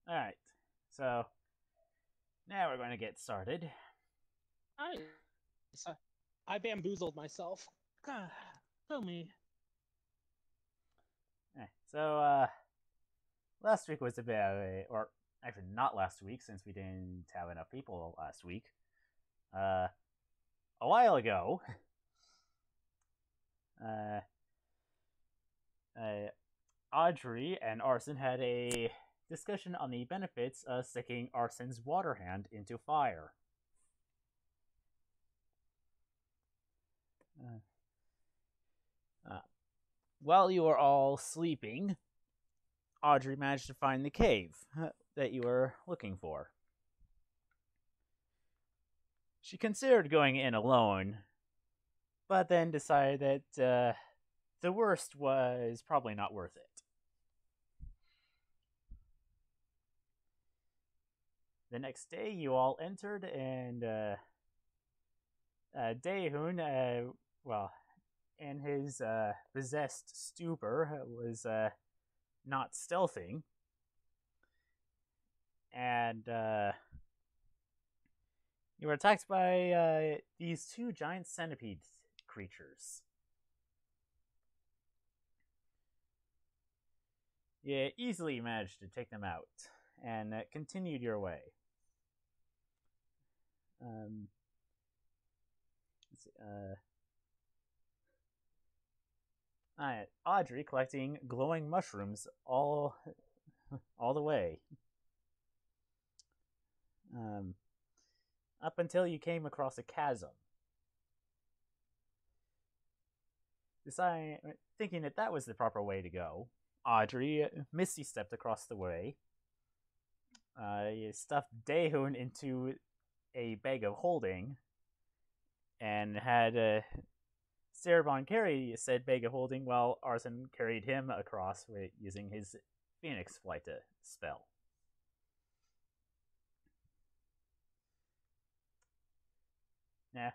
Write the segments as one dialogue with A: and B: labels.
A: Alright, so now we're going to get started.
B: Nice. I bamboozled myself. God, tell me.
A: So, last week was or actually not last week since we didn't have enough people last week. Uh, a while ago, uh, uh, Audrey and Arson had a discussion on the benefits of sticking Arson's water hand into fire. Uh, uh, while you were all sleeping, Audrey managed to find the cave that you were looking for. She considered going in alone, but then decided that the worst was probably not worth it. The next day, you all entered, and Daehun, well, in his possessed stupor, was not stealthing, and you were attacked by these two giant centipede creatures. You easily managed to take them out and continued your way. Um, let's see, Audrey collecting glowing mushrooms all the way. Um, up until you came across a chasm. Thinking that was the proper way to go, Audrey misty stepped across the way. You stuffed Daehun into a bag of holding and had Cerebon carry said bag of holding while Arson carried him across using his Phoenix Flight spell. Nah,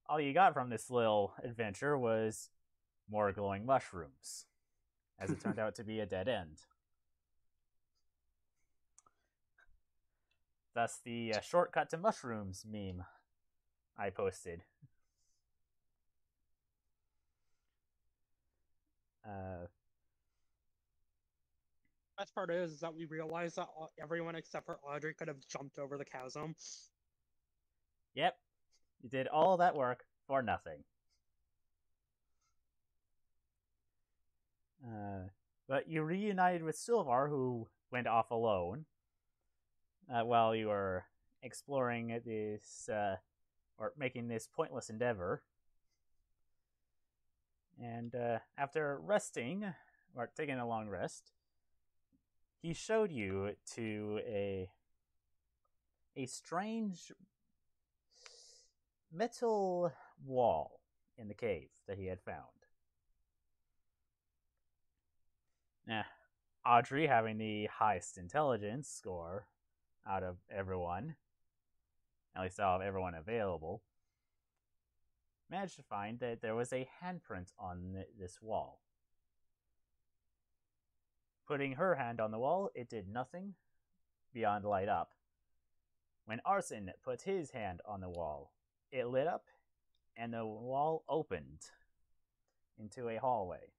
A: all you got from this little adventure was more glowing mushrooms, as it turned out to be a dead end. Thus, the shortcut to mushrooms meme I posted. Uh,
B: Best part is that we realized that everyone except for Audrey could have jumped over the chasm.
A: yep, you did all that work for nothing. But you reunited with Sylvar, who went off alone while you were exploring this or making this pointless endeavor. And after resting or taking a long rest, he showed you to a strange metal wall in the cave that he had found. Nah, Audrey, having the highest intelligence score out of everyone, at least out of everyone available, managed to find that there was a handprint on this wall. Putting her hand on the wall, it did nothing beyond light up. When Arson put his hand on the wall, it lit up and the wall opened into a hallway.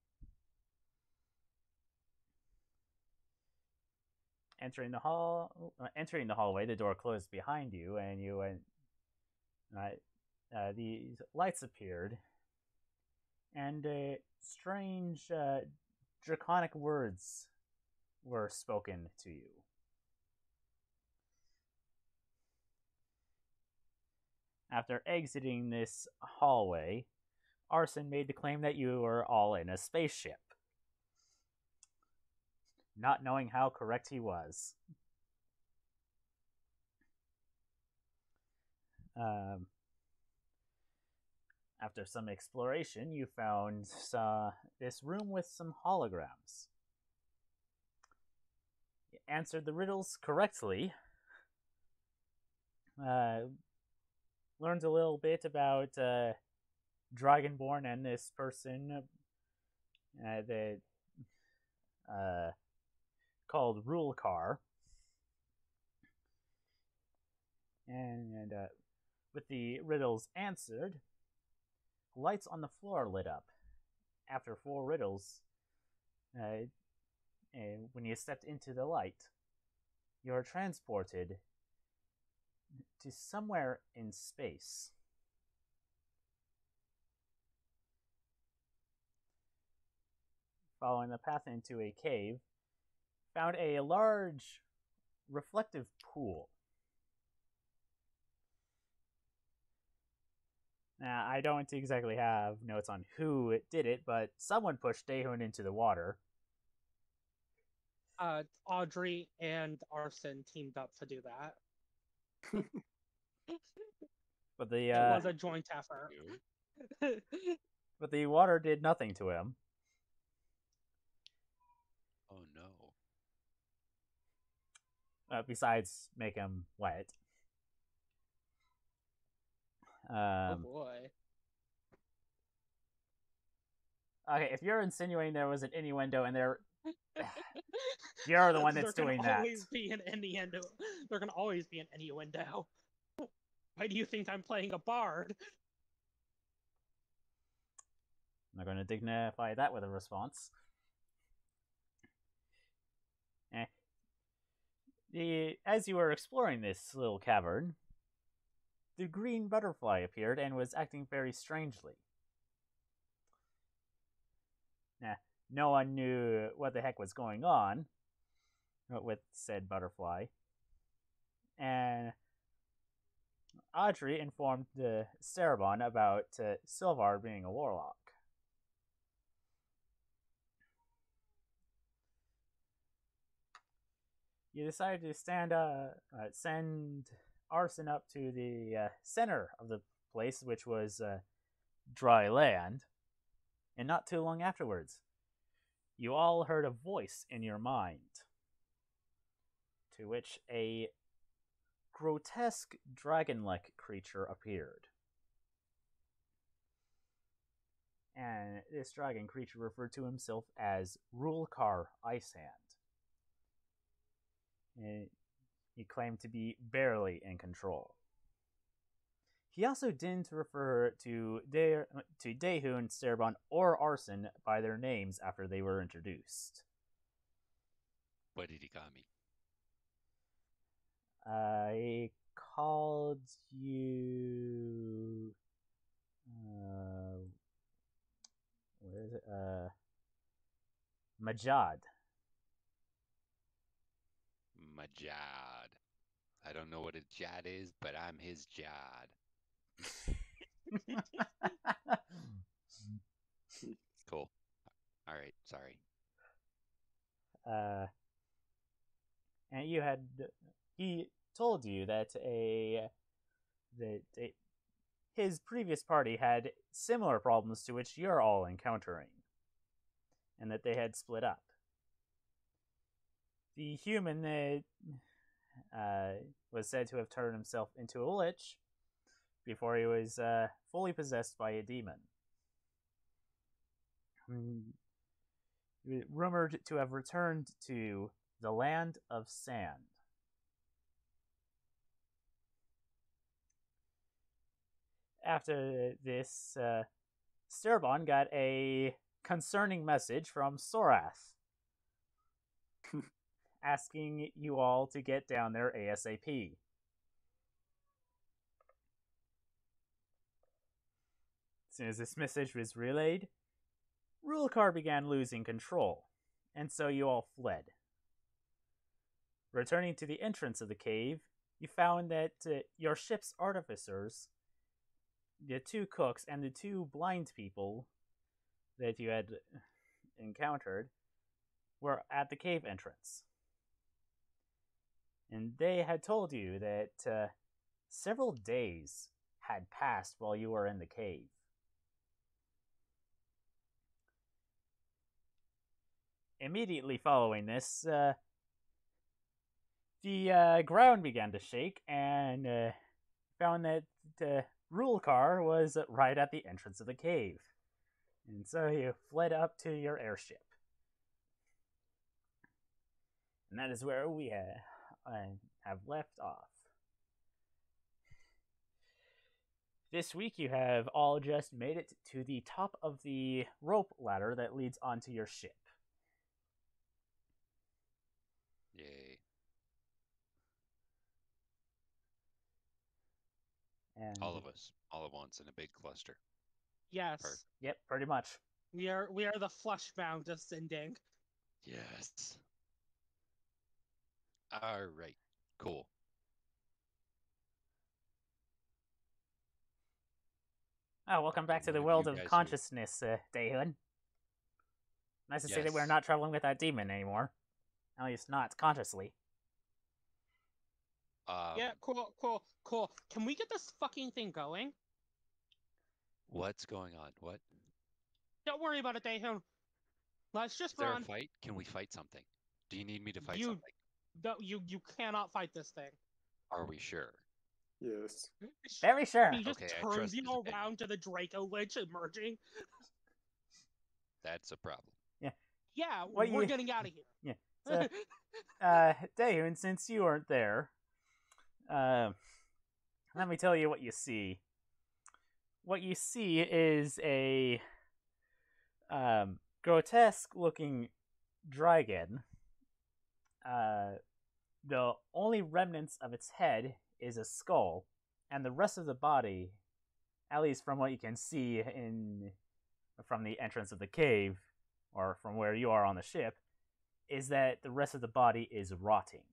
A: Entering the hallway, the door closed behind you, and you went. These lights appeared, and strange draconic words were spoken to you. After exiting this hallway, Arson made the claim that you were all in a spaceship, not knowing how correct he was. Um, After some exploration, you found this room with some holograms. You answered the riddles correctly. Learned a little bit about Dragonborn and this person that called Rulekar. And with the riddles answered, lights on the floor lit up. After 4 riddles, and when you stepped into the light, you're transported to somewhere in space. Following the path into a cave, found a large reflective pool. Now, I don't exactly have notes on who did it, but someone pushed Daehun into the water.
B: Audrey and Arson teamed up to do that.
A: But the
B: It was a joint effort.
A: but the water did nothing to him.
C: Oh no.
A: Besides make him wet.
B: Oh boy.
A: Okay, if you're insinuating there was an innuendo and there, you're the one that's doing that.
B: There can always be an innuendo. There can always be an innuendo. Why do you think I'm playing a bard?
A: I'm not going to dignify that with a response. As you were exploring this little cavern, the green butterfly appeared and was acting very strangely. No one knew what the heck was going on with said butterfly. And Audrey informed Cerebon about Sylvar being a warlock. You decided to send Arson up to the center of the place, which was dry land. And not too long afterwards, you all heard a voice in your mind, to which a grotesque dragon-like creature appeared. And this dragon creature referred to himself as Rulkar Icehand. And he claimed to be barely in control. He also didn't refer to Daehun, Cerebon, or Arson by their names after they were introduced.
C: What did he call me?
A: He called you. Where is it? Majad.
C: Majad. I don't know what a Jad is, but I'm his Jad. Cool. All right. Sorry.
A: And he told you that his previous party had similar problems to which you're all encountering, and that they had split up. The human was said to have turned himself into a lich before he was fully possessed by a demon. Rumored to have returned to the land of sand. After this, Cerebon got a concerning message from Sorath, asking you all to get down there ASAP. As soon as this message was relayed, Rulkar began losing control, and so you all fled. Returning to the entrance of the cave, you found that your ship's artificers, the 2 cooks, and the 2 blind people that you had encountered were at the cave entrance. And they had told you that several days had passed while you were in the cave. Immediately following this, the ground began to shake, and found that Rulkar was right at the entrance of the cave. And so you fled up to your airship. And that is where we have left off. This week you have all just made it to the top of the rope ladder that leads onto your ship.
C: Yay.
A: And
C: All of us, all at once in a big cluster.
B: Yes.
C: Perfect.
A: Yep, pretty much.
B: We are the flesh bound ascending.
C: Yes. All right. Cool.
A: Oh, welcome back
C: And
A: to the
C: one of
A: world
C: you
A: of
C: guys
A: consciousness, Dayhoon. Nice to see that we're
C: Yes.
A: not traveling with that demon anymore. At least not consciously.
B: Yeah, cool. Can we get this fucking thing going?
C: What's going on? What?
B: Don't worry about it, Daehyun. Let's just
C: Is there a
B: run.
C: fight? Can we fight something? Do you need me to fight
B: You-
C: something?
B: No, you cannot fight this thing.
C: Are we sure?
D: Yes.
A: Very sure.
B: He just
C: Okay, I
B: turns
C: trust
B: you
C: his opinion.
B: around to the Draco Lich emerging.
C: That's a problem.
B: Yeah,
A: What
B: we're
A: you-
B: getting out of here.
A: So, Dayhoon, since you weren't there, let me tell you what you see. What you see is a grotesque-looking dragon. The only remnants of its head is a skull, and the rest of the body, at least from what you can see from the entrance of the cave, or from where you are on the ship, is that the rest of the body is rotting.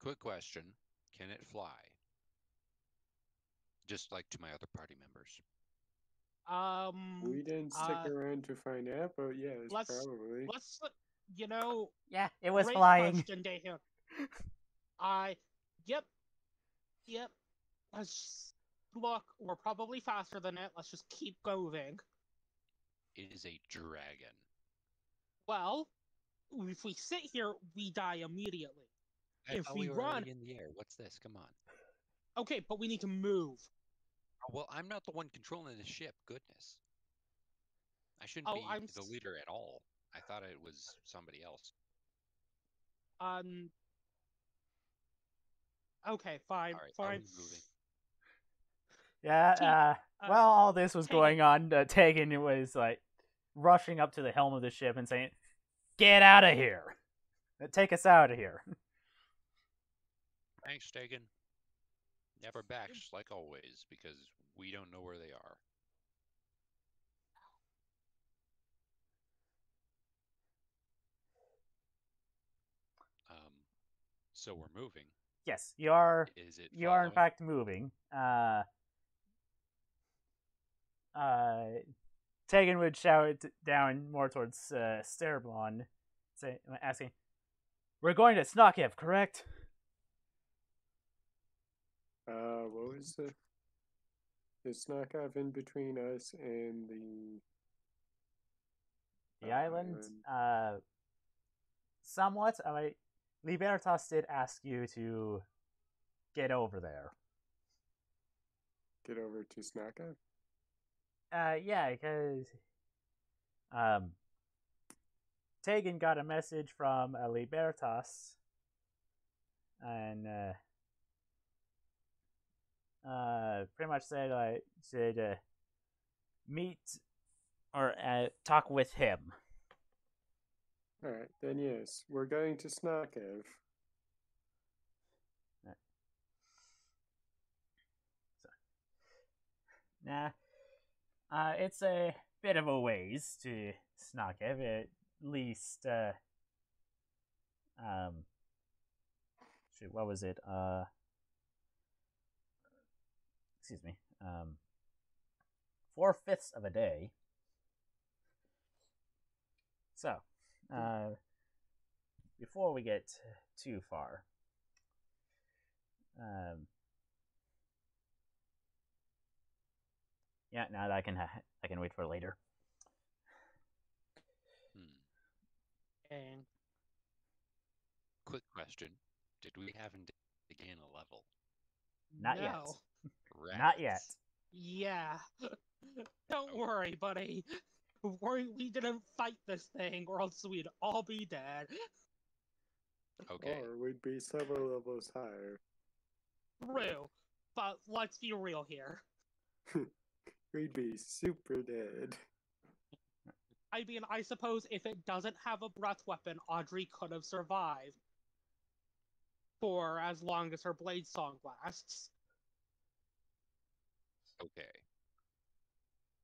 C: Quick question. Can it fly? Just like to my other party members.
D: We didn't stick
B: uh,
D: around to find out, but yes,
B: let's-
D: probably.
B: let's,
A: Yeah, it was
B: great
A: flying.
B: question, Daehyun. Yep. Let's look. We're probably faster than it. Let's just keep going.
C: It is a dragon.
B: Well, if we sit here, we die immediately.
C: I
B: If
C: thought
B: we
C: were
B: run-
C: already in the air. What's this? Come on.
B: Okay, but we need to move.
C: Oh, well, I'm not the one controlling the ship. Goodness. I shouldn't
B: Oh,
C: be
B: I'm
C: the leader at all. I thought it was somebody else.
B: Okay, fine,
C: All right,
B: fine.
C: are we moving?
A: Yeah, while all this was
B: Tegan.
A: going on, Tegan was like rushing up to the helm of the ship and saying, "Get out of here! Take us out of here!"
C: Thanks, Tegan. Never backs, like always, because we don't know where they are. So we're moving.
A: Yes, you are.
C: Is it
A: You are in
C: following?
A: fact moving. Tegan would shout down more towards Sterblon, asking, "We're going to Snockev, correct?"
D: What was the Snarkov in between us and
A: The island. Somewhat. Libertas did ask you to get over there.
D: get over to Snarkov?
A: Yeah, because Tegan got a message from Libertas, and pretty much said meet or talk with him.
D: Alright, then yes, we're going to Snarkov.
A: Nah, it's a bit of a ways to Snockev, at least. Shoot, what was it? Excuse me. 4/5 of a day. So, before we get too far, yeah, now that I can wait for later.
B: And
C: Quick question. Did we happen to gain a level?
A: Not yet.
B: no.
A: Not yet.
C: Rats.
B: Yeah. Don't worry, buddy. We didn't fight this thing, or else we'd all be dead.
C: Okay.
D: Or we'd be several levels higher.
B: True, but let's be real here.
D: We'd be super dead.
B: I mean, I suppose if it doesn't have a breath weapon, Audrey could have survived for as long as her blade song lasts.
C: Okay.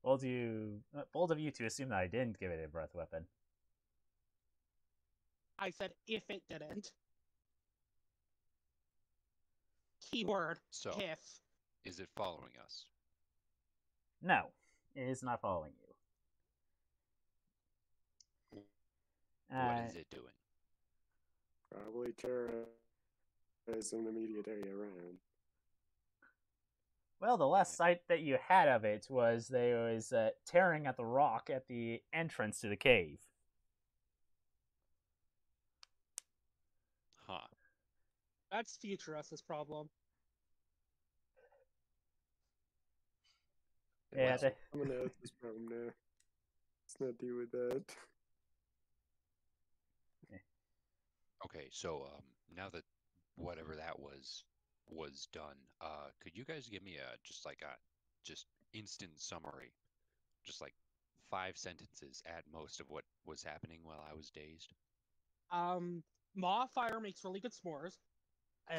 A: Bold of you to assume that I didn't give it a breath weapon.
B: I said if it didn't. Keyword,
C: So,
B: if.
C: is it following us?
A: No, it is not following you.
C: What is it doing?
D: Probably terrorizing the immediate area around.
A: Well, the last sight that you had of it was there was tearing at the rock at the entrance to the cave.
C: Huh.
B: That's Future Us's problem.
A: Yeah,
C: Well,
D: I'm gonna have this problem now. Let's not deal with that.
C: okay, so now that whatever that was done, could you guys give me just instant summary, just like 5 sentences at most of what was happening while I was dazed?
B: Maw Fire makes really good s'mores. We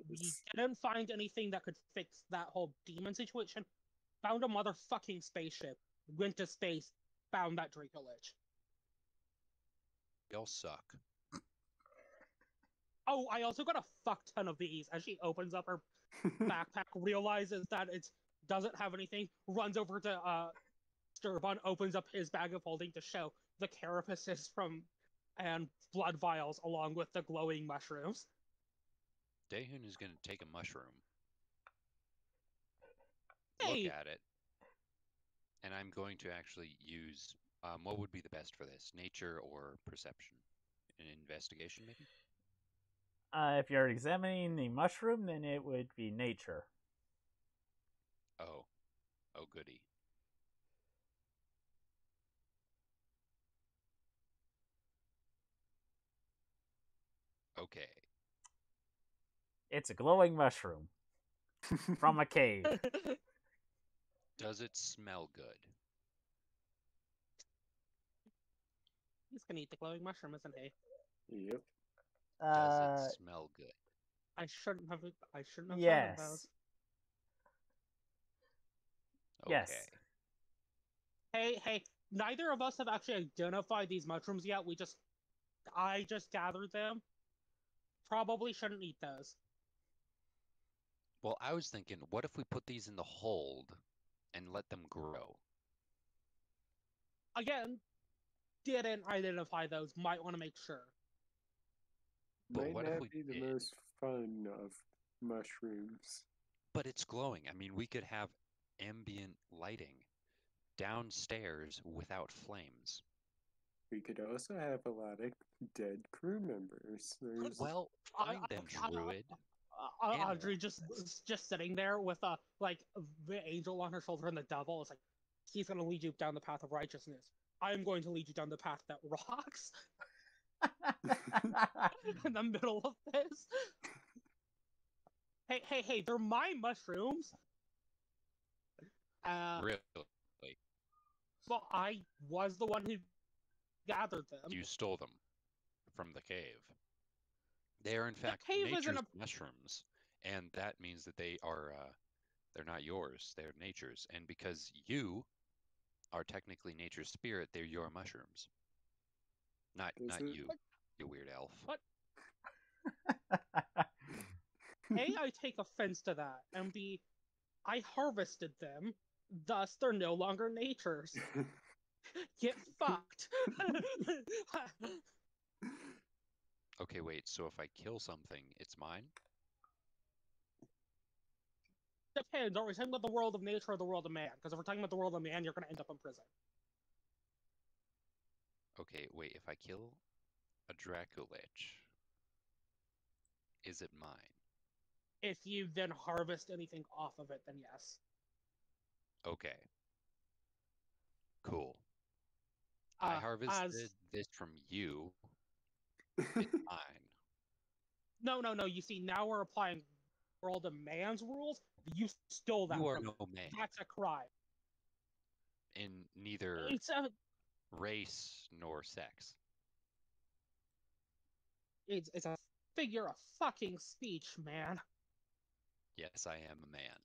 D: Yes.
B: didn't find anything that could fix that whole demon situation. Found a motherfucking spaceship, went to space, found that Draco Lich.
C: Y'all suck.
B: Oh, I also got a fuck ton of these. As she opens up her backpack, realizes that it doesn't have anything, runs over to Sturbon, opens up his bag of holding to show the carapaces and blood vials along with the glowing mushrooms.
C: Daehun is going to take a mushroom,
B: Hey.
C: look at it, and I'm going to actually use what would be the best for this? Nature or perception? An investigation, maybe?
A: If you're examining the mushroom, then it would be nature.
C: Oh. Oh, goody. Okay.
A: It's a glowing mushroom from a cave.
C: Does it smell good?
B: He's gonna eat the glowing mushroom, isn't he?
D: Yep.
C: Does it smell good?
B: I shouldn't have. Thought of those.
A: Yes.
C: Okay.
A: Yes.
B: Hey! Neither of us have actually identified these mushrooms yet. I just gathered them. Probably shouldn't eat those.
C: Well, I was thinking, what if we put these in the hold and let them grow?
B: Again, didn't identify those. Might want to make sure.
C: But
D: Might
C: what if
D: not
C: we
D: be the
C: did?
D: most fun of mushrooms.
C: But it's glowing. I mean, we could have ambient lighting downstairs without flames.
D: We could also have a lot of dead crew members. There's
C: Well, find them, druid.
B: Audrey just sitting there with the angel on her shoulder and the devil is like, he's gonna lead you down the path of righteousness. I'm going to lead you down the path that rocks. In the middle of this. Hey! They're my mushrooms.
C: Really?
B: Well, I was the one who gathered them.
C: You stole them from the cave. They are in fact
B: cave isn't
C: nature's mushrooms, and that means that they're not yours. They're nature's, and because you are technically nature's spirit, they're your mushrooms. Not you, you weird elf.
B: What? A, I take offense to that, and B, I harvested them, thus they're no longer nature's. Get fucked.
C: Okay, wait, so if I kill something, it's mine?
B: Depends, are we talking about the world of nature or the world of man? Because if we're talking about the world of man, you're going to end up in prison.
C: Okay, wait, if I kill a Draco Lich, is it mine?
B: If you then harvest anything off of it, then yes.
C: Okay. Cool. I harvested this from you. It's mine.
B: No. You see, now we're applying world of man's rules, you stole that
C: You are
B: from
C: no
B: me.
C: man
B: That's a crime.
C: in neither
B: It's a
C: race nor sex.
B: it's a figure of fucking speech, man.
C: Yes, I am a man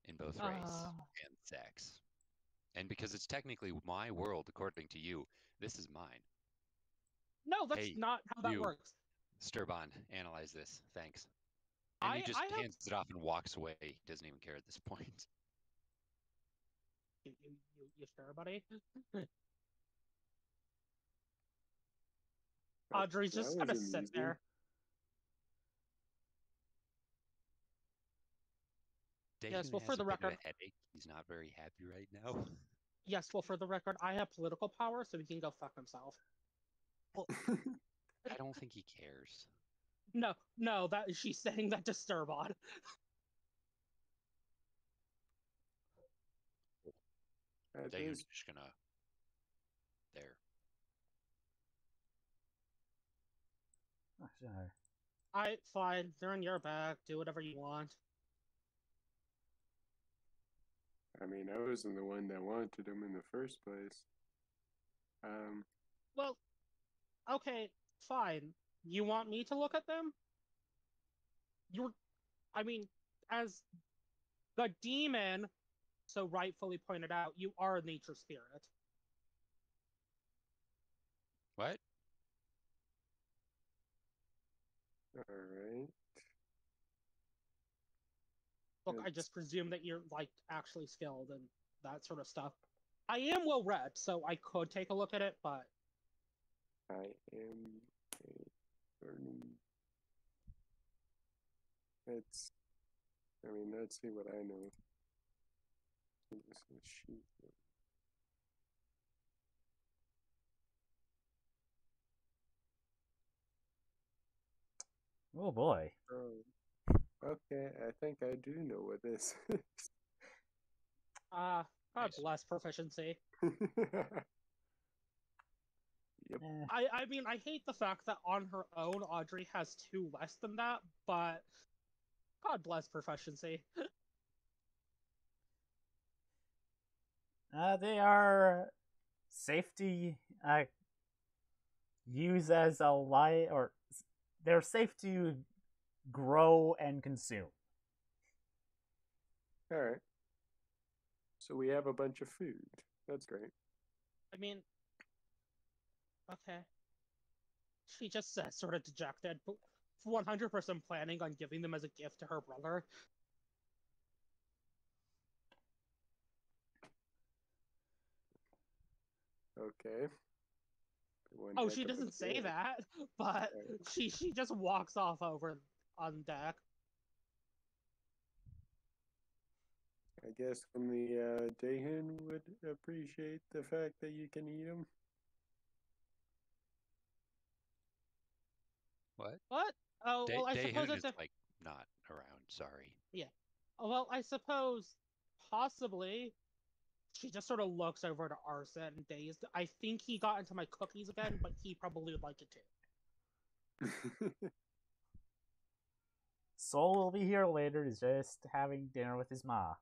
C: in both race and sex. And because it's technically my world, according to you, this is mine.
B: No, that's
C: Hey,
B: not how that
C: you,
B: works.
C: Sturban, analyze this. Thanks. And he just
B: I have
C: hands it off and walks away. He doesn't even care at this point.
B: you sure, buddy? Audrey's just
D: That
B: gonna
D: was
B: sit
D: amusing.
B: there. Yes,
C: Dahan
B: well,
C: has
B: for the
C: a bit of
B: record,
C: a headache. He's not very happy right now.
B: yes, well, for the record, I have political power, so he can go fuck himself.
C: I don't think he cares.
B: No, that she's saying that to Sturbot.
D: That
C: Dahan's
D: is
C: just gonna... There.
A: Oh, sure.
B: Fine, they're in your bag. Do whatever you want.
D: I mean, I wasn't the one that wanted them in the first place.
B: Well, okay, fine. You want me to look at them? I mean, as the demon so rightfully pointed out, you are a nature spirit.
C: What?
D: Alright.
B: Look, I just presume that you're, like, actually skilled and that sort of stuff. I am well read, so I could take a look at it, but
D: I am a burning. Let's see what I know. This is sheep.
A: Oh boy.
D: Oh, okay, I think I do know what this is.
B: God
C: Nice.
B: bless proficiency.
D: Yep.
B: I mean, I hate the fact that on her own, Audrey has 2 less than that, but God bless proficiency.
A: They are safe to use as a light, or they're safe to grow and consume.
D: Alright. So we have a bunch of food. That's great.
B: I mean, okay. She just says, sort of dejected, but 100% planning on giving them as a gift to her brother.
D: Okay.
B: Oh, she doesn't say that, but she just walks off over on deck.
D: I guess only Dahan would appreciate the fact that you can eat them.
C: What?
B: What? Oh, well, I suppose
C: Dahan
B: it's
C: is, like, not around. Sorry.
B: Yeah. Well, I suppose possibly she just sort of looks over to Arson, dazed. I think he got into my cookies again, but he probably would like it too.
A: Soul will be here later. He's just having dinner with his ma.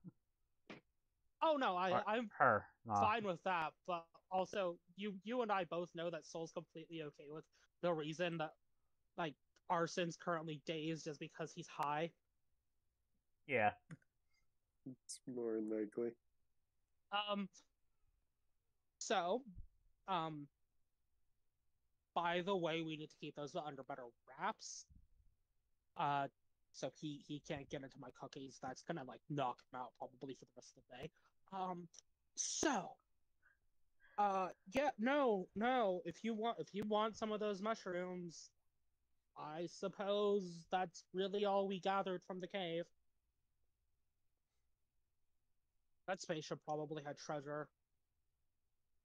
B: Oh no, I'm
A: her ma.
B: fine with that. But also, you and I both know that Soul's completely okay with the reason that, like, Arson's currently dazed is because he's high.
A: Yeah.
D: It's more than likely.
B: So, by the way, we need to keep those under better wraps. So he can't get into my cookies. That's gonna, like, knock him out probably for the rest of the day. Yeah, no. If you want some of those mushrooms, I suppose that's really all we gathered from the cave. That spaceship probably had treasure.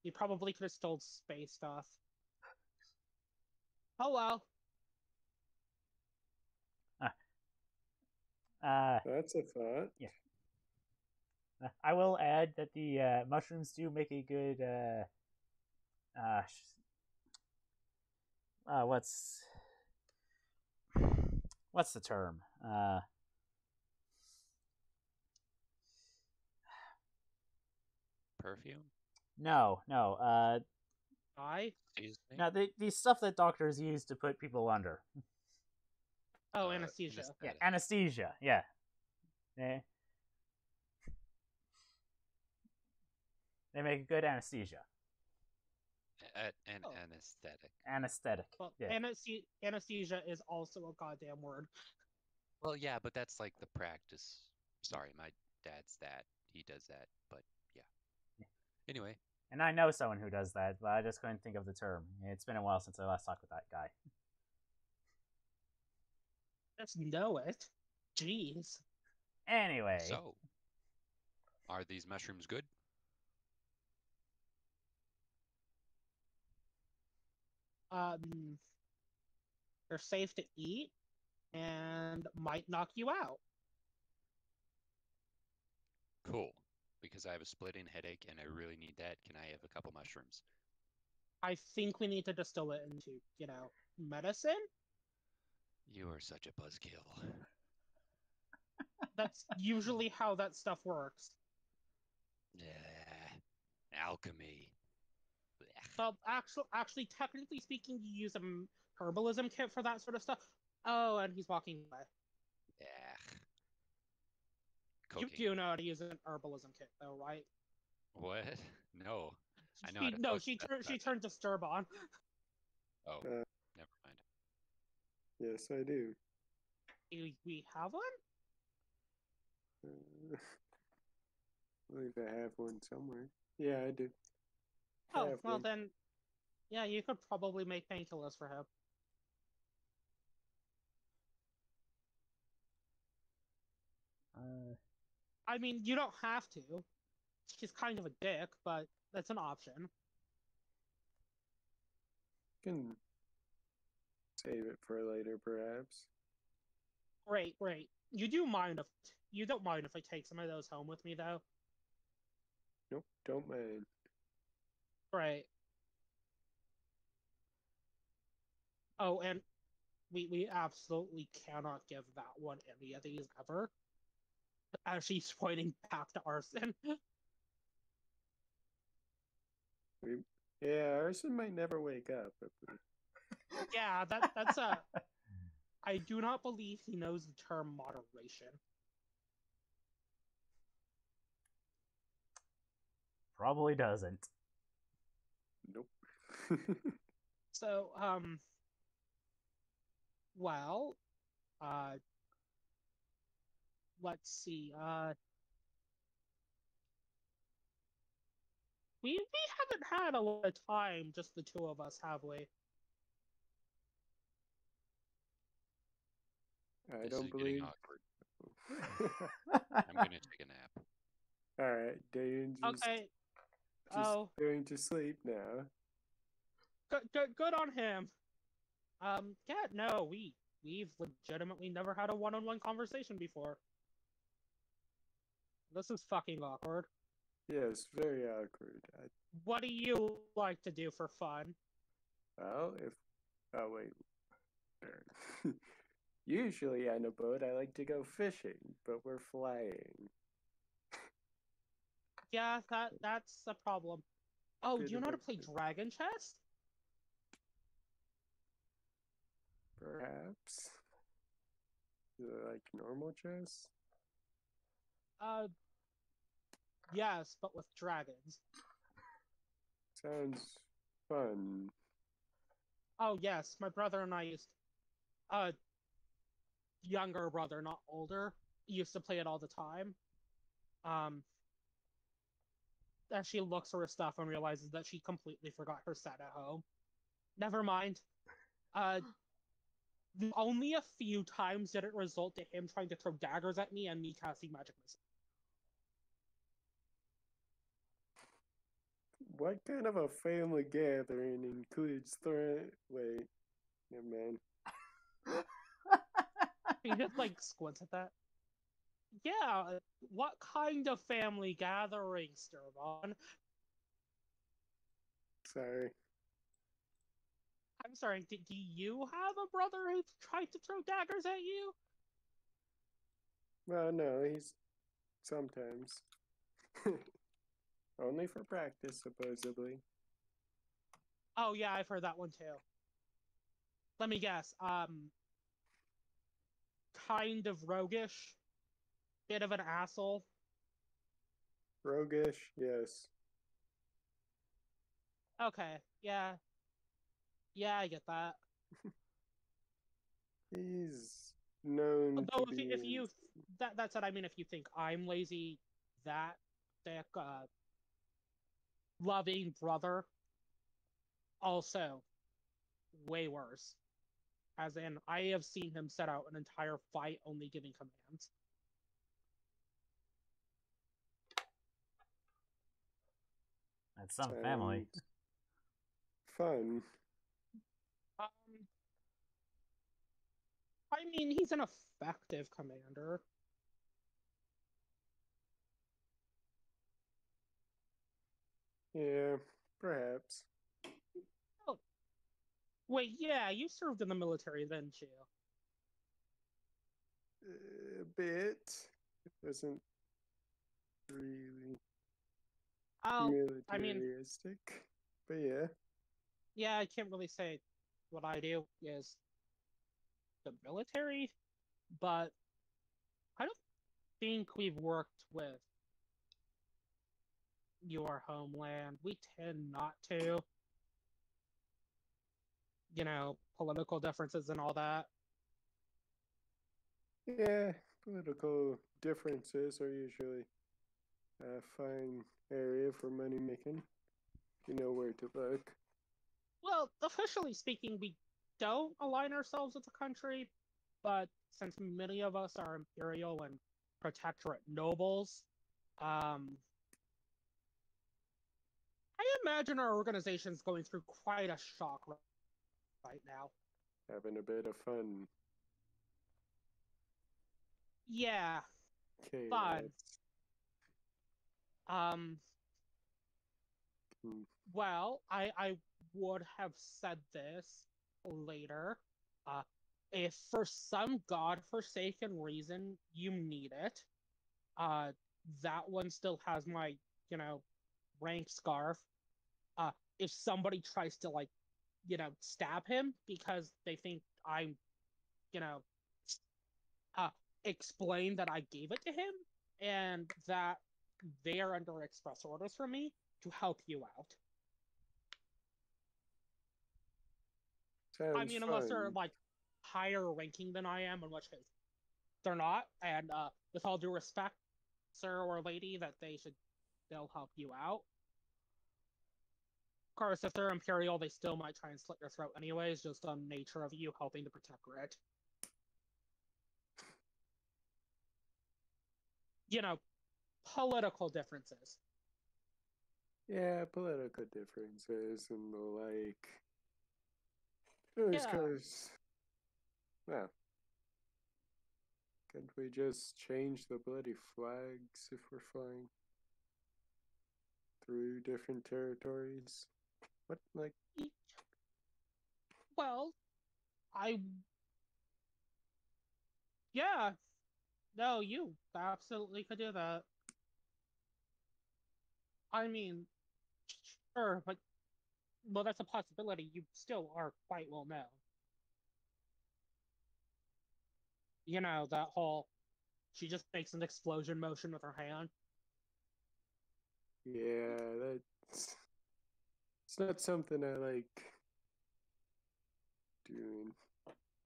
B: He probably could have stole space stuff. Oh well.
D: That's a thought.
A: Yeah. I will add that the mushrooms do make a good what's what's the term?
C: Perfume?
A: No.
B: I
C: Seasoning?
A: No, the stuff that doctors use to put people under.
B: anesthesia.
A: Yeah,
C: Anesthetic.
A: anesthesia. Yeah. They make a good anesthesia.
C: An
B: Oh.
C: anesthetic.
A: Anesthetic.
B: Well,
A: Yeah.
B: anesthesia is also a goddamn word.
C: Well, yeah, but that's like the practice. Sorry, my dad's that. He does that, but yeah. Anyway,
A: And I know someone who does that, but I just couldn't think of the term. It's been a while since I last talked with that guy.
B: Just know it. Jeez.
A: Anyway.
C: so are these mushrooms good?
B: They're safe to eat and might knock you out.
C: Cool. Because I have a splitting headache and I really need that. Can I have a couple mushrooms?
B: I think we need to distill it into, medicine.
C: You are such a buzzkill.
B: That's usually how that stuff works.
C: Alchemy. Blech.
B: So actually, technically speaking, you use a herbalism kit for that sort of stuff. Oh, and he's walking away. You
C: Cooking.
B: do know how to use an herbalism kit, though, right?
C: What? No. I know how to
B: No,
C: cook,
B: she
C: that's about
B: turned to Sturbon.
C: Oh,
D: Uh,
C: never mind.
D: Yes, I do.
B: We have one?
D: I believe I have one somewhere. Yeah, I do.
B: Oh,
D: Have
B: well
D: one.
B: then, yeah, you could probably make painkillers for him. I mean, you don't have to. He's kind of a dick, but that's an option.
D: Can save it for later, perhaps.
B: Great. You don't mind if I take some of those home with me, though?
D: Nope, don't mind.
B: Right. Oh, and we absolutely cannot give that one any of these ever. As she's pointing back to Arson.
D: Yeah, Arson might never wake up.
B: Yeah, that's a. I do not believe he knows the term moderation.
A: Probably doesn't.
D: Nope.
B: So, well, let's see. We haven't had a lot of time, just the two of us, have we?
D: I
C: This
D: don't
C: is getting
D: believe.
C: awkward. I'm gonna take a nap.
D: All right, Dane's
B: Okay.
D: just going to sleep now.
B: Good on him. Yeah, no, we've legitimately never had a one-on-one conversation before. This is fucking awkward.
D: Yes, very awkward.
B: What do you like to do for fun?
D: Well, if oh wait, usually on a boat I like to go fishing, but we're flying.
B: Yeah, that's a problem. Oh,
D: Bit
B: do you
D: of
B: know how
D: a-
B: to play Dragon Chess?
D: Perhaps. Is it like normal chess?
B: Yes, but with dragons.
D: Sounds fun.
B: Oh yes, my brother and I used, younger brother, not older, used to play it all the time. As she looks for her stuff and realizes that she completely forgot her set at home. Never mind. Only a few times did it result to him trying to throw daggers at me and me casting magic missiles.
D: What kind of a family gathering includes throwing? Wait, never mind.
B: He just squints at that. Yeah, what kind of family gathering, Sturbon?
D: Sorry.
B: I'm sorry, do you have a brother who tried to throw daggers at you?
D: Well, no, he's sometimes. Only for practice, supposedly.
B: Oh yeah, I've heard that one too. Let me guess. Kind of roguish, bit of an asshole.
D: Roguish, yes.
B: Okay, yeah, yeah, I get that.
D: He's known
B: Though
D: to be.
B: if you that's what I mean. If you think I'm lazy, that thick, loving brother, also way worse. As in, I have seen him set out an entire fight only giving commands.
A: That's some family.
D: Fun.
B: I mean, he's an effective commander.
D: Yeah, perhaps.
B: Oh, wait, yeah, you served in the military, didn't you?
D: A bit. It wasn't really
B: Oh, I mean,
D: militaristic, but yeah.
B: yeah, I can't really say what I do is the military, but I don't think we've worked with your homeland. We tend not to. You know, political differences and all that.
D: Yeah, political differences are usually a fine area for money making. You know where to look.
B: Well, officially speaking, we don't align ourselves with the country, but since many of us are imperial and protectorate nobles, I imagine our organization's going through quite a shock right now.
D: Having a bit of fun.
B: Yeah,
D: Okay,
B: fun.
D: lads.
B: Well, I would have said this later. If for some godforsaken reason you need it, uh, that one still has my, you know, rank scarf. If somebody tries to like, you know, stab him because they think I'm, you know, uh, explain that I gave it to him and that they are under express orders from me to help you out. I
D: Sounds
B: mean, unless they're
D: fun.
B: like higher ranking than I am, in which case they're not. And with all due respect, sir or lady, that they'll help you out. Of course, if they're Imperial, they still might try and slit your throat anyways, just on nature of you helping to protect it. You know, political differences.
D: Yeah, political differences and the like. Just
B: Yeah.
D: because, well, can't we just change the bloody flags if we're flying through different territories? What, like?
B: Well, yeah. No, you absolutely could do that. I mean, sure, but well, that's a possibility. You still are quite well known. You know, that whole she just makes an explosion motion with her hand.
D: Yeah, that's. It's not something I like doing.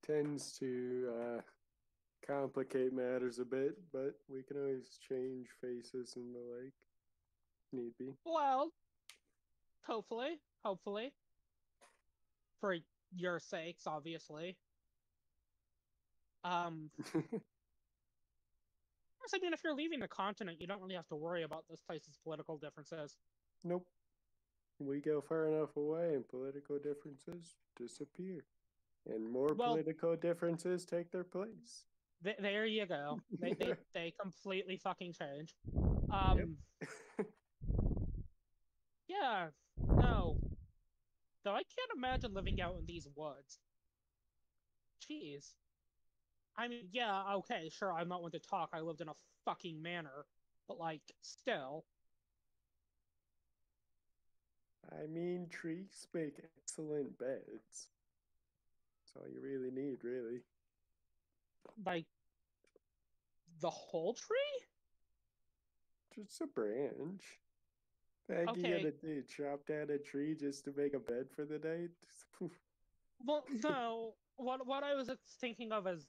D: Tends to complicate matters a bit, but we can always change faces and the like. Need be.
B: Well, hopefully, for your sakes, obviously. Of course, I mean, if you're leaving the continent, you don't really have to worry about this place's political differences.
D: Nope. We go far enough away and political differences disappear. And more political differences take their place.
B: There you go. They completely fucking change.
D: Yep.
B: Yeah, no. though I can't imagine living out in these woods. Jeez. I mean, yeah, okay, sure, I'm not one to talk. I lived in a fucking manor, but like, still.
D: I mean, trees make excellent beds. That's all you really need, really.
B: Like, the whole tree?
D: Just a branch. The heck you
B: Okay.
D: gonna do? Chop down a tree just to make a bed for the night?
B: Well, no. What I was thinking of is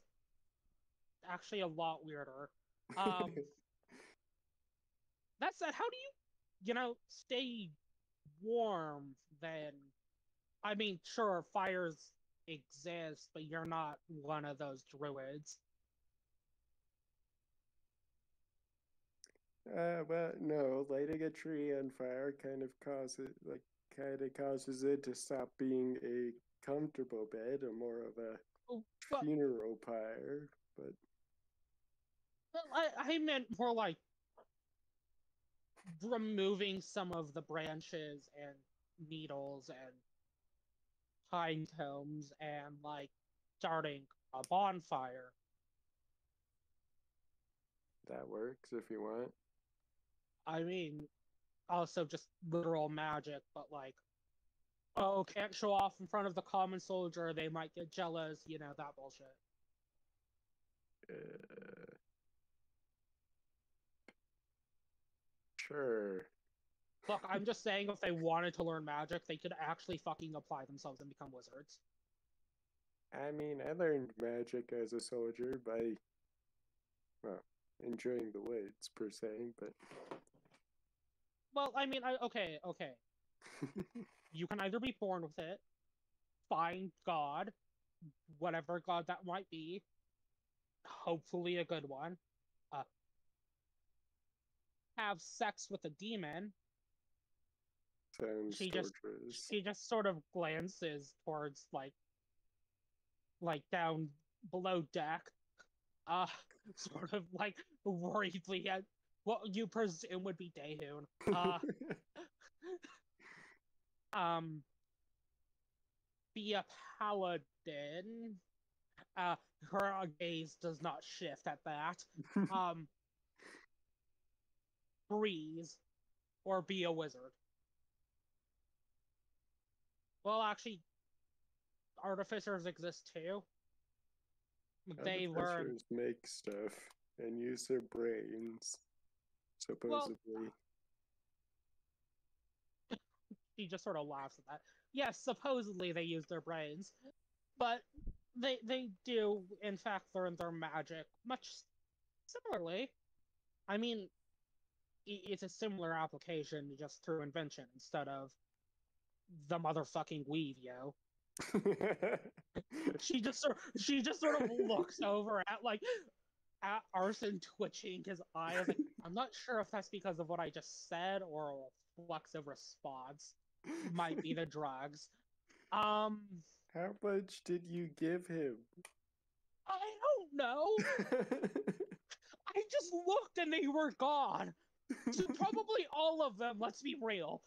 B: actually a lot weirder. That said, how do you stay warm then? I mean, sure, fires exist, but you're not one of those druids.
D: Well, no, lighting a tree on fire kind of causes it to stop being a comfortable bed or more of a
B: Oh, But,
D: funeral pyre. But
B: but I meant more like removing some of the branches and needles and pine cones and like starting a bonfire.
D: that works if you want.
B: I mean, also just literal magic, but like, oh, can't show off in front of the common soldier, they might get jealous, that bullshit.
D: Sure.
B: Look, I'm just saying if they wanted to learn magic, they could actually fucking apply themselves and become wizards.
D: I mean, I learned magic as a soldier by, well, enjoying the woods per se, but
B: Well, I mean, okay. You can either be born with it, find God, whatever God that might be, hopefully a good one, have sex with a demon.
D: sounds
B: She
D: torturous.
B: just sort of glances towards like down below deck, sort of like worriedly at what you presume would be Daehoon. Be a paladin. Her gaze does not shift at that. Breeze, or be a wizard. Well, actually, artificers exist too. They learn.
D: Artificers make stuff and use their brains, supposedly.
B: He just sort of laughs at that. Yes, supposedly they use their brains, but they do in fact learn their magic much similarly. I mean, it's a similar application just through invention instead of the motherfucking weave, yo. She just sort of looks over at Arson twitching his eyes. Like, I'm not sure if that's because of what I just said or a reflexive response. Might be the drugs.
D: How much did you give him?
B: I don't know. I just looked and they were gone. So probably all of them, let's be real.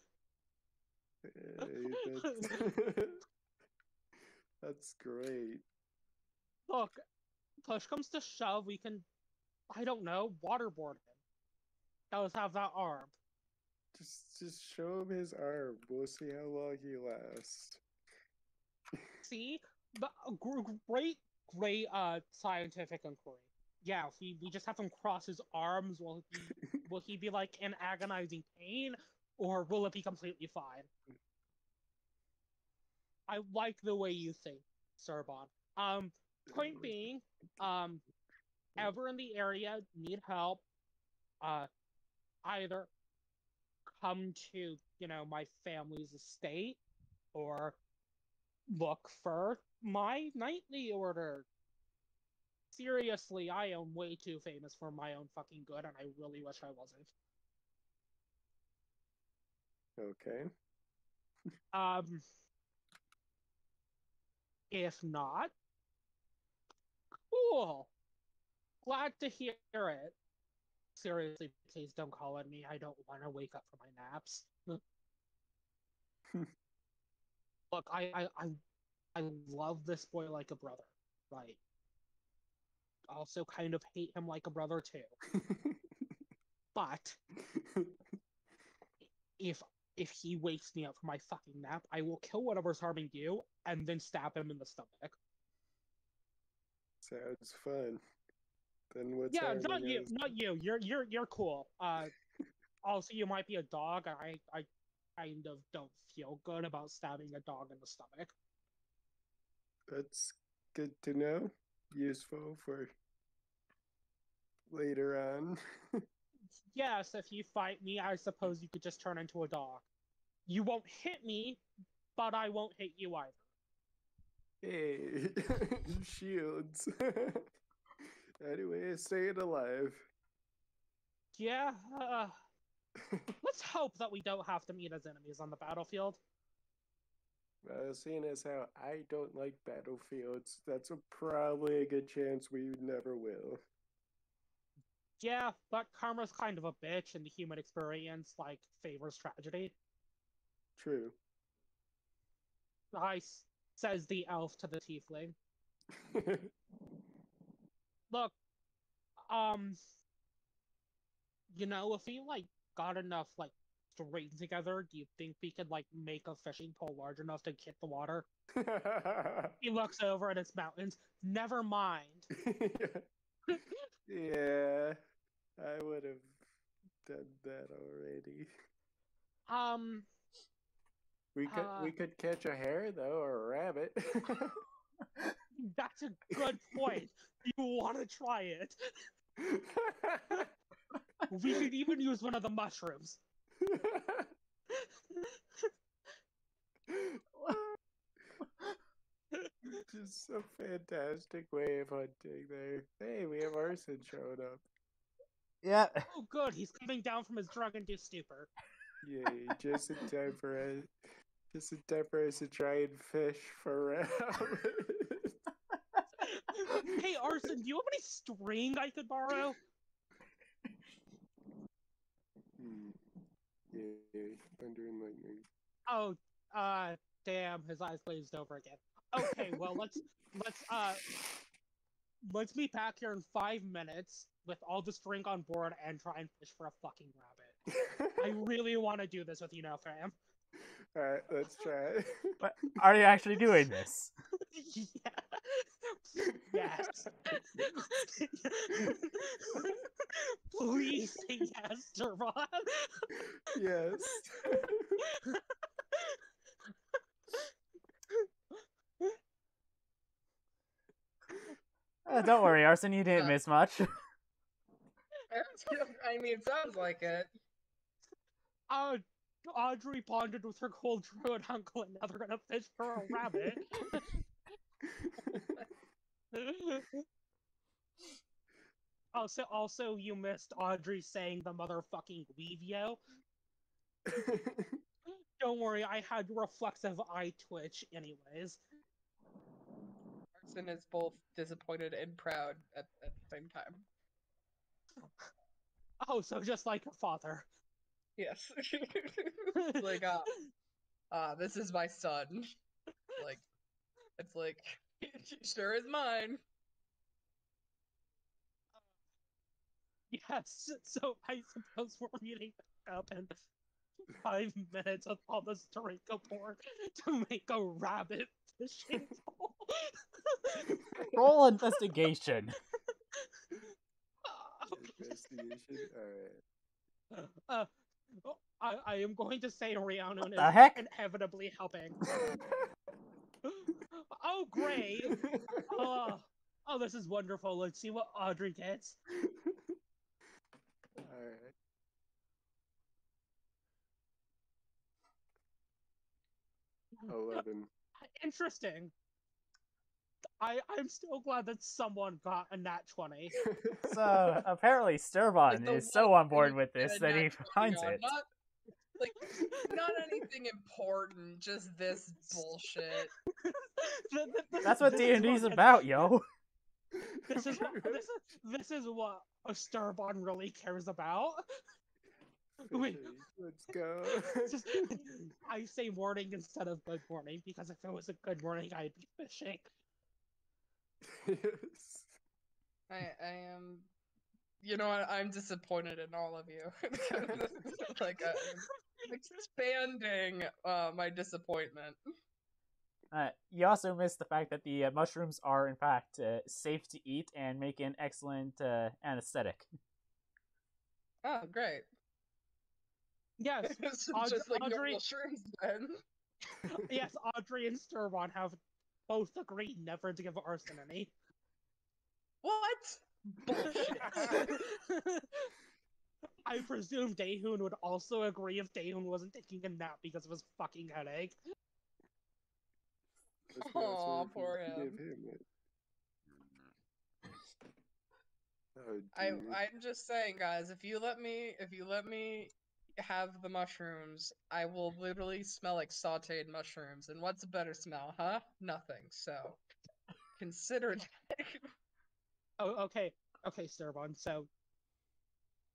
D: That's great.
B: Look, push comes to shove, we can, I don't know, waterboard him. Does have that arm.
D: Just show him his arm. We'll see how long he lasts.
B: See? But great scientific inquiry. Yeah, we just have him cross his arms. Will he be like in agonizing pain, or will it be completely fine? I like the way you think, Surbon. Point being, ever in the area need help, either come to, my family's estate or look for my knightly order. Seriously, I am way too famous for my own fucking good, and I really wish I wasn't.
D: Okay.
B: If not, cool. Glad to hear it. Seriously, please don't call on me. I don't want to wake up from my naps. Look, I love this boy like a brother, right? Also kind of hate him like a brother too. But if if he wakes me up from my fucking nap, I will kill whatever's harming you and then stab him in the stomach.
D: Sounds fun. Then what's
B: Yeah, not
D: harming
B: you,
D: us?
B: not you. You're cool. Also you might be a dog. I kind of don't feel good about stabbing a dog in the stomach.
D: That's good to know. Useful for later on.
B: Yes, if you fight me, I suppose you could just turn into a dog. You won't hit me, but I won't hit you either.
D: Hey, shields. Anyway, staying alive.
B: Yeah, let's hope that we don't have to meet as enemies on the battlefield.
D: Seeing as how I don't like battlefields, that's probably a good chance we never will.
B: Yeah, but karma's kind of a bitch, and the human experience, like, favors tragedy.
D: True.
B: Says the elf to the tiefling. Look, if we, like, got enough, like, string together, do you think we could, like, make a fishing pole large enough to hit the water? He looks over at its mountains. Never mind.
D: Yeah, I would have done that already. We could catch a hare though, or a rabbit.
B: That's a good point. You want to try it? We could even use one of the mushrooms.
D: Just a fantastic way of hunting there. Hey, we have Arson showing up.
A: Yeah.
B: Oh, good. He's coming down from his drug-induced stupor.
D: Yay! Just in time for us to try and fish for rabbit.
B: Hey, Arson, do you have any string I could borrow?
D: Yay! Thunder and lightning.
B: Oh, damn! His eyes glazed over again. Okay, well, let's be back here in 5 minutes with all the string on board and try and fish for a fucking rabbit. I really want to do this with you now, fam.
D: Alright, let's try.
A: But are you actually doing this?
B: Yeah. Yes. Please say yes, Durban.
D: Yes.
A: Don't worry, Arson, you didn't miss much.
E: I mean, it sounds like it.
B: Audrey bonded with her cold druid uncle, and now they're gonna fish for a rabbit. Also, you missed Audrey saying the motherfucking Weavio. Don't worry, I had reflexive eye twitch anyways.
E: Arson is both disappointed and proud at the same time.
B: Oh, so just like her father.
E: Yes. Like, this is my son. Like, it's like, sure is mine.
B: Yes, so I suppose we're meeting back up in 5 minutes with all the string aboard to make a rabbit fishing pole.
A: Roll investigation.
D: Investigation. Alright.
B: I am going to say Rhiannon is
A: The heck?
B: inevitably helping. Oh, great! Oh, this is wonderful. Let's see what Audrey gets.
D: Alright. $11.
B: Interesting. I'm still glad that someone got a nat 20.
A: So, apparently Sturban is so on board with this that he finds it.
E: Not anything important, just this bullshit.
A: That's what D&D's about, yo.
B: This is what a Starbon really cares about. Wait.
D: fishing. Let's go.
B: Just, I say morning instead of good morning because if it was a good morning, I'd be fishing.
D: Yes.
E: I am. You know what? I'm disappointed in all of you. Like I'm expanding my disappointment.
A: You also missed the fact that the mushrooms are, in fact, safe to eat and make an excellent anesthetic.
E: Oh, great.
B: Yes,
E: So
B: Aud-
E: just like
B: Audrey.
E: normal shrooms, then.
B: Yes, Audrey and Sturban have both agreed never to give arson any.
E: What? Bullshit.
B: I presume Daehoon would also agree if Daehoon wasn't taking a nap because of his fucking headache.
E: Aw, poor him.
D: Give him it. Oh,
E: I'm just saying, guys. If you let me have the mushrooms, I will literally smell like sautéed mushrooms. And what's a better smell, huh? Nothing. So consider that.
B: Oh, okay, Sturban. So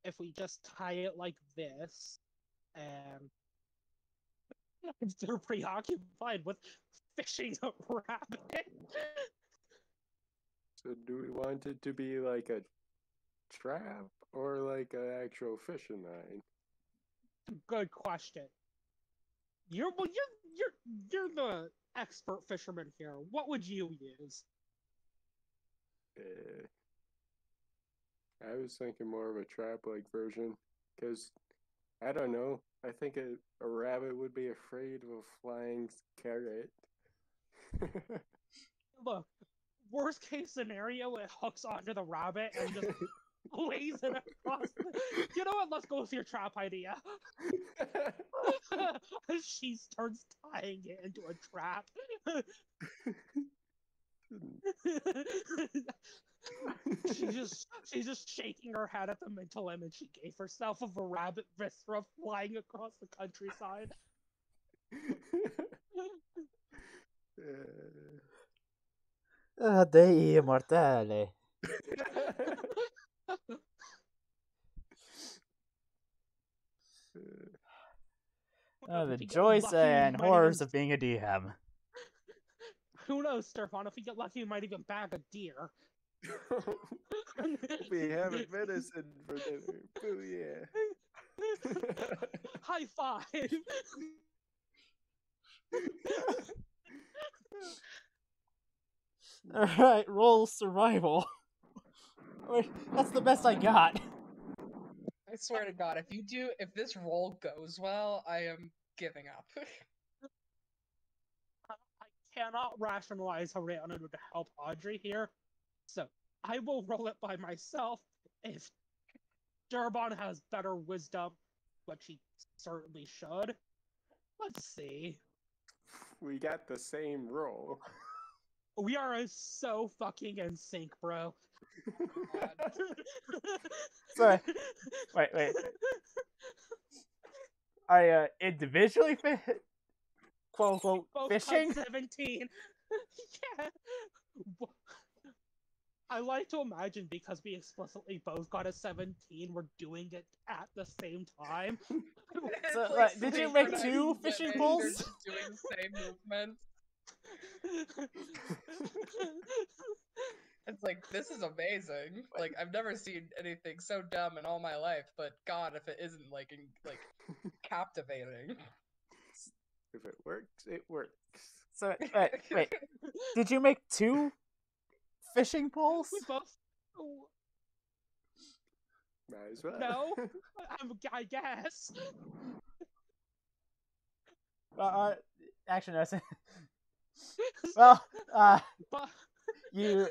B: if we just tie it like this, and they're preoccupied with fishing a rabbit.
D: So do we want it to be like a trap or like an actual fishing line?
B: Good question. You're the expert fisherman here. What would you use?
D: I was thinking more of a trap-like version, because I don't know. I think a rabbit would be afraid of a flying carrot.
B: Look, worst case scenario, it hooks onto the rabbit and just lays it across. You know what? Let's go with your trap idea. She starts tying it into a trap. She's just shaking her head at the mental image she gave herself of a rabbit viscera flying across the countryside.
A: Dei immortale. The
B: If you get
A: joys
B: lucky,
A: and
B: you might
A: horrors
B: even-
A: of being a DM.
B: Who knows, Stefan? If we get lucky, we might even bag a deer.
D: We have a venison for dinner. Boo yeah.
B: High five!
A: Alright, roll survival. Wait, that's the best I got.
E: I swear to God, if this roll goes well, I am giving up.
B: I cannot rationalize how Rhiannon would help Audrey here, so I will roll it by myself. If Durban has better wisdom, which he certainly should. Let's see.
D: We got the same roll.
B: We are so fucking in sync, bro.
A: Sorry. Wait. I individually quote unquote
B: Both
A: fishing?
B: cut 17. Yeah. I like to imagine because we explicitly both got a 17, we're doing it at the same time.
A: So,
E: It's like
A: did you make
E: synchronized
A: two fishing
E: swimming,
A: poles?
E: They're just doing the same movements. It's like, this is amazing. Like, I've never seen anything so dumb in all my life, but God, if it isn't, like, captivating.
D: If it works, it works.
A: So, wait. Did you make two fishing poles?
B: We both.
D: Might as well.
B: No, I guess.
A: Actually, no. Well,
B: But
A: you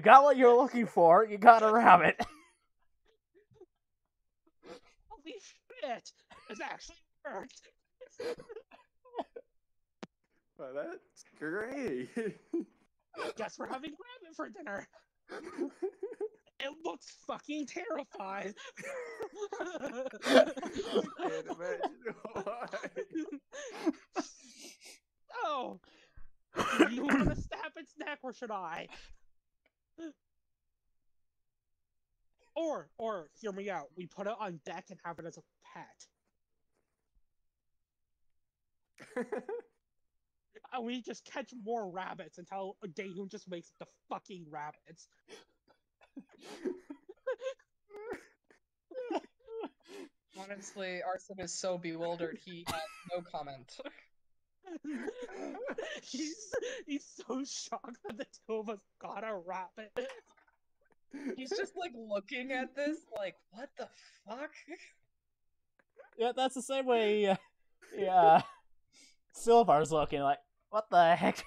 A: got what you were looking for. You got a rabbit.
B: holy shit, it actually worked.
D: Well, that's great.
B: Guess we're having rabbit for dinner. It looks fucking terrifying.
D: I can't imagine why.
B: Oh, you want to stab its neck, or should I? Or hear me out. We put it on deck and have it as a pet. And we just catch more rabbits until Daehoon just makes the fucking rabbits.
E: Honestly, Arson is so bewildered he has no comment.
B: he's so shocked that the two of us got a rabbit.
E: He's just like looking at this, like, what the fuck?
A: Yeah, that's the same way. Yeah, Silvar's looking like, what the heck?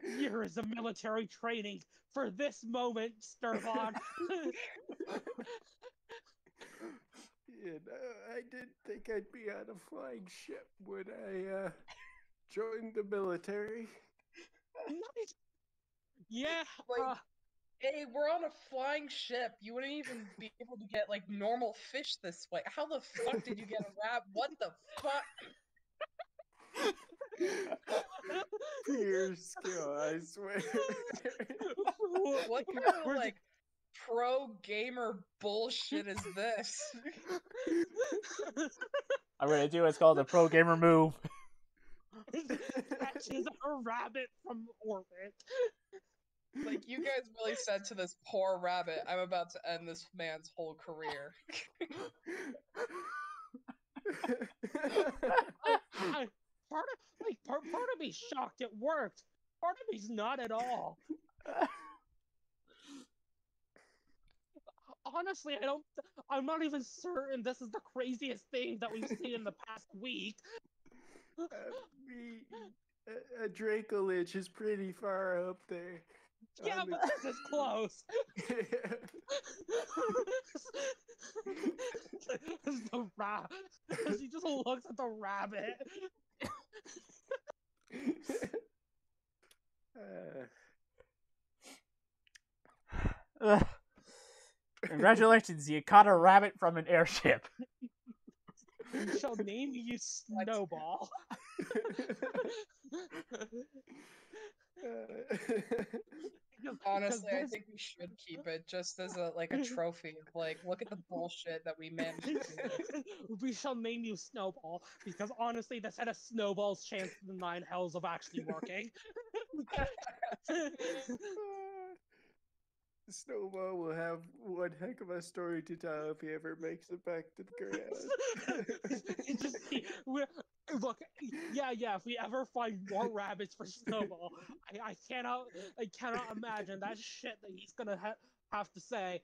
B: Years of military training for this moment, Sturban.
D: I didn't think I'd be on a flying ship when I joined the military.
B: Nice. Yeah.
E: Like, hey, we're on a flying ship. You wouldn't even be able to get like normal fish this way. How the fuck did you get a rat? What the fuck?
D: Pure skill, I swear.
E: What kind of like pro gamer bullshit is this?
A: I'm gonna do what's called a pro gamer move.
B: Catches a rabbit from orbit.
E: Like, you guys really said to this poor rabbit, I'm about to end this man's whole career.
B: Part of me's shocked it worked. Part of me's not at all. Honestly, I'm not even certain this is the craziest thing that we've seen in the past week.
D: A Dracolich is pretty far up there.
B: Yeah, but this is close. The rat. He just looks at the rabbit.
A: Congratulations, you caught a rabbit from an airship.
B: We shall name you Snowball.
E: Honestly, I think we should keep it just as a trophy. Like, look at the bullshit that we managed to do.
B: We shall name you Snowball because honestly, this had a snowball's chance in the 9 hells of actually working.
D: Snowball will have one heck of a story to tell if he ever makes it back to the ground.
B: Look, yeah, if we ever find more rabbits for Snowball, I cannot imagine that shit that he's gonna have to say.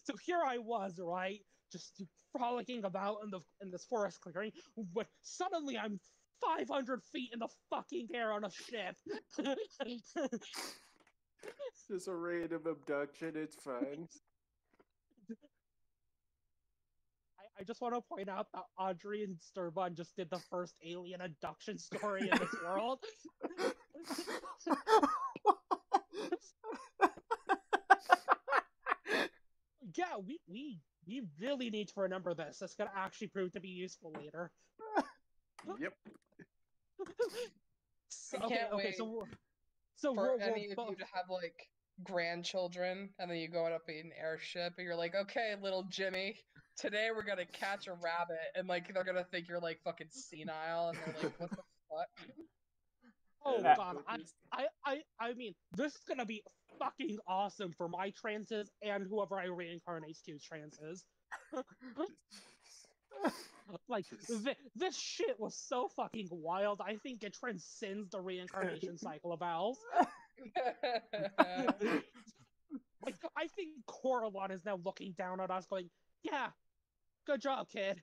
B: So here I was, right, just frolicking about in this forest clearing, when suddenly I'm 500 feet in the fucking air on a ship.
D: Just a random abduction, it's fine.
B: I just want to point out that Audrey and Sturban just did the first alien abduction story in this world. Yeah, we really need to remember this. This could actually prove to be useful later.
D: Yep.
E: So for any of you to have like grandchildren, and then you go up in an airship, and you're like, okay, little Jimmy, today we're gonna catch a rabbit, and like they're gonna think you're like fucking senile, and they're like, what the fuck?
B: Oh god, I mean, this is gonna be fucking awesome for my trances and whoever I reincarnate to's trances. Like, this shit was so fucking wild, I think it transcends the reincarnation cycle of owls. Like, I think Coralon is now looking down at us going, yeah, good job, kid.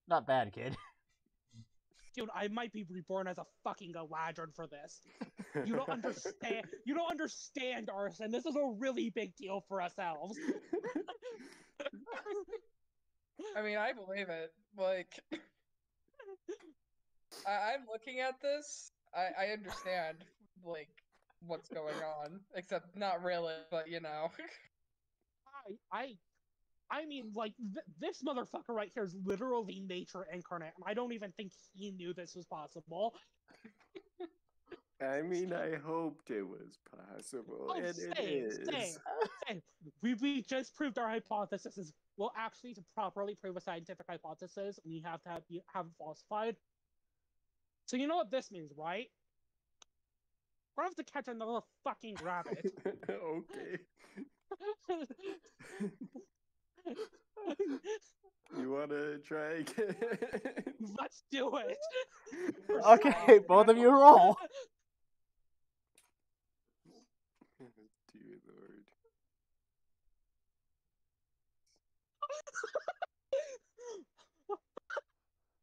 A: Not bad, kid.
B: Dude, I might be reborn as a fucking Galadrin for this. You don't understand. You don't understand, Arson. This is a really big deal for us elves.
E: I mean, I believe it. Like, I'm looking at this. I understand, like, what's going on. Except not really, but you know.
B: I mean, like, this motherfucker right here is literally nature incarnate, and I don't even think he knew this was possible.
D: I mean, I hoped it was possible,
B: Oh,
D: and it
B: same,
D: is.
B: same. We just proved our hypothesis is well. Actually, to properly prove a scientific hypothesis, we have to have it falsified. So you know what this means, right? We're gonna have to catch another fucking rabbit.
D: Okay. You wanna try again?
B: Let's do it.
A: Okay, both of you roll.
D: Dear Lord.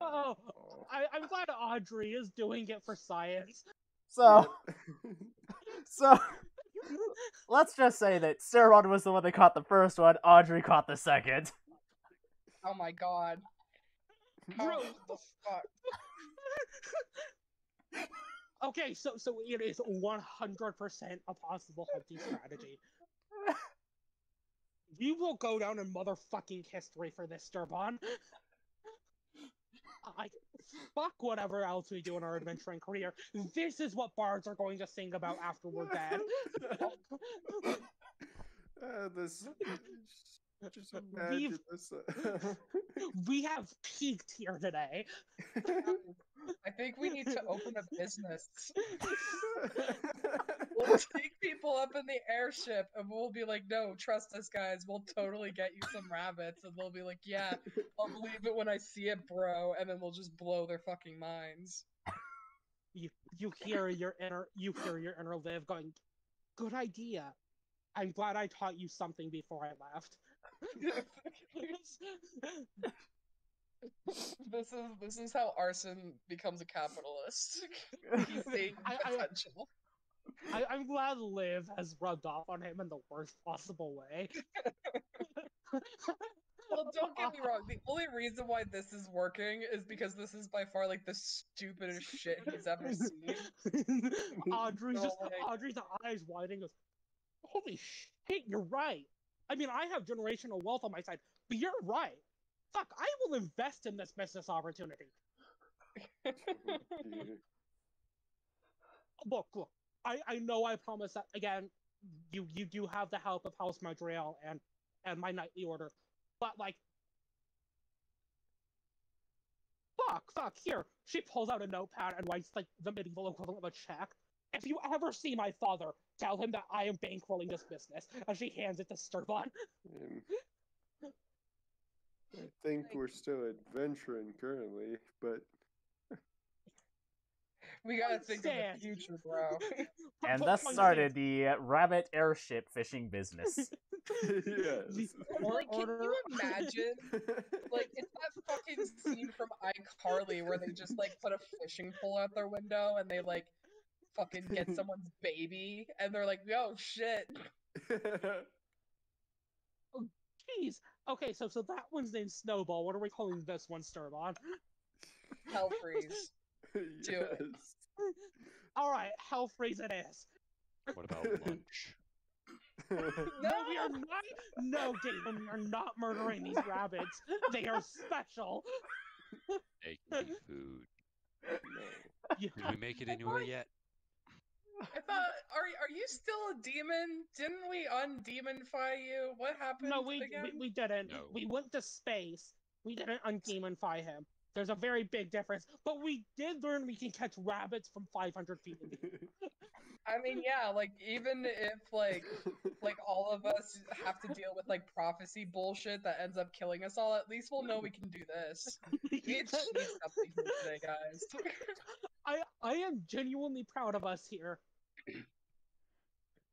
B: Oh, I'm glad Audrey is doing it for science.
A: So,
D: Yep.
A: so let's just say that Sarah was the one that caught the first one. Audrey caught the second.
E: Oh my god. How
B: Bro.
E: the fuck?
B: Okay, so it is 100% a possible hunting strategy. We will go down in motherfucking history for this, Sturbon. Fuck whatever else we do in our adventuring career. This is what bards are going to sing about after we're dead.
D: This. Just imagine this.
B: We have peaked here today.
E: I think we need to open a business. We'll take people up in the airship and we'll be like, no, trust us, guys. We'll totally get you some rabbits. And they'll be like, yeah, I'll believe it when I see it, bro. And then we'll just blow their fucking minds.
B: You hear your inner Liv going, good idea. I'm glad I taught you something before I left.
E: This is how Arson becomes a capitalist. He's seeing potential.
B: I'm glad Liv has rubbed off on him in the worst possible way.
E: Well, don't get me wrong. The only reason why this is working is because this is by far like the stupidest shit he's ever seen.
B: Audrey's eyes wide and goes, holy shit, you're right. I mean, I have generational wealth on my side, but you're right. Fuck, I will invest in this business opportunity. Look, I know I promised that, again, you do have the help of House Madriel and my Knightly Order, but, like, fuck, here. She pulls out a notepad and writes, like, the medieval equivalent of a check. If you ever see my father, tell him that I am bankrolling this business. And she hands it to Sturbon.
D: I think we're still adventuring currently, but
E: we gotta think of the future, bro.
A: And thus started the rabbit airship fishing business.
D: Yes.
E: Like, can you imagine? Like, it's that fucking scene from iCarly where they just, like, put a fishing pole out their window and they, like, fucking get someone's baby and they're like, yo, shit.
B: Oh, jeez. Okay, so that one's named Snowball. What are we calling this one, Sturbon?
E: Hell freeze. Do it.
B: Alright, hell freeze it is.
C: What about lunch?
B: No, we are not. No, Damon, we are not murdering these rabbits. They are special.
C: They can be food.
D: No.
C: Did we make it anywhere yet?
E: I thought, are you still a demon? Didn't we undemonify you? What happened?
B: No, we didn't.
C: No.
B: We went to space. We didn't undemonify him. There's a very big difference. But we did learn we can catch rabbits from 500 feet in the air.
E: I mean, yeah, like, even if, like all of us have to deal with, like, prophecy bullshit that ends up killing us all, at least we'll know we can do this. We achieved something here today, guys.
B: I am genuinely proud of us here.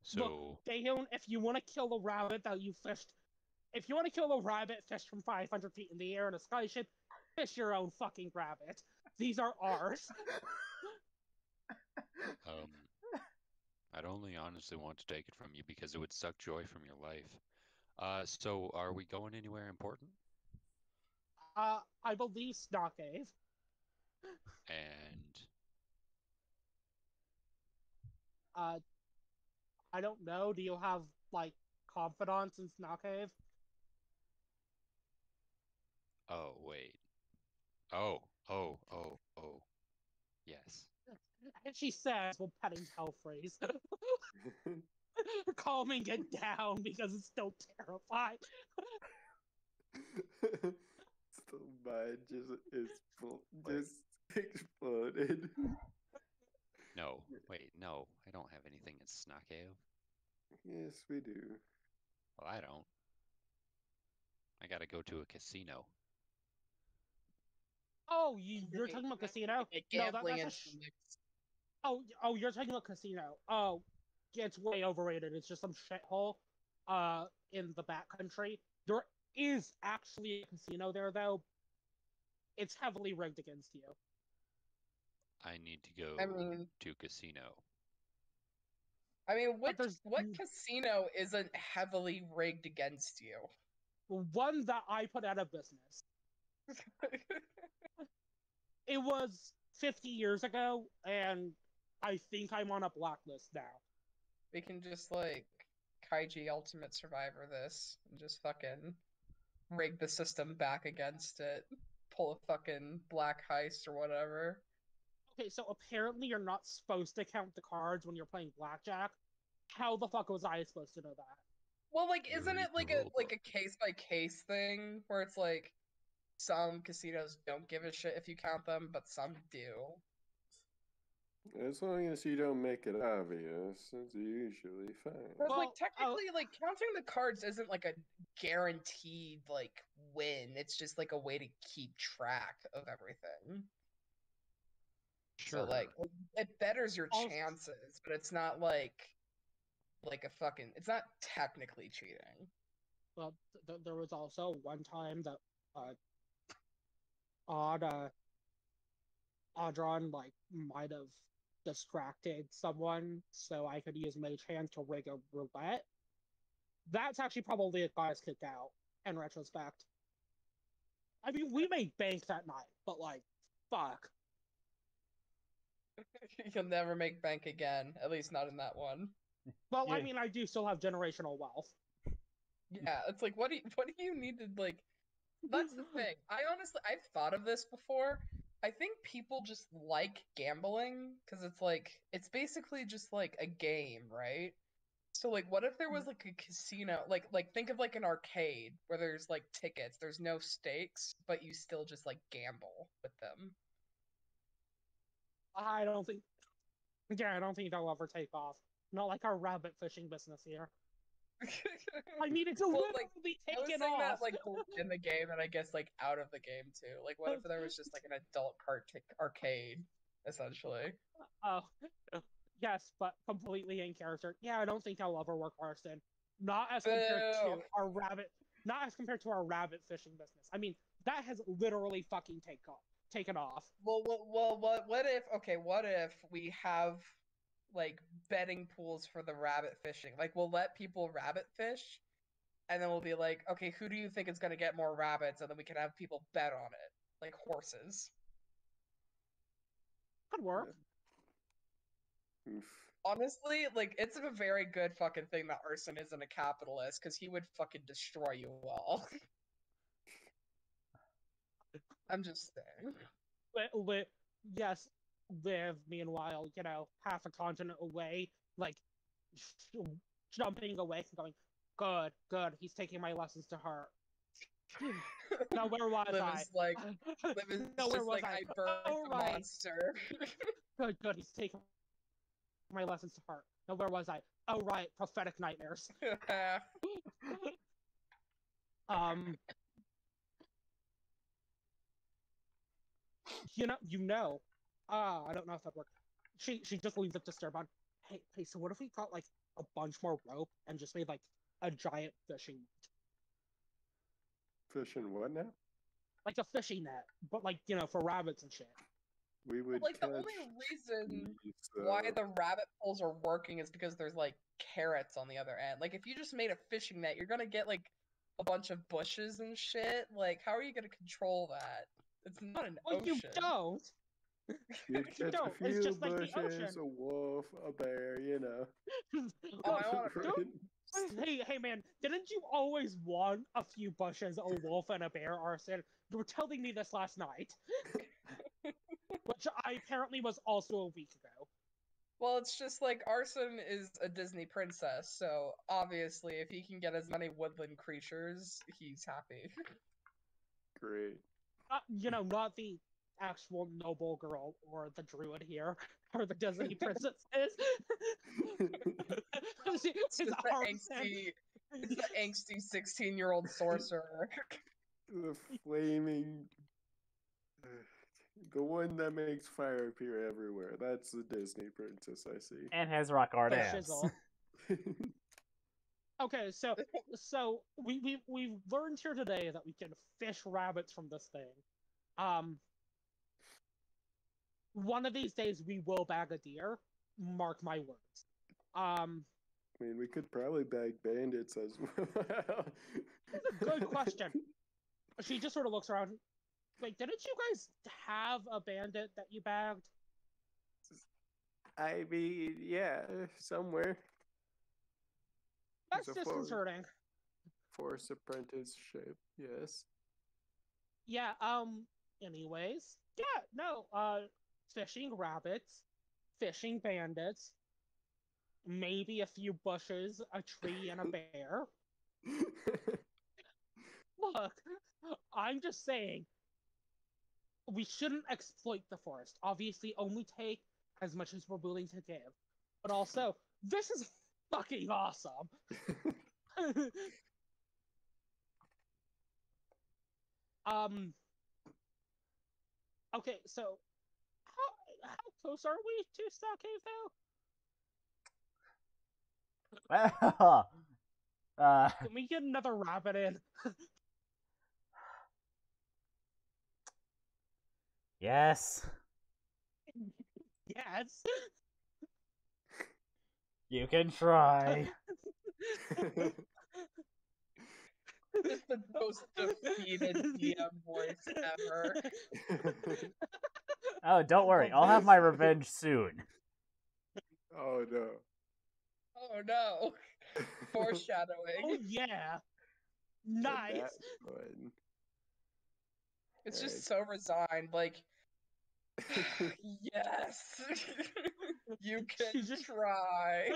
C: So,
B: Look, Daehyun, if you want to kill a rabbit that you fished, if you want to kill a rabbit fished from 500 feet in the air in a skyship, fish your own fucking rabbit. These are ours.
C: I'd only honestly want to take it from you because it would suck joy from your life. So are we going anywhere important?
B: I believe Snot Cave.
C: And
B: I don't know. Do you have, like, confidants in Snot Cave?
C: oh wait. Oh. Yes.
B: And she says, while petting Telfreeze, calming it down because it's still terrified.
D: So mine just exploded.
C: No. Wait, no. I don't have anything in Snakeo.
D: Yes, we do.
C: Well, I don't. I gotta go to a casino.
B: Oh, you're talking about casino?
E: Get
B: No,
E: gambling
B: that's
E: into the mix.
B: oh, you're talking about casino. Oh, yeah, it's way overrated. It's just some shithole, in the backcountry. There is actually a casino there, though. It's heavily rigged against you.
C: I need to go
E: I mean,
C: to casino.
E: what
B: there's-
E: casino isn't heavily rigged against you?
B: One that I put out of business. It was 50 years ago, and I think I'm on a blacklist now.
E: We can just like Kaiji Ultimate Survivor this and just fucking rig the system back against it. Pull a fucking black heist or whatever.
B: Okay, so apparently you're not supposed to count the cards when you're playing blackjack. How the fuck was I supposed to know that?
E: Well, like,
C: You
E: isn't
C: read
E: it
C: the
E: like
C: rule
E: a
C: book.
E: case by case thing where it's like some casinos don't give a shit if you count them, but some do.
D: As long as you don't make it obvious, it's usually fine.
E: But like
B: Well,
E: technically, like counting the cards isn't like a guaranteed like win. It's just like a way to keep track of everything.
C: Sure.
E: So like it betters your
B: Also-
E: chances, but it's not like a fucking. It's not technically cheating.
B: well, there was also one time that Odd Audron like might have distracted someone, so I could use Mage Hand to rig a roulette. That's actually probably it got us kicked out in retrospect. I mean, we made bank that night, but like, fuck.
E: You'll never make bank again. At least not in that one.
B: Well, I
A: Yeah.
B: mean, I do still have generational wealth.
E: Yeah, it's like what do you need to like? That's the thing. I've thought of this before. I think people just like gambling because it's basically just like a game, right? So like what if there was like a casino, like think of like an arcade where there's like tickets, there's no stakes, but you still just like gamble with them.
B: I don't think. Yeah, I don't think that'll ever take off. Not like our rabbit fishing business here. I mean, it's
E: Well,
B: literally
E: like, I was
B: taken
E: saying
B: off.
E: that like in the game and I guess like out of the game too. Like what if there was just like an adult arcade, essentially?
B: Oh, yes, but completely in character. Yeah, I don't think that'll ever work, Arson. Not as compared to
E: Boo.
B: our rabbit. Not as compared to our rabbit fishing business. I mean, that has literally fucking taken off.
E: Well, what if we have like betting pools for the rabbit fishing? Like we'll let people rabbit fish and then we'll be like, okay, who do you think is going to get more rabbits? And then we can have people bet on it, like horses.
B: Could work.
D: Oof.
E: Honestly, like it's a very good fucking thing that Arson isn't a capitalist because he would fucking destroy you all. I'm just saying.
B: Yes, live, meanwhile, half a continent away, like, jumping away and going, good, he's taking my lessons to heart. Now, where was
E: Liv
B: I?
E: is like, Liv is
B: No, where
E: just
B: was
E: like,
B: I?
E: I birthed
B: Oh,
E: a
B: right.
E: monster.
B: Good, he's taking my lessons to heart. Now, where was I? Oh, right, prophetic nightmares. Um, I don't know if that worked. She just leaves it to Sturban. Hey, so what if we got like a bunch more rope and just made like a giant fishing net?
D: Fishing what now?
B: Like a fishing net, but like, for rabbits and shit.
D: We would
E: Like the
D: catch
E: only reason
D: these,
E: why the rabbit poles are working is because there's like carrots on the other end. Like if you just made a fishing net, you're gonna get like a bunch of bushes and shit. Like how are you gonna control that? It's not an
B: Well, you
E: ocean.
B: don't.
D: You'd
B: You
D: catch
B: don't.
D: a
B: It's
D: few
B: just like the
D: bushes,
B: ocean.
D: a wolf, a bear,
E: Oh, I want
B: Hey, man, didn't you always want a few bushes, a wolf, and a bear, Arson? You were telling me this last night. Which which I apparently was also a week ago.
E: Well, it's just like Arson is a Disney princess, so obviously if he can get as many woodland creatures, he's happy.
D: Great.
B: Not the actual noble girl or the druid here, or the Disney princess is.
E: It's just it's the angsty 16-year-old sorcerer.
D: The flaming. The one that makes fire appear everywhere. That's the Disney princess I see.
A: And has rock hard
B: The
A: abs.
B: shizzle. Okay, so we've learned here today that we can fish rabbits from this thing. One of these days we will bag a deer. Mark my words.
D: I mean, we could probably bag bandits as well.
B: Good question. She just sort of looks around. Wait, didn't you guys have a bandit that you bagged?
D: I mean, yeah, somewhere.
B: That's
D: It's a
B: disconcerting.
D: Force apprenticeship, yes.
B: Yeah, anyways. Yeah, no, fishing rabbits, fishing bandits, maybe a few bushes, a tree, and a bear. Look, I'm just saying, we shouldn't exploit the forest. Obviously, only take as much as we're willing to give. But also, this is fucking awesome. Okay, so how close are we to Star Cave now?
A: Well,
B: Can we get another rabbit in?
A: yes.
B: Yes.
A: You can try.
E: Just the most defeated DM voice ever.
A: Oh, don't worry. I'll have my revenge soon.
D: Oh no.
E: Oh no. Foreshadowing.
B: Oh yeah.
D: And
B: Nice.
D: that one.
E: It's
D: Alright.
E: just so resigned, like, yes, you can
B: She just-
E: try.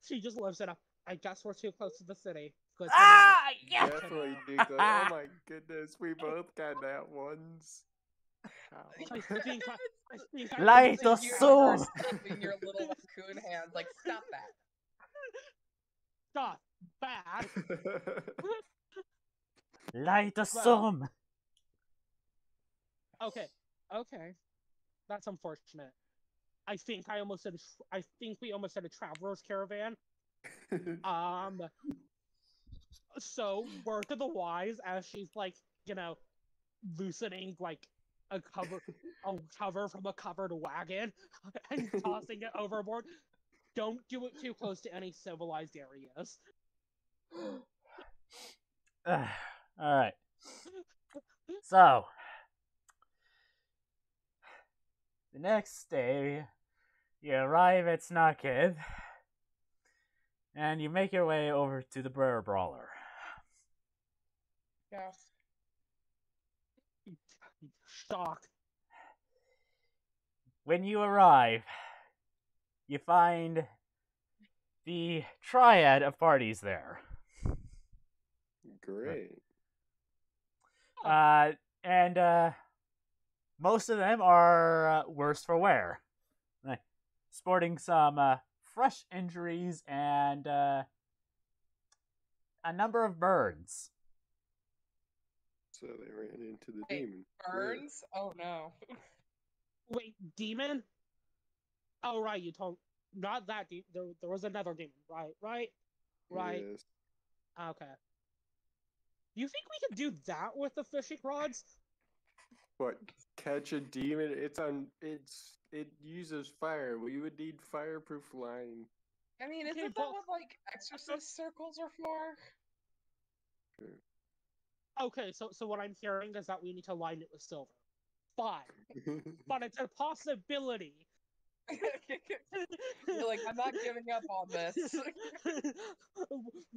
B: She just lives in a. I guess we're too close to the city. Good to
A: Ah, yeah.
D: Definitely do that. Oh my goodness, we both got that ones.
B: know. I think I
A: Light
E: It's
A: the
E: like you
A: soul.
E: are slapping your little raccoon hands, like, stop that.
B: Stop. Bad.
A: Light the sun.
B: Okay. That's unfortunate. I think we almost said a traveler's caravan. So word to the wise, as she's like, loosening like a cover from a covered wagon and tossing it overboard. Don't do it too close to any civilized areas.
A: Alright. So, the next day, you arrive at Snarkiv, and you make your way over to the Brer Brawler.
E: Yes.
B: Shock.
A: When you arrive, you find the triad of parties there.
D: Great.
A: And most of them are worse for wear, sporting some fresh injuries and a number of burns.
D: So they ran into the
E: Wait,
D: demon.
E: Burns? Oh no.
B: Wait, demon? Oh right, you told not that demon. There was another demon, right?
D: Yes.
B: Okay. You think we could do that with the fishing rods?
D: What? Catch a demon? It uses fire. We would need fireproof line.
E: I mean,
B: Okay,
E: isn't that
B: well-
E: what, like, exorcist circles are for?
B: Okay, so what I'm hearing is that we need to line it with silver. Fine, but it's a possibility.
E: You're like, I'm not giving up on this.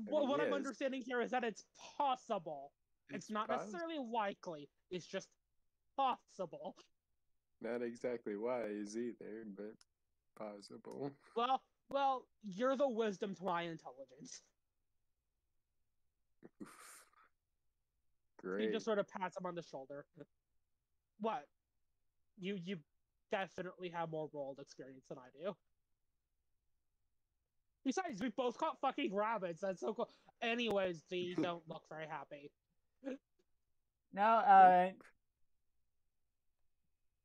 B: What I'm
D: yes.
B: understanding here is that it's possible. It's not necessarily likely. It's just possible.
D: Not exactly wise either, but possible.
B: Well, you're the wisdom to my intelligence. He
D: Great.
B: just sort of pats him on the shoulder. What? You definitely have more world experience than I do. Besides, we both caught fucking rabbits. That's so cool. Anyways, they don't look very happy.
A: No,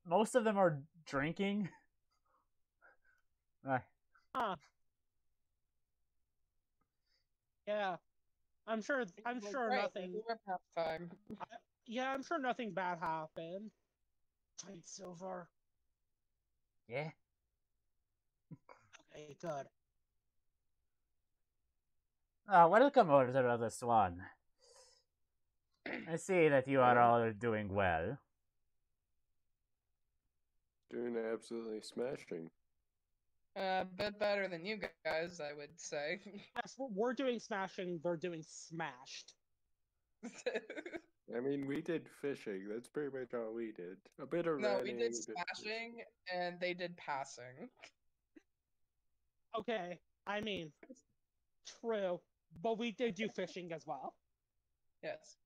A: most of them are drinking.
B: Huh. Yeah. I'm sure
E: Right,
B: nothing.
E: we have half time.
B: Yeah, I'm sure nothing bad happened. Tight Silver.
A: Yeah.
B: Okay, good.
A: Welcome, Order of the Swan. I see that you are all doing well.
D: Doing absolutely smashing.
E: A bit better than you guys, I would say.
B: Yes, we're doing smashing. They're doing smashed.
D: I mean, we did fishing. That's pretty much all we did. A bit of
E: No,
D: running.
E: we
D: a
E: did
D: bit of
E: smashing, and they did passing.
B: Okay, I mean, true, but we did do fishing as well.
E: Yes.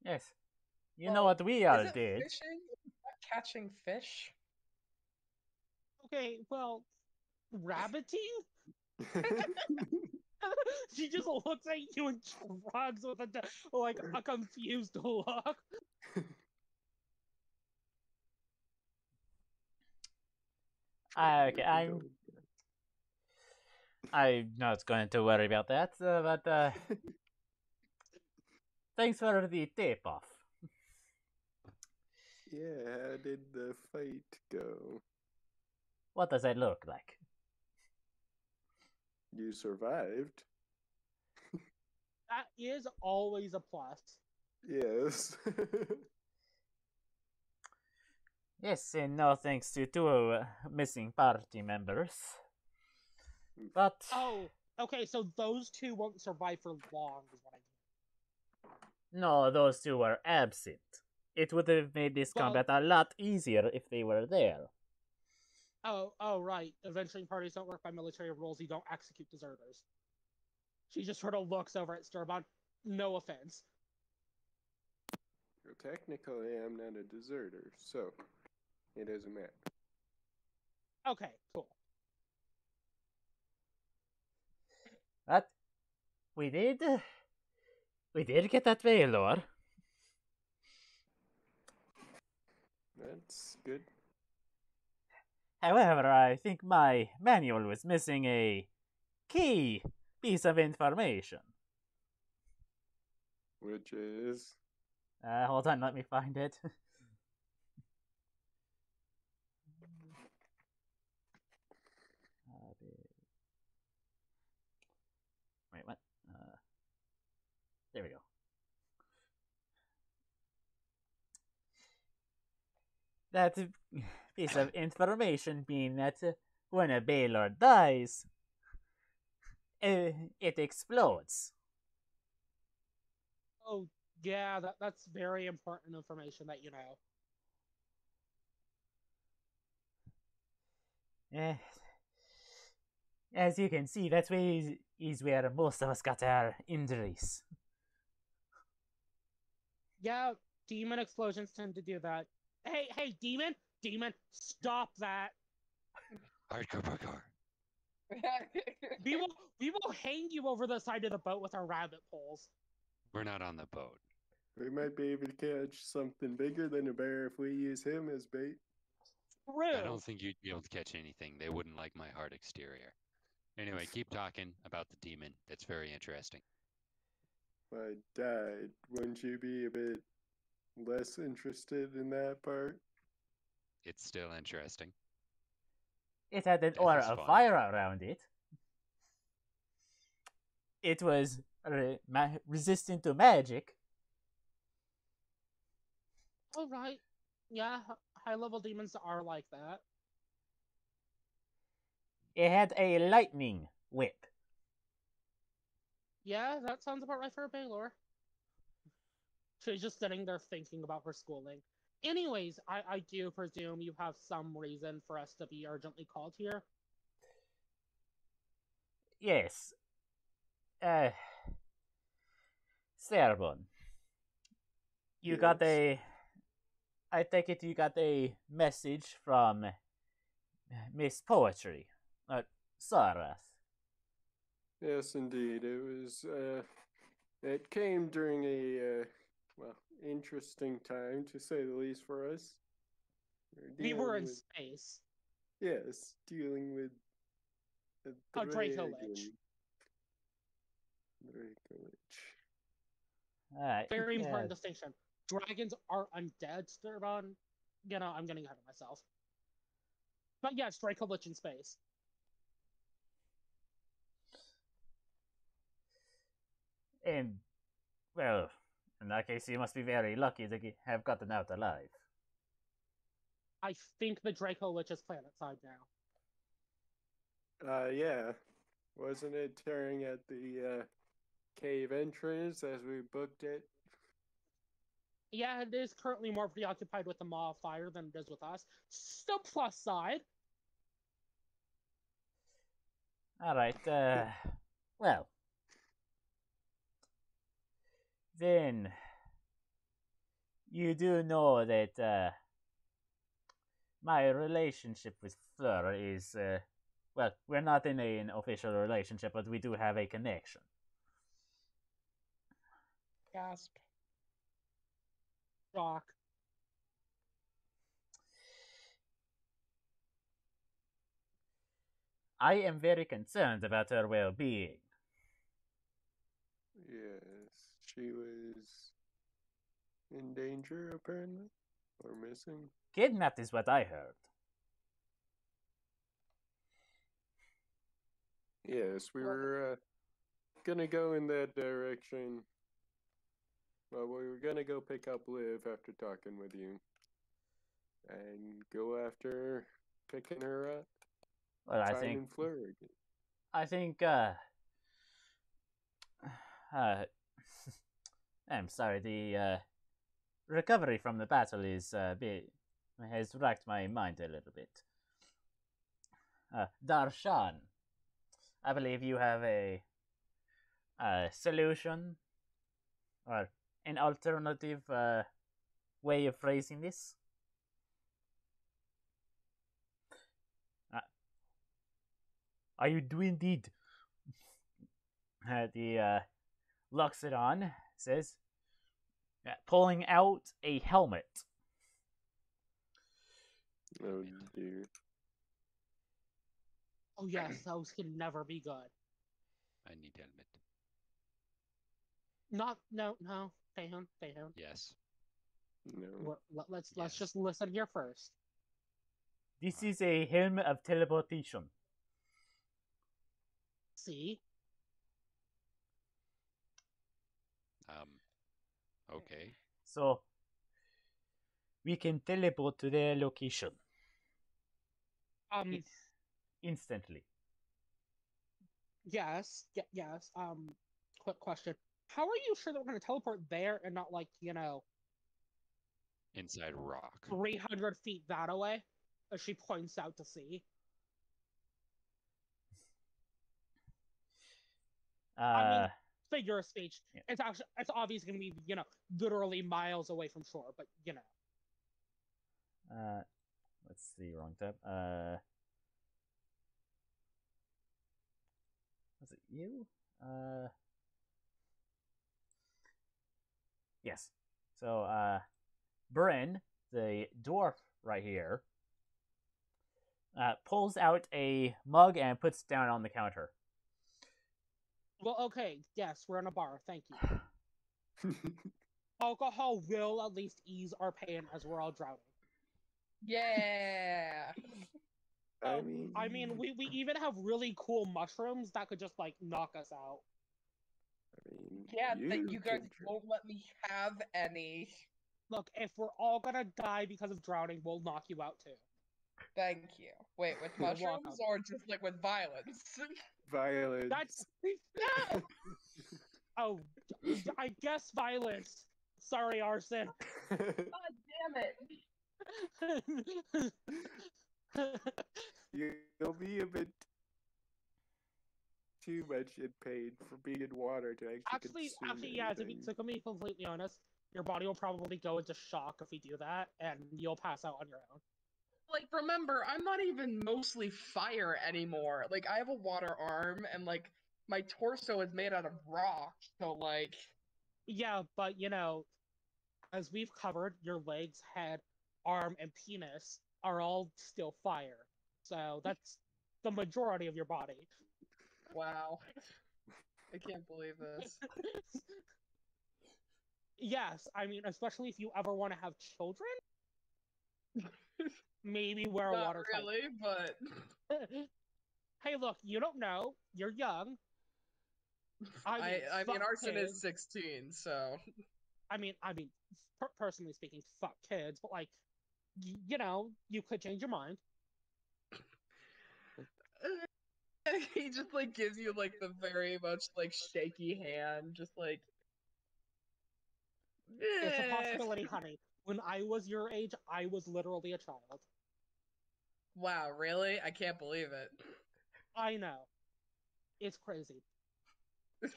A: Yes. You know what we all
E: Is it
A: did?
E: fishing? Is that catching fish?
B: Okay, well, rabbiting?
D: fishing.
B: She just looks at you and shrugs with a confused look.
A: Okay, I'm not going to worry about that, but thanks for the tip off.
D: Yeah, how did the fight go?
A: What does it look like?
D: You survived.
B: That is always a plus.
D: Yes.
A: Yes, and no thanks to two missing party members. But
B: Oh, okay, so those two won't survive for long, is what I mean.
A: no, those two were absent. It would have made this
B: Well-
A: combat a lot easier if they were there.
B: Oh, right. Adventuring parties don't work by military rules. You don't execute deserters. She just sort of looks over at Sturbon. No offense.
D: Well, technically, I'm not a deserter, so it doesn't matter.
B: Okay, cool.
A: But we did get that Valor.
D: That's good.
A: However, I think my manual was missing a key piece of information.
D: Which is...
A: Hold on, let me find it. Wait, what? There we go. That piece of information being that when a Baylor dies, it explodes.
B: Oh, yeah, that's very important information that you know.
A: As you can see, that way is where most of us got our injuries.
B: Yeah, demon explosions tend to do that. Hey, demon! Demon, stop that!
C: Hardcore parkour.
B: We will hang you over the side of the boat with our rabbit poles.
C: We're not on the boat.
D: We might be able to catch something bigger than a bear if we use him as bait.
B: True.
C: I don't think you'd be able to catch anything. They wouldn't like my hard exterior. Anyway, keep talking about the demon. It's very interesting.
D: If I died, wouldn't you be a bit less interested in that part?
C: It's still interesting.
A: It had an
C: Death
A: aura
C: is
A: of
C: fun.
A: fire around it. It was resistant to magic.
B: All right. Yeah, high-level demons are like that.
A: It had a lightning whip.
B: Yeah, that sounds about right for a Baylor. She's just sitting there thinking about her schooling. Anyways, I do presume you have some reason for us to be urgently called here.
A: Yes. Serbon. You got
D: Yes.
A: a. I take it you got a message from Miss Poetry, Sarath.
D: Yes, indeed. It was. It came during a well, interesting time to say the least for us.
B: We were in
D: with,
B: space.
D: yes, dealing with
B: A Draco
D: dragon.
B: Lich.
D: Draco Lich.
B: Very
A: Yeah.
B: important distinction. Dragons are undead, Sturban. I'm getting ahead of myself. But yes, Draco Lich in space.
A: And, well, in that case, you must be very lucky to have gotten out alive.
B: I think the Draco Lich is planetside now.
D: Yeah. Wasn't it tearing at the cave entrance as we booked it?
B: Yeah, it is currently more preoccupied with the Maw of Fire than it is with us. Still plus side.
A: Alright, well. Then, you do know that, my relationship with Fleur is, well, we're not in an official relationship, but we do have a connection.
E: Gasp.
B: Shock.
A: I am very concerned about her well-being.
D: Yes, she was in danger, apparently, or missing.
A: Kidnapped is what I heard.
D: Yes, we were gonna go in that direction. Well, we were gonna go pick up Liv after talking with you, and go after picking her up.
A: Well,
D: Finding Fleur again.
A: I think, I'm sorry, the, recovery from the battle is, has racked my mind a little bit. Darshan, I believe you have a solution, or an alternative, way of phrasing this? Are you do indeed? The locks it on, says, pulling out a helmet.
D: Oh dear.
B: Oh yes, those can never be good.
C: I need helmet.
B: No. Stay home.
C: Yes.
D: No.
B: Let's
C: Yes.
B: just listen here first.
A: This is a helmet of teleportation.
B: See?
C: Okay.
A: So, we can teleport to their location instantly.
B: Yes. Quick question. How are you sure that we're going to teleport there and not,
C: Inside rock.
B: 300 feet that away? As she points out to sea. I mean, figure of speech.
A: Yeah.
B: It's obviously going to be, literally miles away from shore, but,
A: Let's see, wrong tab. Was it you? Yes. So, Bryn, the dwarf right here, pulls out a mug and puts it down on the counter.
B: Well, okay, yes, we're in a bar, thank you. Alcohol will at least ease our pain as we're all drowning.
E: Yeah.
D: I
B: mean, we even have really cool mushrooms that could just, knock us out.
E: Yeah, that you guys
D: can
E: won't let me have any.
B: Look, if we're all gonna die because of drowning, we'll knock you out too.
E: Thank you. Wait, with
B: You're
E: mushrooms
B: welcome.
E: or just with violence?
D: Violence.
B: That's oh, I guess violence. Sorry, Arson.
E: God damn it!
D: You'll be a bit too much in pain for being in water to actually consume
B: yeah.
D: anything.
B: To be completely honest, your body will probably go into shock if we do that, and you'll pass out on your own.
E: Like, remember, I'm not even mostly fire anymore. Like, I have a water arm, and like my torso is made out of rock. So like,
B: Yeah, but you know, as we've covered, your legs, head, arm, and penis are all still fire. So that's the majority of your body.
E: wow, I can't believe this.
B: Yes, I mean, especially if you ever want to have children, maybe wear a
E: Not
B: water
E: really, but
B: Hey, look, you don't know. You're young. I mean,
E: I mean,
B: fuck
E: Arson
B: kids.
E: is 16, so
B: I mean, personally speaking, fuck kids. But like, you know, you could change your mind.
E: he just like gives you like the very much like shaky hand, just like.
B: It's a
E: "Eh."
B: possibility, honey. When I was your age, I was literally a child.
E: Wow, really? I can't believe it.
B: I know. It's crazy.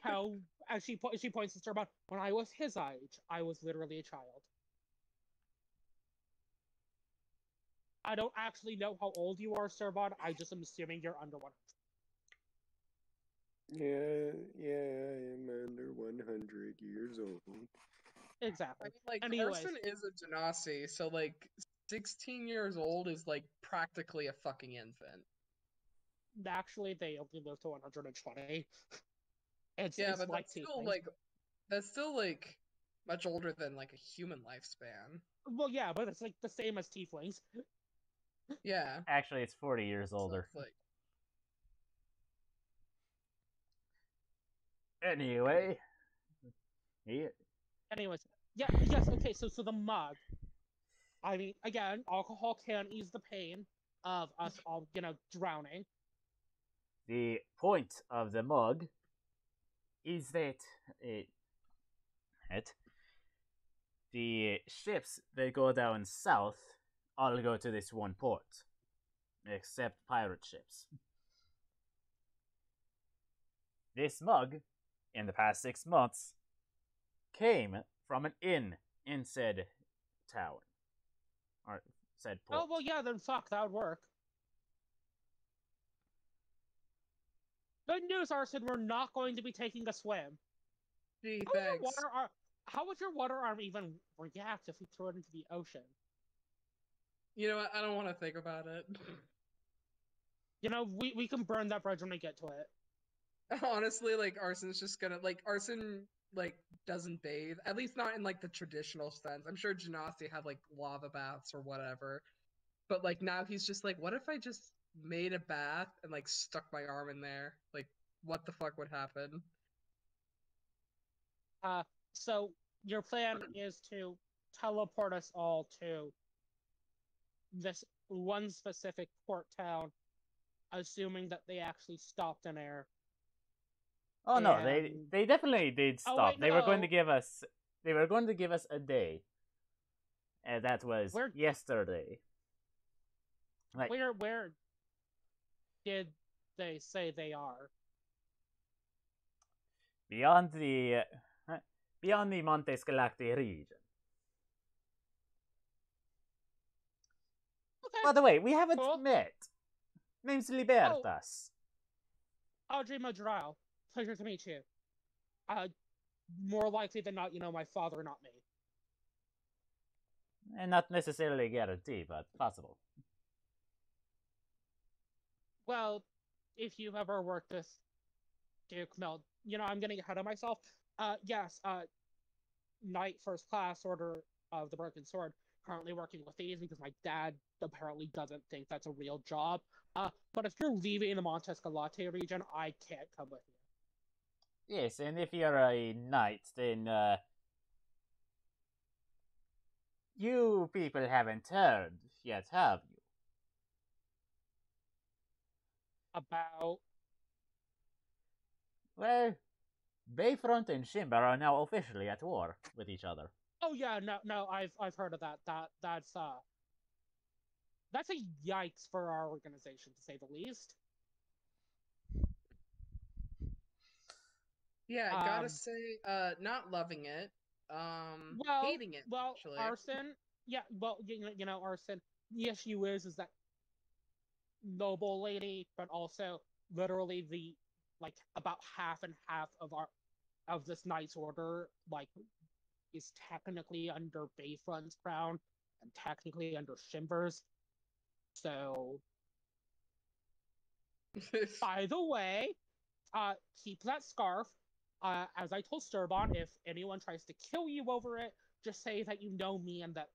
B: How, as she points to Sturbon, when I was his age, I was literally a child. I don't actually know how old you are, Sturbon. I just am assuming you're under 100.
D: Yeah, I am under 100 years old.
E: I
B: Exactly.
E: mean, like,
B: Anyways,
E: Arson is a Genasi, so like 16 years old is like practically a fucking infant.
B: actually, they only live to 120. It's
E: Yeah, but
B: like
E: that's still
B: tieflings.
E: like much older than like a human lifespan.
B: Well, yeah, but it's like the same as tieflings.
E: Yeah.
A: Actually, it's 40 years
E: So
A: older.
E: it's like,
A: Anyway. Yeah.
B: Anyways, yes, okay, so the mug. I mean, again, alcohol can ease the pain of us all, you know, drowning.
A: The point of the mug is that the ships that go down south all go to this one port, except pirate ships. This mug, in the past 6 months, came from an inn in said town, or said port.
B: Oh, well, yeah, then fuck, that would work. Good news, Arson, we're not going to be taking a swim.
E: gee,
B: How would
E: thanks.
B: how would your water arm even react if we threw it into the ocean?
E: You know what? I don't want to think about it.
B: You know, we can burn that bridge when we get to it.
E: Honestly, like Arson's just gonna Arson like doesn't bathe, at least not in like the traditional sense. I'm sure Genasi have like lava baths or whatever, but like now he's just like, what if I just made a bath and like stuck my arm in there? Like, what the fuck would happen?
B: So your plan is to teleport us all to this one specific port town, assuming that they actually stopped in air.
A: Oh no,
B: And-
A: they definitely did
B: Oh,
A: stop.
B: wait,
A: They were going
B: no.
A: to give us a day. And that was
B: Where-
A: yesterday. Like,
B: Where did they say they are?
A: beyond the Montes Galactic region.
B: Okay.
A: By the way, we haven't
B: Cool.
A: met. Name's Libertas.
B: Audrey Madral, pleasure to meet you. More likely than not, you know my father, not me.
A: And not necessarily a guarantee, but possible.
B: Well, if you've ever worked with Duke Mel, you know, I'm getting ahead of myself. Yes, Knight First Class, Order of the Broken Sword, currently working with these because my dad apparently doesn't think that's a real job. But if you're leaving the Montes Galate region, I can't come with you.
A: Yes, and if you're a knight, then you people haven't heard yet, have you?
B: About
A: Well, Bayfront and Shimber are now officially at war with each other.
B: Oh yeah, no, I've heard of that. That's a yikes for our organization, to say the least.
E: Yeah, gotta
B: Um,
E: say, not loving it.
B: well,
E: Hating it
B: well,
E: actually.
B: arson. Yeah, well, arson. The issue is that noble lady, but also literally the like about half and half of this knight's order is technically under Bayfront's crown and technically under Shimber's. So, by the way, keep that scarf. As I told Sturbon, if anyone tries to kill you over it, just say that you know me and that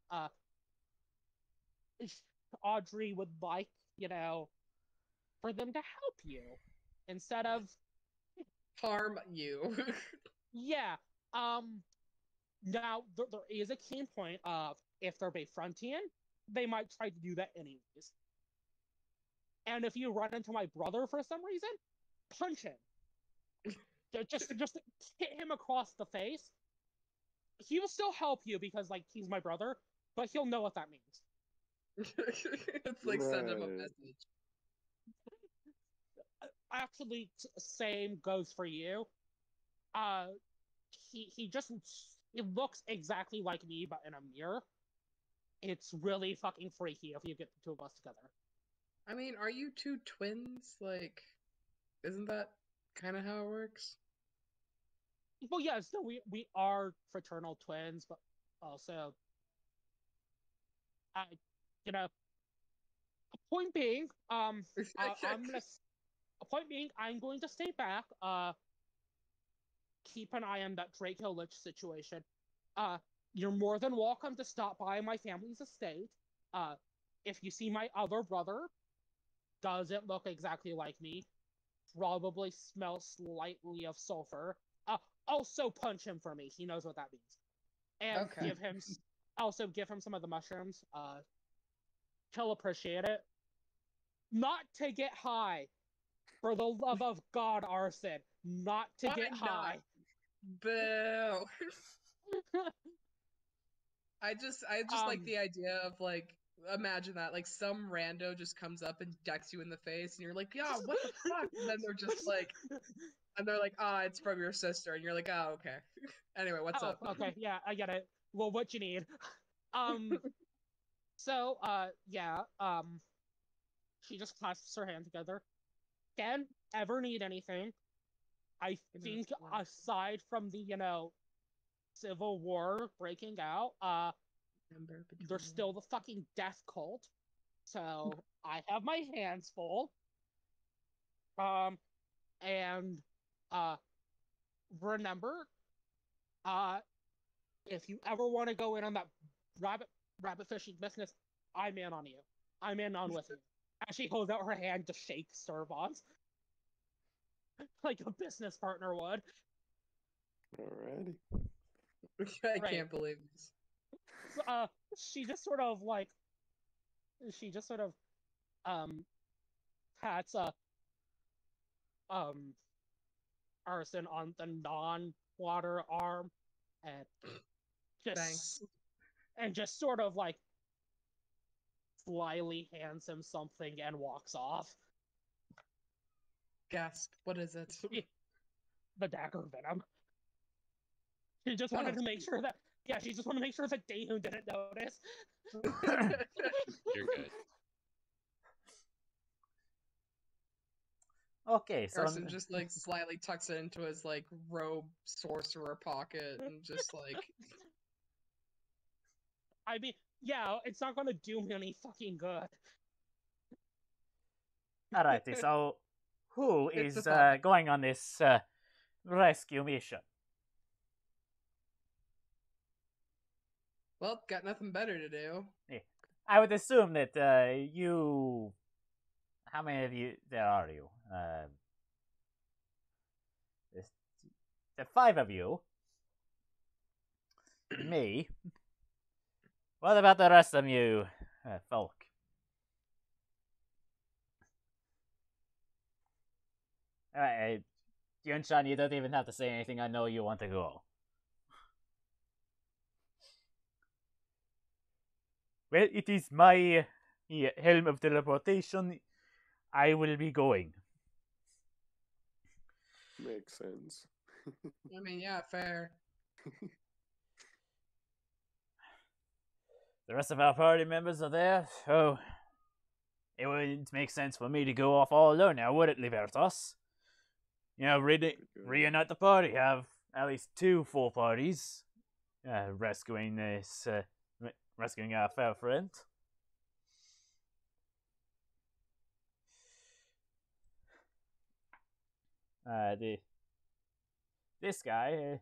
B: Audrey would like, for them to help you instead of
E: Harm you.
B: yeah. Now there is a keen point of if they're Bayfrontian, they might try to do that anyways. And if you run into my brother for some reason, punch him. Just hit him across the face. He will still help you because he's my brother, but he'll know what that means.
E: It's like send him a
D: Right.
E: message.
B: Actually, same goes for you. He just it looks exactly like me, but in a mirror. It's really fucking freaky if you get the two of us together.
E: I mean, are you two twins? Like, isn't that kind of how it works?
B: Well, yeah, still we are fraternal twins, but also, I, you know, point being, I'm gonna. A point being, I'm going to stay back. Keep an eye on that Draco Lich situation. You're more than welcome to stop by my family's estate. If you see my other brother, doesn't look exactly like me. Probably smells slightly of sulfur. Also punch him for me. He knows what that means. And
E: Okay.
B: give him some of the mushrooms. He'll appreciate it. Not to get high. For the love of God, Arson. Not to
E: Why
B: get
E: not?
B: high.
E: Boo. I just like the idea of imagine that some rando just comes up and decks you in the face and you're like, yeah, what the fuck? And then they're just like it's from your sister, and you're like, oh, okay. Anyway, what's up?
B: Okay, yeah, I get it. Well, what you need? So, yeah, she just clasps her hand together. Again, ever need anything? I think aside from the, Civil War breaking out, there's still the fucking death cult. So I have my hands full. And remember, if you ever want to go in on that rabbit fishing business, I'm in on you. I'm in on with you. And she holds out her hand to shake Servons. Like a business partner would.
D: Alrighty.
E: I
B: Right.
E: can't believe this.
B: She just sort of pats Arson on the non-water arm and
E: Thanks.
B: just sort of slyly hands him something and walks off.
E: Gasp. What is it?
B: The dagger venom. She just wanted to make sure that she just wanted to make sure that Daehun didn't notice.
C: You're good.
A: Okay, so
E: Arson just slyly tucks it into his robe sorcerer pocket and just
B: I mean, yeah, it's not gonna do me any fucking good.
A: alrighty. So who
E: It's
A: is
E: a thought.
A: going on this rescue mission?
E: Well, got nothing better to do.
A: I would assume that you. How many of you there are you? The five of you. Me. What about the rest of you, folk? Alright, Yunshan, you don't even have to say anything. I know you want to go. Well, it is my helm of teleportation. I will be going.
D: Makes sense.
E: I mean, yeah, fair.
A: The rest of our party members are there, so it wouldn't make sense for me to go off all alone now, would it, Libertas? You know, reunite the party, have at least 2 full parties, rescuing rescuing our fair friend. This guy,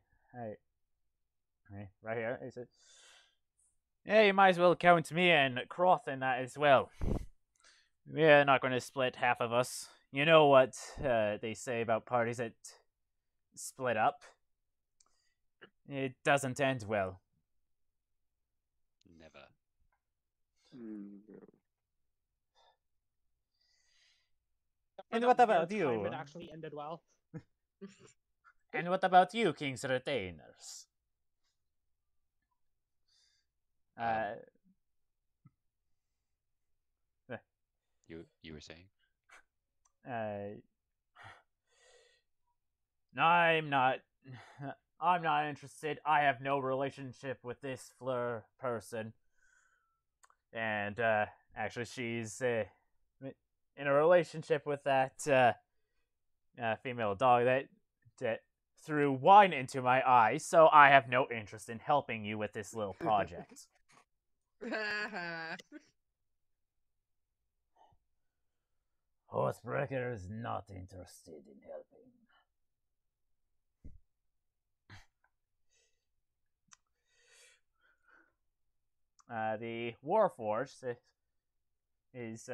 A: right here, he said, yeah, you might as well count me and Croth in that as well. We're not going to split half of us. You know what they say about parties that split up? It doesn't end well.
C: Never.
D: No.
A: And
B: For
A: what
B: that
A: about
B: weird time,
A: you?
B: it actually ended well.
A: And what about you, King's Retainers?
C: You were saying?
A: No, I'm not. I'm not interested. I have no relationship with this Fleur person. And actually, she's in a relationship with that female dog that threw wine into my eyes. So I have no interest in helping you with this little project. Horsebreaker is not interested in helping. The Warforged is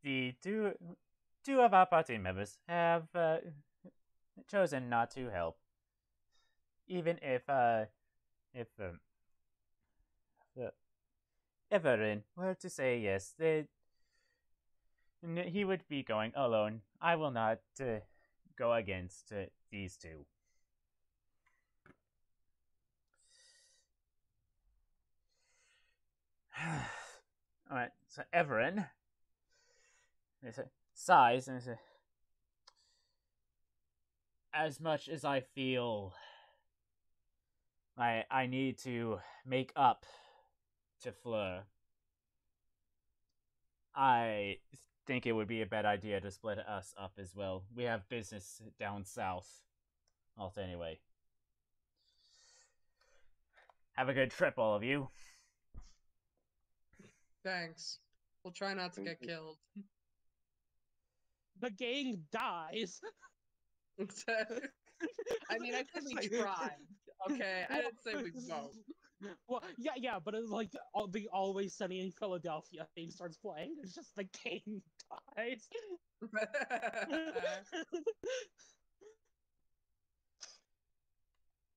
A: the two of our party members have chosen not to help, even if Everin were to say yes, he would be going alone. I will not go against these two. Alright, so Everin sighs and says, as much as I feel I need to make up to Fleur, I think it would be a bad idea to split us up as well. We have business down south. Also, anyway. Have a good trip, all of you.
E: Thanks. We'll try not to get killed.
B: The gang dies.
E: I mean, I said we tried. Okay, I didn't say we won't.
B: Well, yeah, but it's like the Always Sunny in Philadelphia theme starts playing. It's just the gang dies.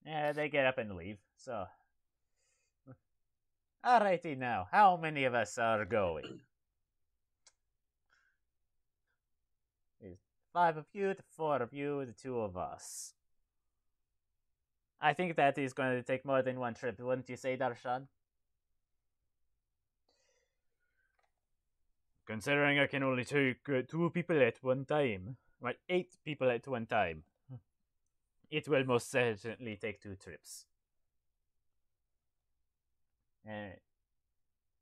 A: Yeah, they get up and leave, so. Alrighty now, how many of us are going? There's 5 of you, the 4 of you, the 2 of us. I think that is going to take more than one trip, wouldn't you say, Darshan? Considering I can only take 2 people at one time, right, 8 people at one time, it will most certainly take 2 trips.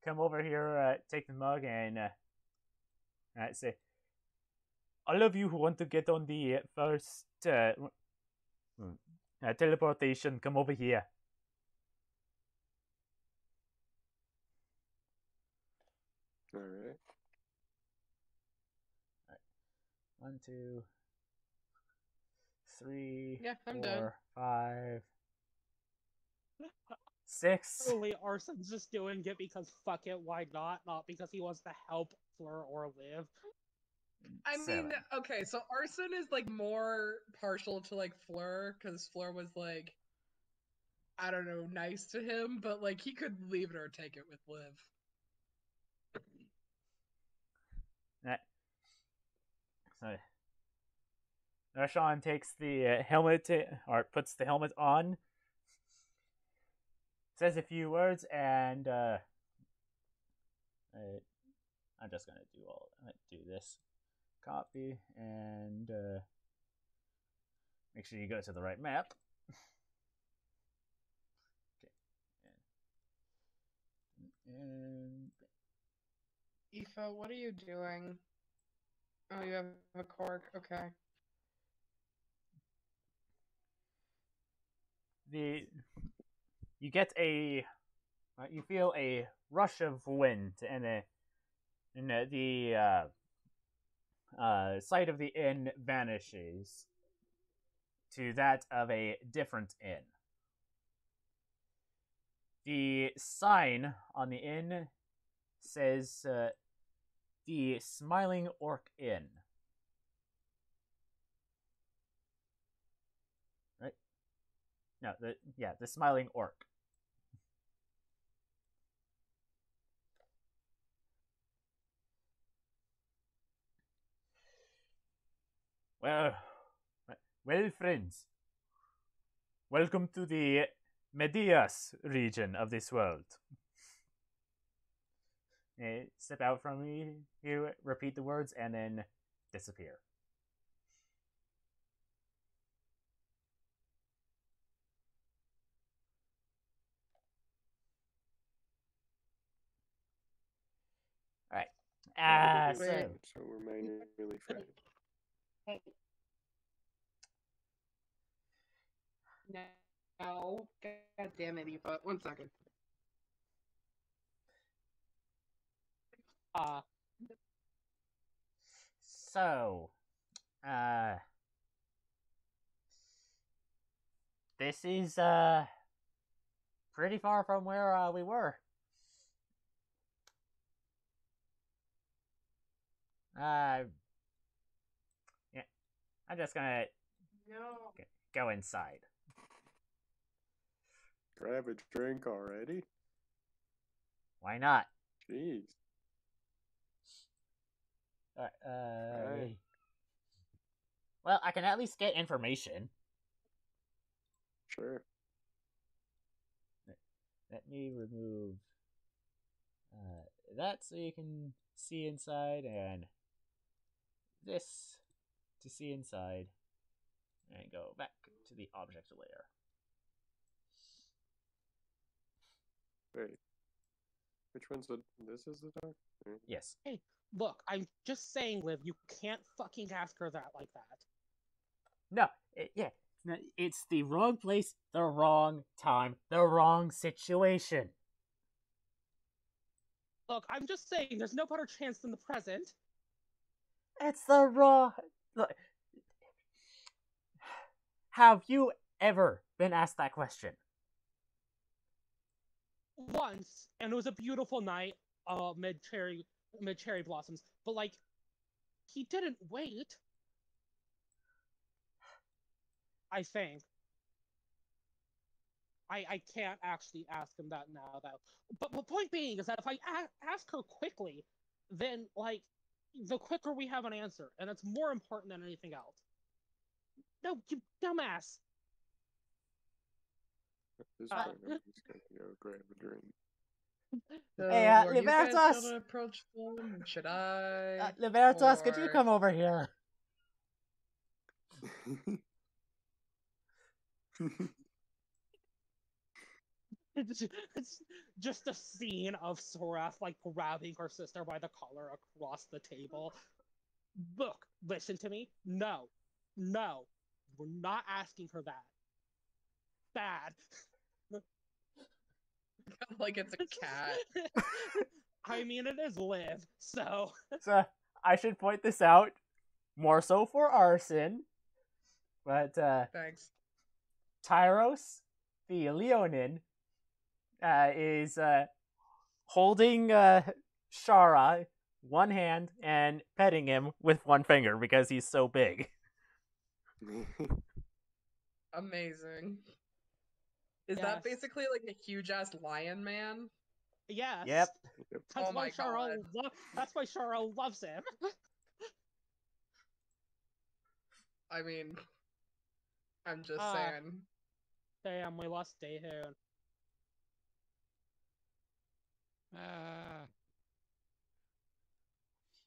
A: Come over here, take the mug, and say, all of you who want to get on the first teleportation, come over here.
D: All right.
A: 1, 2, 3,
E: Yeah, I'm
A: 4,
E: done.
A: 5, 6.
B: Totally, Arson's just doing it because fuck it, why not? Not because he wants to help Fleur or live.
E: I mean, okay, so Arson is like more partial to like Fleur because Fleur was like, I don't know, nice to him, but like he could leave it or take it with Liv.
A: So Darshan takes the helmet, or puts the helmet on, says a few words, and I'm just gonna do this. Copy and make sure you go to the right map. Okay. And
E: Aoife, what are you doing? Oh, you have a cork. Okay.
A: You get you feel a rush of wind, and the site of the inn vanishes to that of a different inn. The sign on the inn says the Smiling Orc Inn. Right? No, the Smiling Orc. Well, friends, welcome to the Medias region of this world. Step out from me, you repeat the words, and then disappear. Alright.
D: So we're manually friends.
E: No. God damn it, Aoife. 1 second.
A: So, this is pretty far from where we were. Yeah, I'm just gonna go inside.
D: Grab a drink already?
A: Why not?
D: Jeez. Right.
A: Well, I can at least get information.
D: Sure.
A: Let me remove that so you can see inside, and this to see inside, and go back to the object layer.
D: Wait. Which one's the... This is the dog?
A: Yes.
B: Hey, look, I'm just saying, Liv, you can't fucking ask her that like that.
A: No, it's the wrong place, the wrong time, the wrong situation.
B: Look, I'm just saying, there's no better chance than the present.
A: It's the wrong... Look, have you ever been asked that question?
B: Once, and it was a beautiful night, mid cherry blossoms. But like, he didn't wait. I think. I can't actually ask him that now, though. But the point being is that if I ask her quickly, then like, the quicker we have an answer, and it's more important than anything else. No, you dumbass.
D: At this point, I'm just gonna go grab a drink.
A: Hey,
E: Are you
A: Libertas!
E: guys gonna approach them? Should I?
A: Libertas, could you
E: Or-
A: come over here?
B: It's just a scene of Sorath like grabbing her sister by the collar across the table. Look, listen to me. No, we're not asking her that. Bad.
E: like it's a cat.
B: I mean, it is Liv, so.
A: So, I should point this out, more so for Arson, but
E: Thanks.
A: Tyros, the Leonin, is holding Shara one hand and petting him with one finger because he's so big.
E: Amazing. Is
B: Yes.
E: that basically like a huge ass lion man?
B: Yes.
A: Yep.
B: That's
E: Oh
B: why
E: my
B: Shara
E: God.
B: that's why Shara loves him.
E: I mean, I'm just saying.
B: Damn, we lost Daehoon.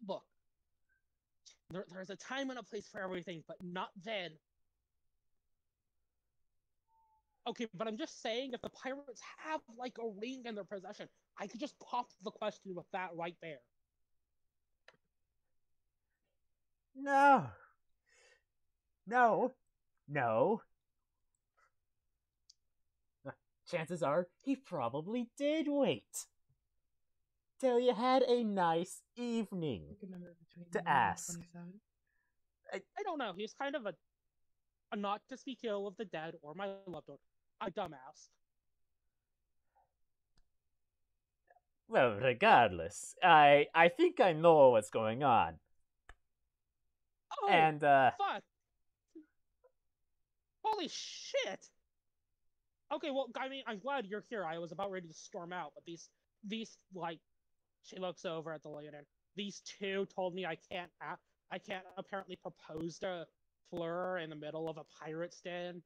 B: Look, there's a time and a place for everything, but not then. Okay, but I'm just saying, if the pirates have, like, a ring in their possession, I could just pop the question with that right there.
A: No. No. No. Chances are he probably did wait till you had a nice evening to ask.
B: I don't know. He's kind of a not to speak ill of the dead or my loved one, a dumbass.
A: Well, regardless, I think I know what's going on.
B: Oh,
A: And,
B: fuck! Holy shit! Okay, well, I mean, I'm glad you're here. I was about ready to storm out, but these, like, she looks over at the lady. These two told me I can't apparently propose to Fleur in the middle of a pirate's den.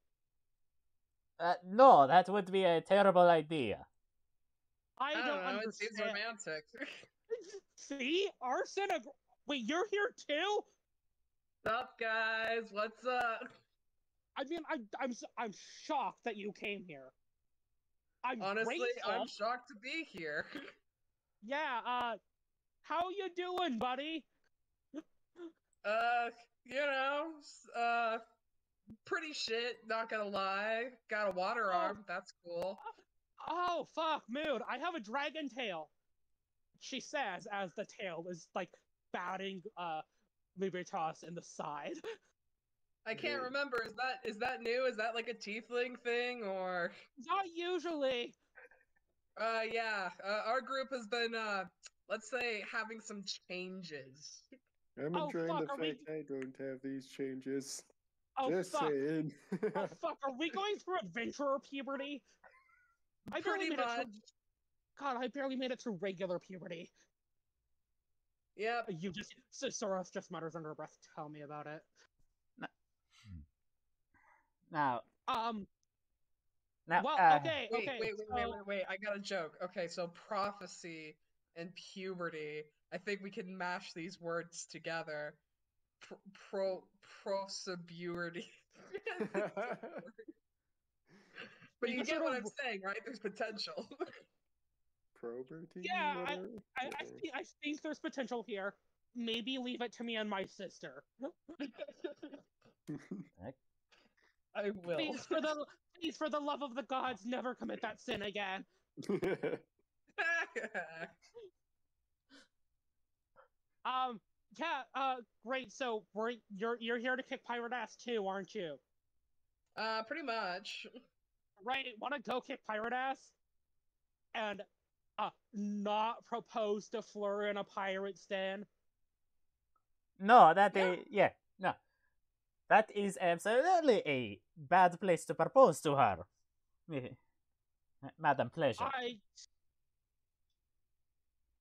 A: no, that would be a terrible idea.
B: I don't
E: know. It seems
B: understand.
E: romantic.
B: See, Arson. Wait, you're here too?
E: What's up, guys? What's up?
B: I mean, I'm shocked that you came here.
E: Honestly,
B: grateful.
E: I'm shocked to be here.
B: Yeah. How you doing, buddy?
E: You know, pretty shit. Not gonna lie. Got a water arm. That's cool.
B: Oh, fuck, mood. I have a dragon tail. She says as the tail is, like, batting, Libertas in the side.
E: I can't remember. Is that new? Is that like a tiefling thing or?
B: Not usually.
E: Yeah. Our group has been, let's say, having some changes.
D: I'm enjoying the fact I don't have these changes.
B: Oh,
D: Just
B: fuck.
D: saying.
B: Oh, fuck. Are we going through adventurer puberty?
E: Pretty much.
B: God, I barely made it through regular puberty.
E: Yep.
B: Soros just mutters under her breath, tell me about it.
A: Now,
B: well, okay.
E: Wait, I got a joke. Okay, so prophecy and puberty. I think we can mash these words together. Proseburity. But you get what I'm saying, right? There's potential.
D: Proberty?
B: Yeah, I think there's potential here. Maybe leave it to me and my sister.
E: I will.
B: Please, for the love of the gods, never commit that sin again. Great. So you're here to kick pirate ass too, aren't you?
E: Pretty much.
B: Right. Want to go kick pirate ass? And not propose to Fleur in a pirate's den?
A: No, no. That is absolutely a bad place to propose to her. Madam Pleasure.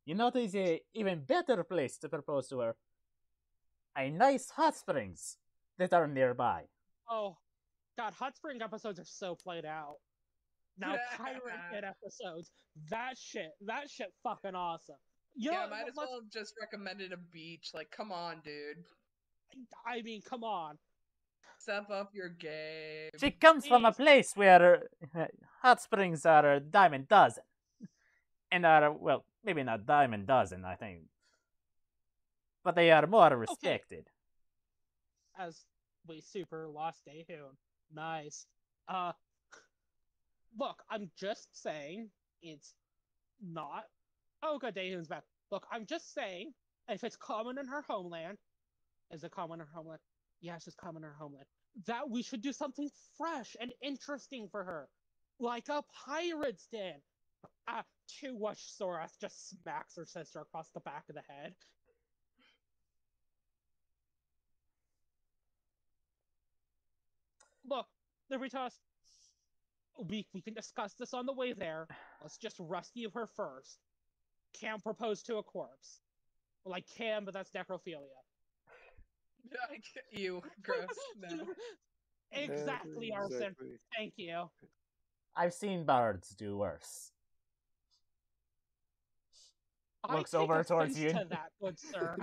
A: You know, there's an even better place to propose to her. A nice hot springs that are nearby.
B: Oh, God, hot spring episodes are so played out. Now, pirate hit episodes. That shit fucking awesome.
E: Yeah, might as well have just recommended a beach. Like, come on, dude.
B: I mean, come on.
E: Step up your game.
A: She comes from a place where hot springs are a dime a dozen. And are, well, maybe not dime a dozen, I think. But they are more respected.
B: Okay. As we super lost Daehoon. Nice. Look, I'm just saying it's not. Oh, good, Daehoon's back. Look, I'm just saying if it's common in her homeland, is it common in her homeland? Yes, it's common in her homeland. That we should do something fresh and interesting for her, like a pirate's den. To which Sorath just smacks her sister across the back of the head. Look, Libertas, we can discuss this on the way there. Let's just rescue her first. Can't propose to a corpse. Well, I can, but that's necrophilia.
E: You, gross. No.
B: Exactly, Arson. Thank you.
A: I've seen bards do worse. Looks over towards you.
B: To that, good sir.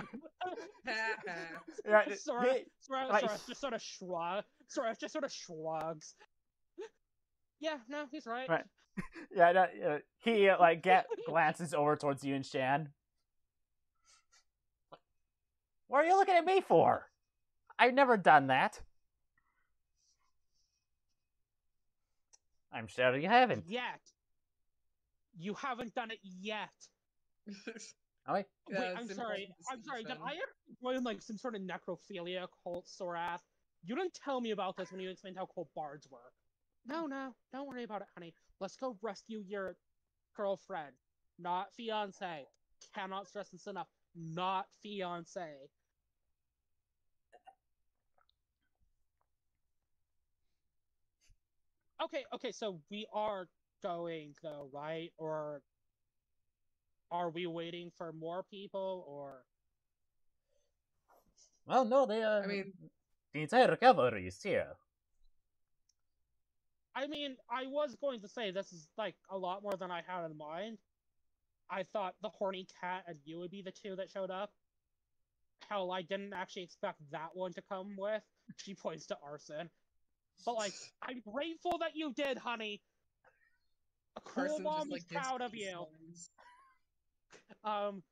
A: Yeah,
B: Sora
A: like-
B: just sort of shrugs. Yeah, no, he's right.
A: Right. Yeah, no, he glances over towards you and Shan. What are you looking at me for? I've never done that. I'm sure you haven't.
B: Yet. You haven't done it yet.
A: Oh, wait.
B: Wait,
E: Yeah,
B: I'm
E: it's
B: sorry.
E: impossible
B: I'm sorry. Did
E: distinction.
B: I ever join like some sort of necrophilia cult, Sorath? You didn't tell me about this when you explained how cool bards work. No, don't worry about it, honey. Let's go rescue your girlfriend, not fiance. Cannot stress this enough. Not fiance. Okay, so we are going though, right? Or are we waiting for more people, or
A: Well, no,
E: I mean,
A: the entire cavalry is here.
B: I mean, I was going to say this is like a lot more than I had in mind. I thought the horny cat and you would be the two that showed up. Hell, I didn't actually expect that one to come with. She points to Arson. But like, I'm grateful that you did, honey. A cool
E: Carson
B: mom
E: just
B: is
E: like gives
B: proud of
E: peace
B: you.
E: signs.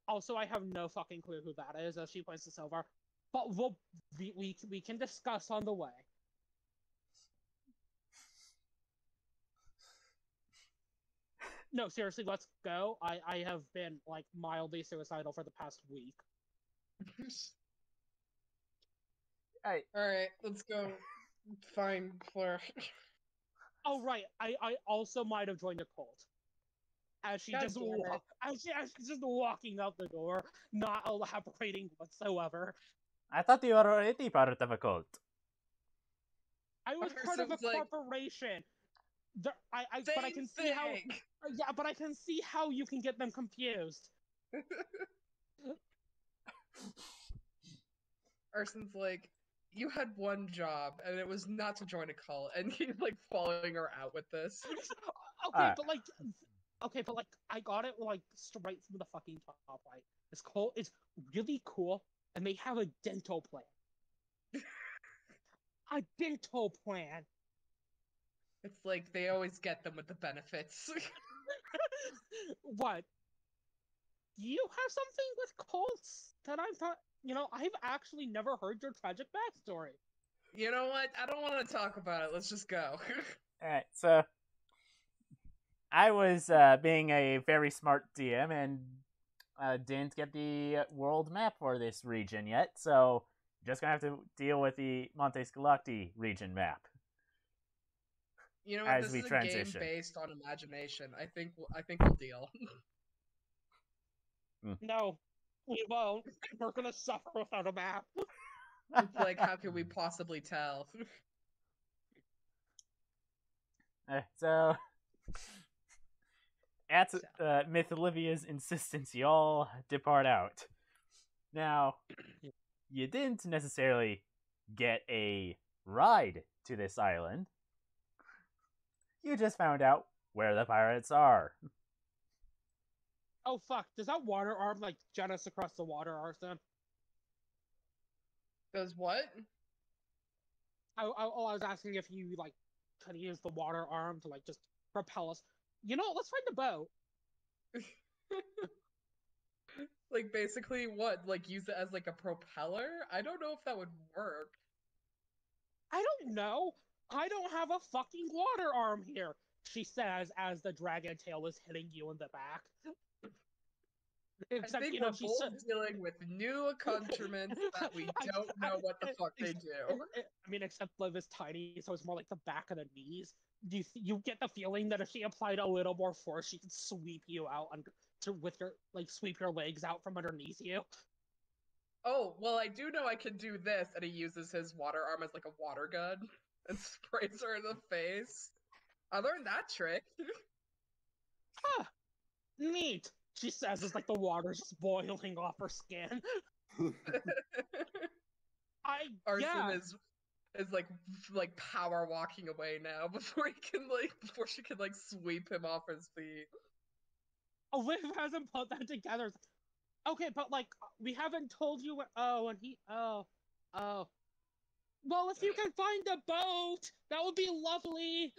B: Also, I have no fucking clue who that is, as she points to Silver. But we can discuss on the way. No, seriously, let's go. I have been like mildly suicidal for the past week.
A: Hey,
E: Alright, let's go find Fleur.
B: Oh right, I also might have joined a cult. As she
E: God
B: just
E: damn it.
B: as she's just walking out the door, not elaborating whatsoever.
A: I thought you were already part of a cult.
B: I was part of a
E: Arson's like,
B: corporation. But I
E: same
B: can see how.
E: thing!
B: Yeah, but I can see how you can get them confused.
E: Arson's like, you had one job, and it was not to join a cult, and he's like following her out with this.
B: Okay, but like, I got it like straight from the fucking top. Right, this cult is really cool, and they have a dental plan. A dental plan.
E: It's like they always get them with the benefits.
B: What? Do you have something with cults that I'm not? I've actually never heard your tragic backstory.
E: You know what? I don't want to talk about it. Let's just go.
A: Alright, so I was being a very smart DM and didn't get the world map for this region yet, so just gonna have to deal with the Montes Galacti region map.
E: You know what?
A: As
E: This
A: we
E: is a
A: transition.
E: game based on imagination. I think we'll deal.
B: No, we won't. We're gonna suffer without a map.
E: It's like, how can we possibly tell?
A: So, at Myth Olivia's insistence, y'all depart out. Now, you didn't necessarily get a ride to this island. You just found out where the pirates are.
B: Oh fuck! Does that water arm like jet us across the water, Arson?
E: Does what?
B: I was asking if you like could use the water arm to like just propel us. Let's find a boat.
E: Like, basically what? Like, use it as like a propeller? I don't know if that would work.
B: I don't know. I don't have a fucking water arm here, she says as the dragon tail is hitting you in the back.
E: I think we're both dealing with new accoutrements that we don't know what the fuck they do.
B: I mean, except Liv is tiny, so it's more like the back of the knees. You get the feeling that if she applied a little more force, she could sweep you out sweep your legs out from underneath you.
E: Oh, well, I do know I can do this, and he uses his water arm as like a water gun and sprays her in the face. I learned that trick.
B: Huh. Neat, she says as like the water's just boiling off her skin.
E: Arson is like power walking away now before she can like sweep him off his feet.
B: Liv hasn't put that together. Okay, but like we haven't told you. Oh, and he. Oh. Well, if you can find a boat, that would be lovely.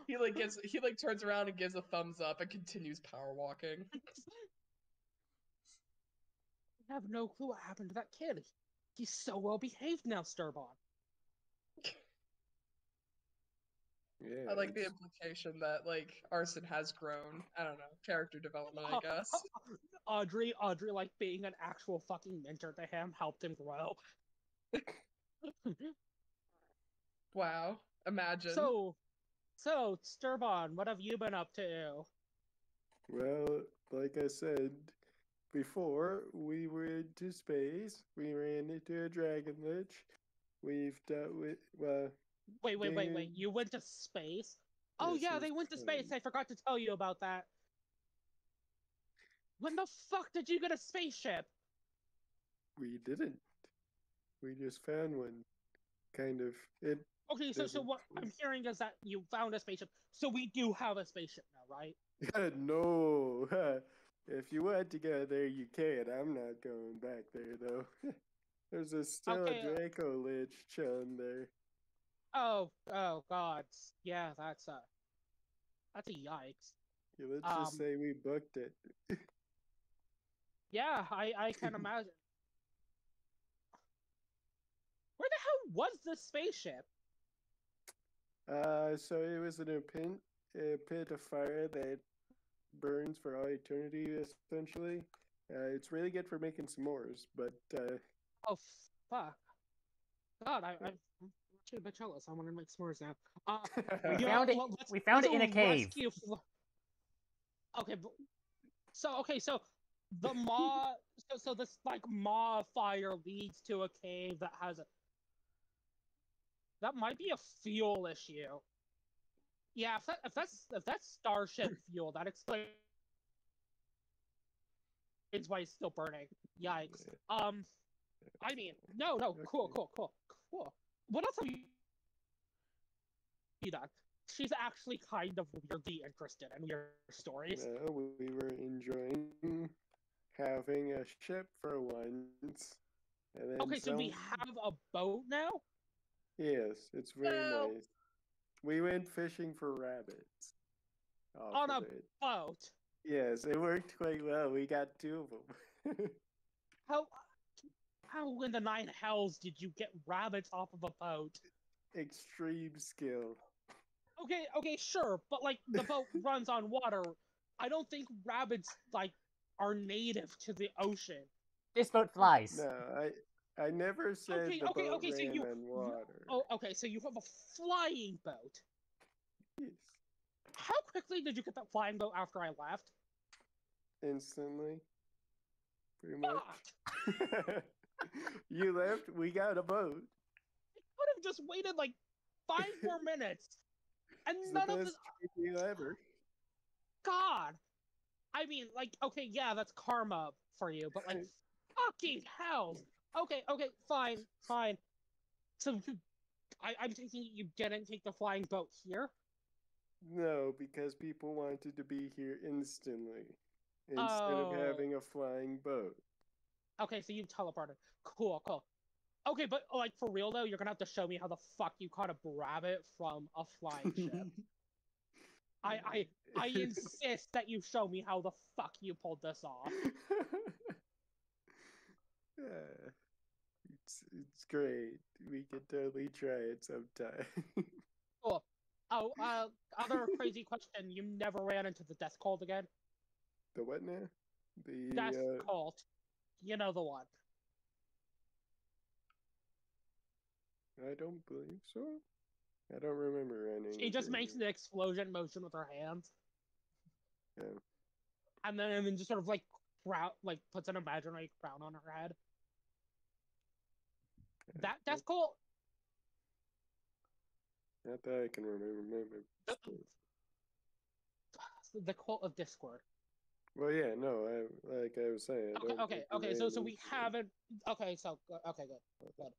E: He like turns around and gives a thumbs up and continues power walking.
B: I have no clue what happened to that kid. He's so well behaved now, Sturbon.
D: Yeah.
E: I like the
D: it's-
E: implication that like Arson has grown. I don't know, character development, I guess.
B: Audrey, like being an actual fucking mentor to him helped him grow.
E: Wow, imagine.
B: So, Sturbon, what have you been up to?
D: Well, like I said before, we went to space. We ran into a dragon lich. We've dealt with
B: Wait. You went to space? Oh
D: Yes, it
B: yeah,
D: was
B: they went to space.
D: fun.
B: I forgot to tell you about that. When the fuck did you get a spaceship?
D: We didn't. We just found one. Kind of. It
B: Okay, so
D: doesn't.
B: what I'm hearing is that you found a spaceship. So we do have a spaceship now, right?
D: No. If you want to go there, you can. I'm not going back there though. There's still
B: Okay,
D: a Draco Lich chilling there.
B: Oh God. Yeah, that's a yikes.
D: Yeah, let's just say we booked it.
B: Yeah, I can imagine. Where the hell was this spaceship?
D: So it was in a pit of fire that burns for all eternity, essentially. It's really good for making s'mores, but
B: Oh fuck. God, I'm actually a bit jealous. I want to make s'mores now.
A: We
B: you know,
A: found it.
B: let's-
A: We found it
B: let's
A: in a cave.
B: rescue Okay, so the maw, so this like maw fire leads to a cave that has a. That might be a fuel issue. Yeah, if that's starship fuel, that explains why it's still burning. Yikes. I mean, no, cool. What else have you done? She's actually kind of weirdly interested in your stories.
D: we were enjoying having a ship for once. And then
B: Okay, so we have a boat now?
D: Yes, it's very
E: Well-
D: nice. We went fishing for rabbits.
B: On a
D: of it.
B: boat.
D: Yes, it worked quite well. We got 2 of them.
B: How in the 9 hells did you get rabbits off of a boat?
D: Extreme skill.
B: Okay, sure, but like the boat runs on water. I don't think rabbits like are native to the ocean.
A: This boat flies.
D: No, I never said
B: Okay,
D: the boat
B: okay, so
D: ran
B: you-
D: on water.
B: Oh, okay, so you have a flying boat.
D: Yes.
B: How quickly did you get that flying boat after I left?
D: Instantly. Pretty much.
B: Fuck!
D: You left, we got a boat.
B: I could have just waited like 5 more minutes, and
D: It's
B: none
D: the
B: of
D: best
B: this.
D: trade deal ever.
B: God, I mean, like, okay, yeah, that's karma for you, but like, fucking hell. Okay, fine. So, I'm thinking you didn't take the flying boat here.
D: No, because people wanted to be here instantly instead of having a flying boat.
B: Okay, so you teleported. Cool. Okay, but like for real though, you're gonna have to show me how the fuck you caught a rabbit from a flying ship. I insist that you show me how the fuck you pulled this off.
D: Yeah, it's great. We could totally try it sometime.
B: Cool. Oh, other crazy question. You never ran into the death cult again?
D: The what now? The
B: Death cult. You know the one.
D: I don't believe so. I don't remember running.
B: She just
D: into
B: makes
D: any.
B: an explosion motion with her hands.
D: Yeah.
B: And then just sort of like puts an imaginary crown on her head. That death cult?
D: Not that I can remember.
B: The cult of Discord.
D: Well, yeah, no, like I was saying. I don't think
B: Okay.
D: we
B: So
D: ran
B: we
D: into it.
B: haven't. Okay, good.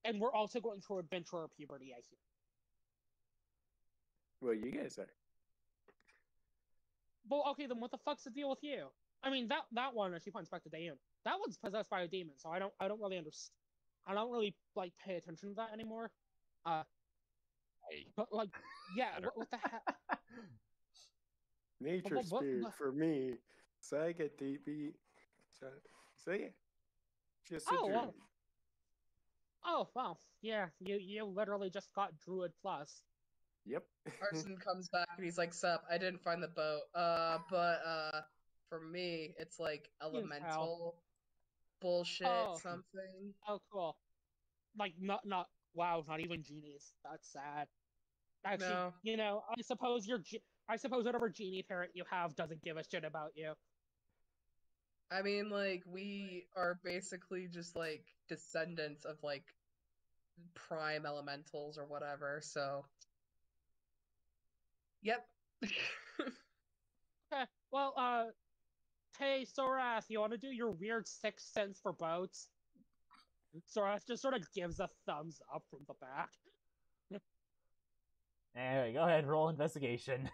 B: And we're also going through adventurer puberty, I hear.
D: Well, you guys are.
B: Well, okay, then what the fuck's the deal with you? I mean, that one, she points back to Daemon. That one's possessed by a demon, so I don't really understand. I don't really like pay attention to that anymore.
C: Hey,
B: But like, yeah,
C: Matter.
B: what the heck?
D: Nature
B: what-
D: spirit for me. So I get to be. So yeah. Just a
B: Oh,
D: druid.
B: well. Oh, well, yeah, you literally just got Druid Plus.
D: Yep.
E: Arson comes back and he's like, "Sup, I didn't find the boat. For me, it's like elemental bullshit
B: Oh.
E: something."
B: Oh, cool. Like, not, wow, not even genies. That's sad. Actually,
E: No.
B: you know, I suppose whatever genie parent you have doesn't give a shit about you.
E: I mean, like, we are basically just like descendants of like prime elementals or whatever, so. Yep.
B: Okay, well, hey, Sorath, you want to do your weird sixth sense for boats? Sorath just sort of gives a thumbs up from the back.
A: Anyway, go ahead, roll investigation.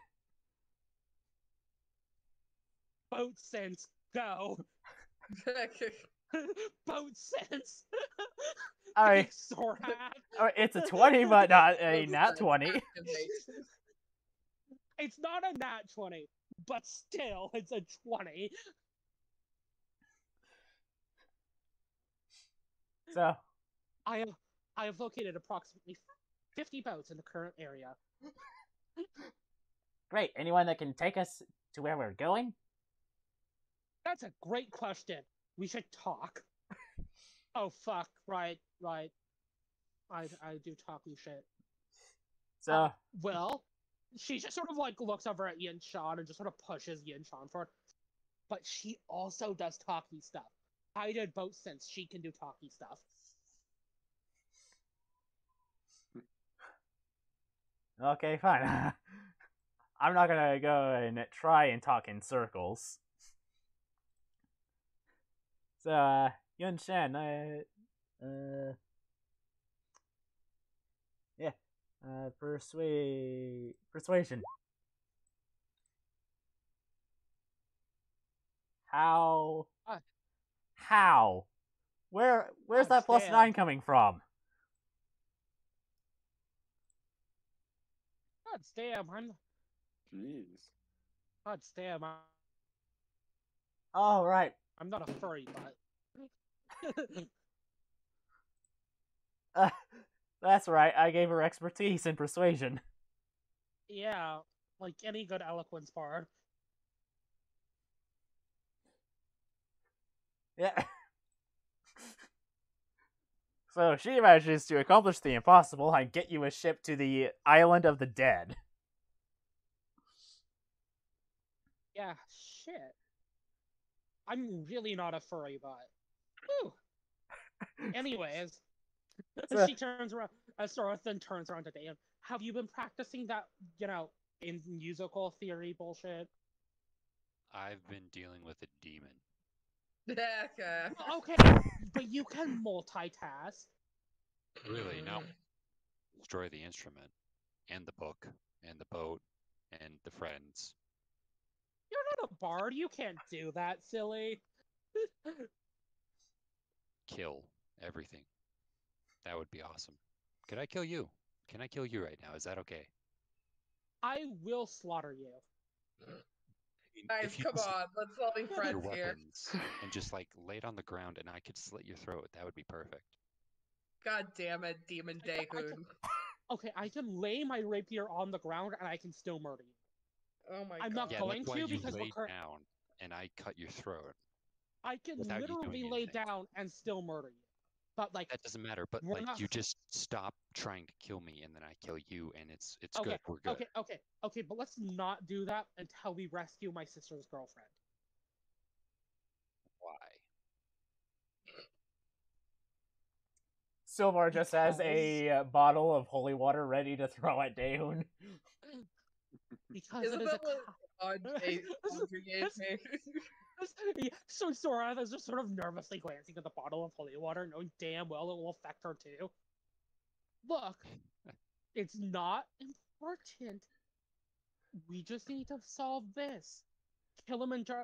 B: Boat sense, go! Boat sense!
A: Alright.
B: Thanks, Sorath!
A: Alright, it's a 20, but not a nat 20.
E: Activate.
B: It's not a nat 20, but still, it's a 20.
A: So,
B: I have located approximately 50 boats in the current area.
A: great. Anyone that can take us to where we're going?
B: That's a great question. We should talk. Oh, fuck. Right. I do talky shit.
A: So,
B: Well, she just sort of like looks over at Yin Shan and just sort of pushes Yin Shan forward. But she also does talky stuff. I did both since she can do talky stuff.
A: okay, fine. I'm not gonna go and try and talk in circles. So, Yun Shen, yeah, persuasion. How? How? Where's
B: God
A: that plus
B: damn.
A: 9 coming from?
B: God damn,
D: Jeez.
B: God damn,
A: Oh, right.
B: I'm not a furry, but
A: That's right. I gave her expertise in persuasion.
B: yeah, like any good eloquence bard.
A: Yeah. So she manages to accomplish the impossible and get you a ship to the island of the dead.
B: Yeah, shit. I'm really not a furry, but whew. Anyways,
A: So-
B: she turns around. Sorath then turns around to Dan. Have you been practicing that, in musical theory bullshit?
C: I've been dealing with a demon.
E: Okay.
B: Well, okay, but you can multitask.
C: Really, no. Destroy the instrument, and the book, and the boat, and the friends.
B: You're not a bard. You can't do that, silly.
C: Kill everything. That would be awesome. Could I kill you? Can I kill you right now? Is that okay?
B: I will slaughter you.
C: I mean,
E: Guys,
C: if you
E: come
C: just
E: on. Let's all be
C: your
E: friends here.
C: weapons and just like lay it on the ground and I could slit your throat, that would be perfect.
E: God damn it, Demon Daehoon.
B: Okay, I can lay my rapier on the ground and I can still murder you.
E: Oh my
B: I'm
E: god.
B: not
C: Yeah,
B: going
C: that's why
B: to
C: you
B: because
C: lay
B: we're
C: down and I cut your throat.
B: I can
C: without you
B: literally
C: doing
B: lay
C: anything.
B: down and still murder you. But like,
C: That doesn't matter, but
B: we're
C: like
B: not-
C: you just stop trying to kill me and then I kill you and it's
B: okay,
C: good. We're good.
B: okay, but let's not do that until we rescue my sister's girlfriend.
C: Why?
A: Silvar just has
B: Because-
A: a bottle of holy water ready to throw at Daehoon.
B: Because
E: Isn't
B: it is
E: that what Audrey gave me?
B: So Sora is just sort of nervously glancing at the bottle of holy water, knowing damn well it will affect her too. Look, it's not important. We just need to solve this. Kilimanjaro,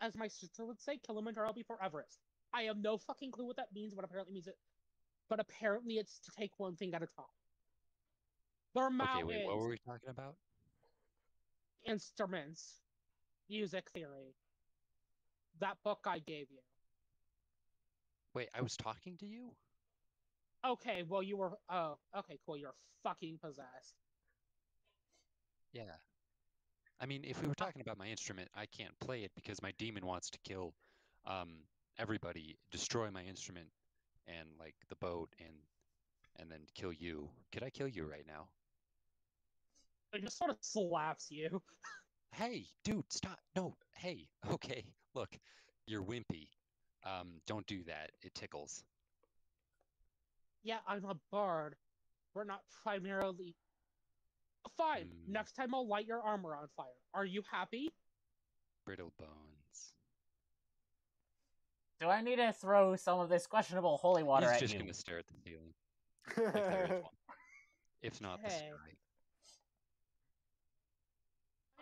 B: as my sister would say, Kilimanjaro before Everest. I have no fucking clue what that means, but apparently it's to take one thing at a time. There are
C: Okay, wait, what
B: mountains,
C: were we talking about?
B: instruments, music theory. That book I gave you.
C: Wait, I was talking to you?
B: Okay, well you were. Oh, okay, cool. You're fucking possessed.
C: Yeah. I mean, if we were talking about my instrument, I can't play it because my demon wants to kill everybody, destroy my instrument and like the boat and then kill you. Could I kill you right now?
B: It just sort of slaps you.
C: Hey, dude, stop. No. Hey. Okay. Look, you're wimpy. Don't do that. It tickles.
B: Yeah, I'm a bard. We're not primarily. Fine.
C: Mm,
B: Next time I'll light your armor on fire. Are you happy?
C: brittle bones.
A: Do I need to throw some of this questionable holy water
C: He's
A: at
C: just
A: you?
C: gonna stare at the ceiling. If there is one. If not the
B: Okay.
C: sky.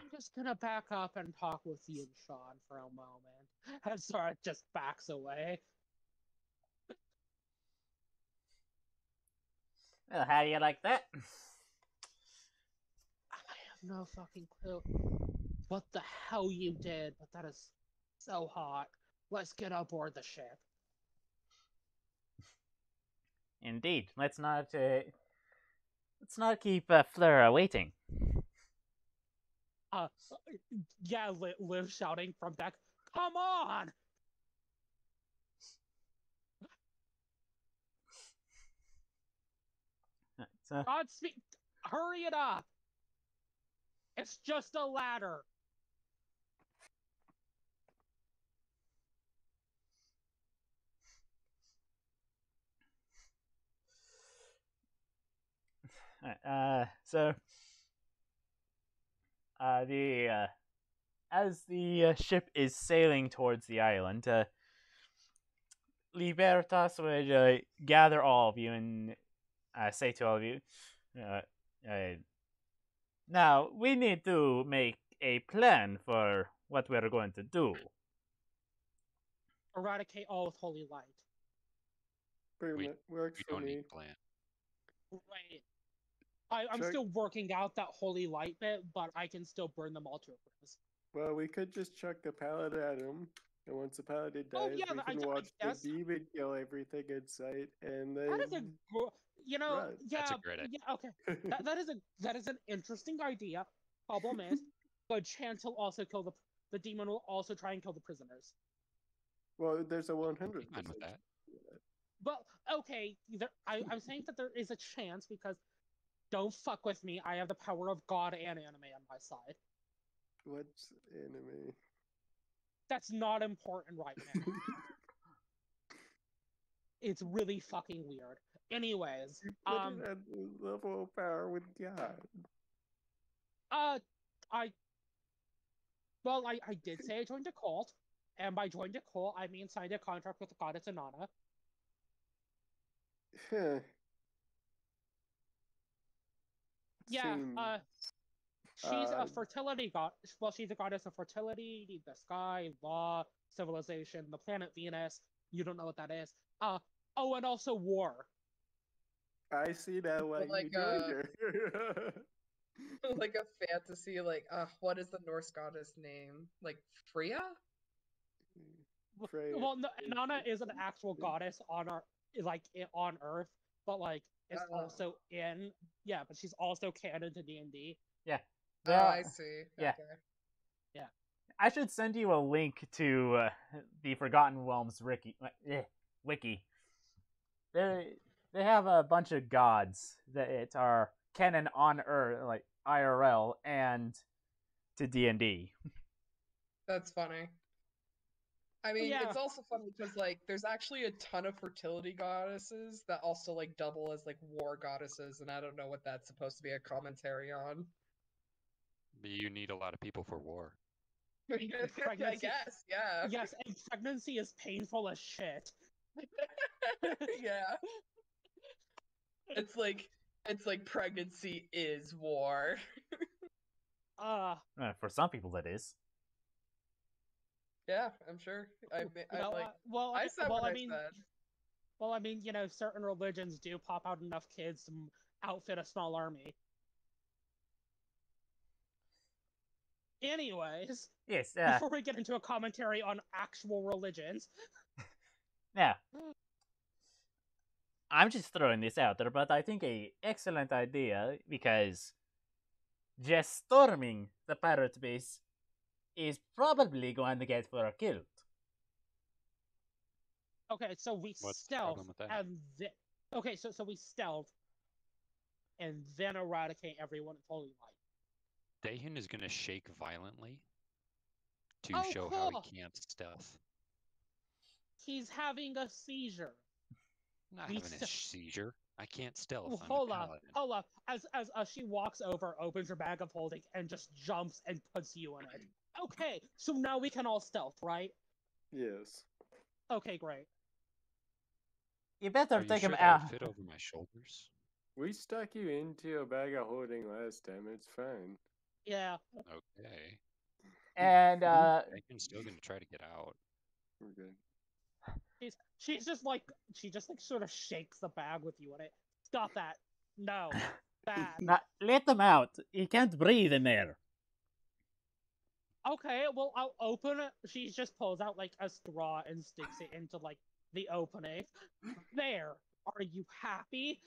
B: I'm just gonna back up and talk with you and Sean for a moment. And Sora just backs away.
A: Well, how do you like that?
B: I have no fucking clue what the hell you did, but that is so hot. Let's get aboard the ship.
A: Indeed. Let's not keep Fleur waiting.
B: Yeah, Liv shouting from deck. Come on!
A: So,
B: Godspeed! Hurry it up! It's just a ladder.
A: so as the ship is sailing towards the island, Libertas would gather all of you and say to all of you, now we need to make a plan for what we're going to do.
B: Eradicate all with holy light.
D: Pretty much works
C: We
D: for
C: don't
D: me.
C: need a plan.
B: Right. I'm
D: Check.
B: still working out that holy light bit, but I can still burn them all to a crisp.
D: Well, we could just chuck the paladin at him, and once the paladin dies,
B: Oh, yeah,
D: we can watch the
B: guess.
D: demon kill everything in sight, and then
B: That is a you know,
D: run.
B: yeah,
C: That's a great idea.
B: yeah, okay. That is an interesting idea. Problem is, good chance he'll also kill the demon will also try and kill the prisoners.
D: Well, there's a
C: Be
D: 100%
C: fine with that.
B: But okay, I'm saying that there is a chance because don't fuck with me. I have the power of God and anime on my side.
D: What's enemy?
B: That's not important right now. It's really fucking weird. Anyways,
D: You put it at the level of power with God.
B: I did say I joined a cult, and by joined a cult, I mean signed a contract with the goddess Inanna.
D: Huh.
B: Yeah,
D: Seems
B: she's a
D: odd.
B: fertility god. Well, she's a goddess of fertility, the sky, law, civilization, the planet Venus. You don't know what that is. Oh, and also war.
D: I see now why
E: Like,
D: you joined her.
E: like a fantasy, like what is the Norse goddess name? Like Freya?
D: Freya.
B: Well, no, Inanna is an actual goddess on on Earth, but like it's also in but she's also canon to D&D.
A: Yeah.
E: Oh, I see.
A: Yeah.
E: Okay.
A: I should send you a link to the Forgotten Realms wiki. They have a bunch of gods that are canon on Earth, like IRL, and to D&D.
E: That's funny. I mean,
B: Yeah.
E: it's also funny because like there's actually a ton of fertility goddesses that also like double as like war goddesses, and I don't know what that's supposed to be a commentary on.
C: But you need a lot of people for war.
E: I
B: Pregnancy-
E: guess, yeah.
B: Yes, and pregnancy is painful as shit.
E: Yeah. It's like pregnancy is war.
A: For some people, that is.
E: Yeah, I'm sure. I like. I said what I said.
B: Well, I mean, certain religions do pop out enough kids to outfit a small army. Anyways,
A: Yes.
B: before we get into a commentary on actual religions,
A: Now, I'm just throwing this out there, but I think a excellent idea because just storming the pirate base is probably going to get her killed.
B: okay, so we
C: What's the
B: stealth
C: problem with that?
B: and okay, so we stealth and then eradicate everyone in Holy Light.
C: Dahin is going to shake violently to
B: Oh,
C: show
B: cool.
C: how he can't stealth.
B: He's having a seizure.
C: Not
B: We
C: having a
B: st-
C: seizure. I can't stealth. I'm
B: Hold
C: a
B: up,
C: paladin.
B: hold up. As she walks over, opens her bag of holding, and just jumps and puts you in it. Okay, so now we can all stealth, right?
D: Yes.
B: Okay, great.
A: You better
C: Are you
A: take
C: sure
A: him
C: that
A: out.
C: would fit over my shoulders?
D: We stuck you into a bag of holding last time. It's fine.
B: Yeah.
C: Okay.
A: And
C: Dahin's still going to try to get out.
D: We're good.
B: She's just like sort of shakes the bag with you in it. Stop that. No. Bad.
A: let them out. He can't breathe in there.
B: Okay, well I'll open it. She just pulls out like a straw and sticks it into like the opening. There. Are you happy?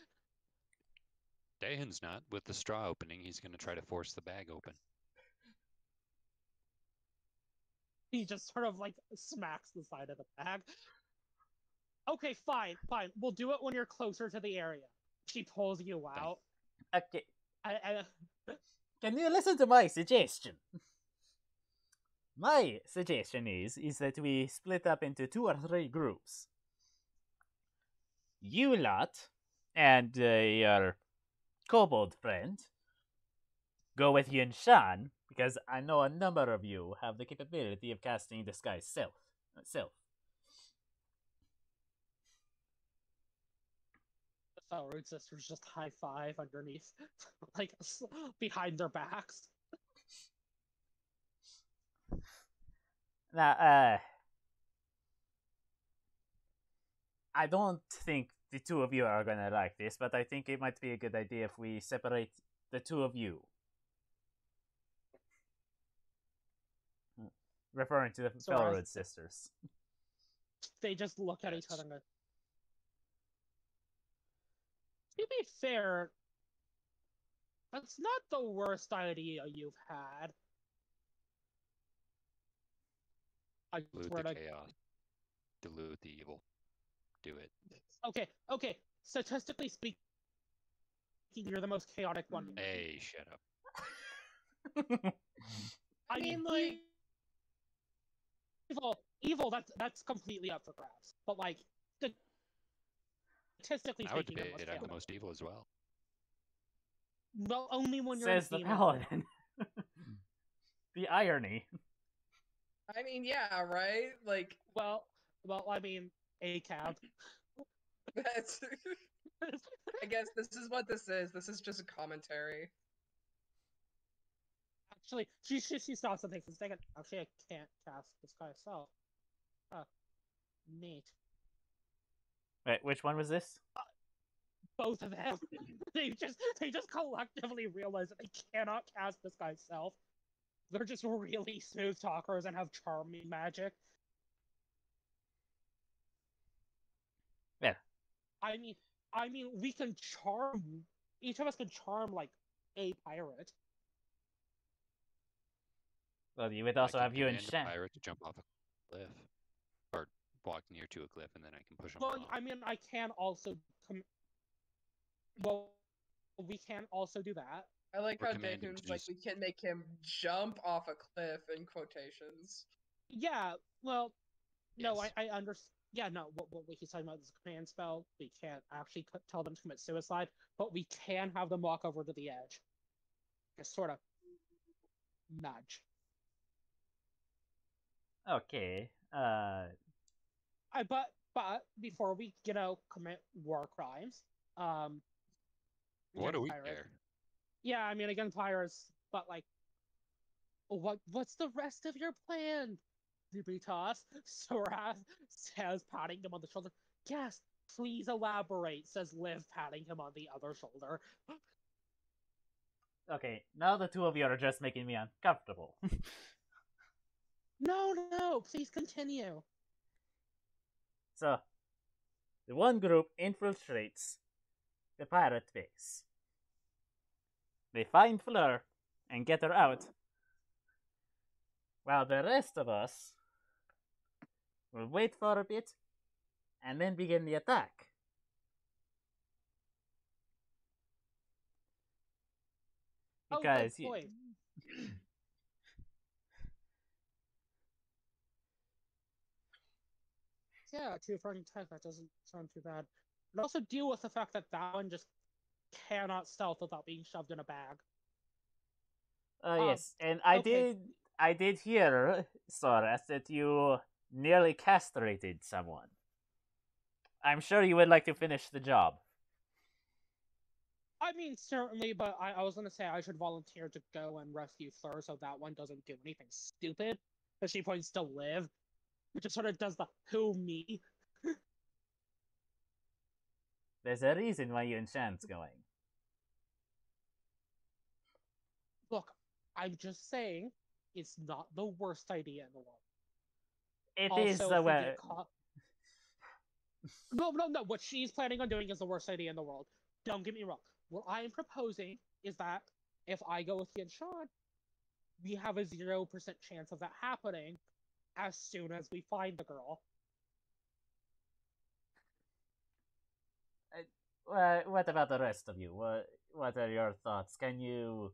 C: Dahin's not. With the straw opening, he's going to try to force the bag open.
B: He just sort of like smacks the side of the bag. Okay, fine. We'll do it when you're closer to the area. She pulls you out.
A: Okay.
B: I
A: Can you listen to my suggestion? My suggestion is that we split up into 2 or 3 groups. You lot and your kobold friend go with Yun Shan, because I know a number of you have the capability of casting disguise self.
B: The Root Sisters just high five underneath, like behind their backs.
A: Now, I don't think the 2 of you are gonna like this, but I think it might be a good idea if we separate the 2 of you. Referring to the Felrood sisters.
B: They just look at each other and go, to be fair, that's not the worst idea you've had. I
C: Dilute
B: swear
C: the
B: to...
C: chaos. Dilute the evil. Do it.
B: Okay. Statistically speaking, you're the most chaotic one.
C: Hey, shut up.
B: I mean, like, evil. That's completely up for grabs. But like, statistically
C: I would
B: speaking,
C: debate I'm the most evil as well.
B: Well, only when you're
A: Says the paladin. The irony.
E: I mean, yeah, right? Like,
B: well, I mean, ACAB.
E: that's. I guess this is what this is. This is just a commentary.
B: Actually, she stops and thinks a second. Actually, I can't cast this guy itself. Neat.
A: Wait, which one was this?
B: Both of them. they just collectively realize that they cannot cast this guy's self. They're just really smooth talkers and have charming magic.
A: Yeah.
B: I mean, we can charm. Each of us can charm like a pirate.
A: Well, you would also have you and Shan.
C: A pirate to jump off a cliff, or walk near to a cliff, and then I can push him
B: Well,
C: off.
B: I mean, I can also. Well, we can also do that.
E: I like how Daehoon's like, we can make him jump off a cliff in quotations.
B: Yeah, well, no,
C: Yes.
B: I understand. Yeah, no, what he's talking about is a command spell. We can't actually tell them to commit suicide, but we can have them walk over to the edge. Just sort of nudge.
A: Okay.
B: But before we, commit war crimes,
C: What do we
B: pirates.
C: care?
B: Yeah, I mean, against pirates, but like, what's the rest of your plan? Zibitas, Sorath says, patting him on the shoulder. Yes, please elaborate, says Liv, patting him on the other shoulder.
A: Okay, now the two of you are just making me uncomfortable.
B: No, please continue.
A: So, the one group infiltrates the pirate base. They find Fleur and get her out, while the rest of us will wait for a bit and then begin the attack. Because
B: oh, boy. Yeah, two fighting tech, that doesn't sound too bad. But also deal with the fact that one just cannot stealth without being shoved in a bag.
A: Yes, and I
B: okay.
A: did hear, Soras, that you nearly castrated someone. I'm sure you would like to finish the job.
B: I mean, certainly, but I was gonna say I should volunteer to go and rescue Fleur so that one doesn't do anything stupid. But she points to Liv, which just sort of does the who me.
A: There's a reason why you and Shan's going.
B: Look, I'm just saying, it's not the worst idea in the world.
A: It
B: also,
A: is the way.
B: No. What she's planning on doing is the worst idea in the world. Don't get me wrong. What I am proposing is that if I go with you and Sean, we have a 0% chance of that happening as soon as we find the girl.
A: What about the rest of you? What are your thoughts? Do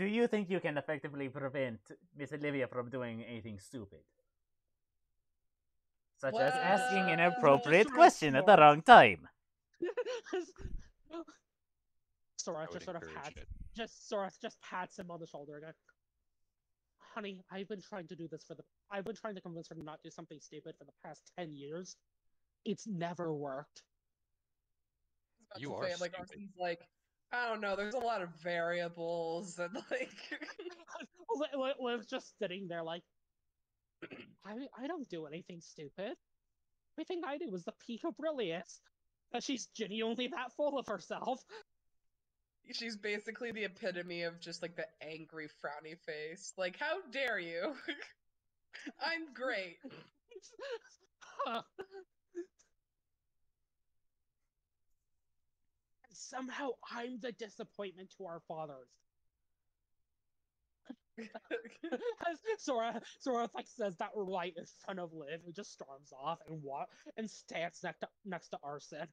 A: you think you can effectively prevent Miss Olivia from doing anything stupid? Such as asking an appropriate question at the wrong time.
B: Sorath just pats him on the shoulder again. Honey, I've been trying to convince her to not do something stupid for the past 10 years. It's never worked.
C: You are stupid.
E: Arson's like, I don't know, there's a lot of variables and like
B: Liv's just sitting there like, I don't do anything stupid. Everything I do is the peak of brilliance. And she's genuinely that full of herself.
E: She's basically the epitome of just like the angry frowny face. Like, how dare you? I'm great.
B: Somehow I'm the disappointment to our fathers. Sora like says that right in front of Liv, and just storms off and stands next to Arson.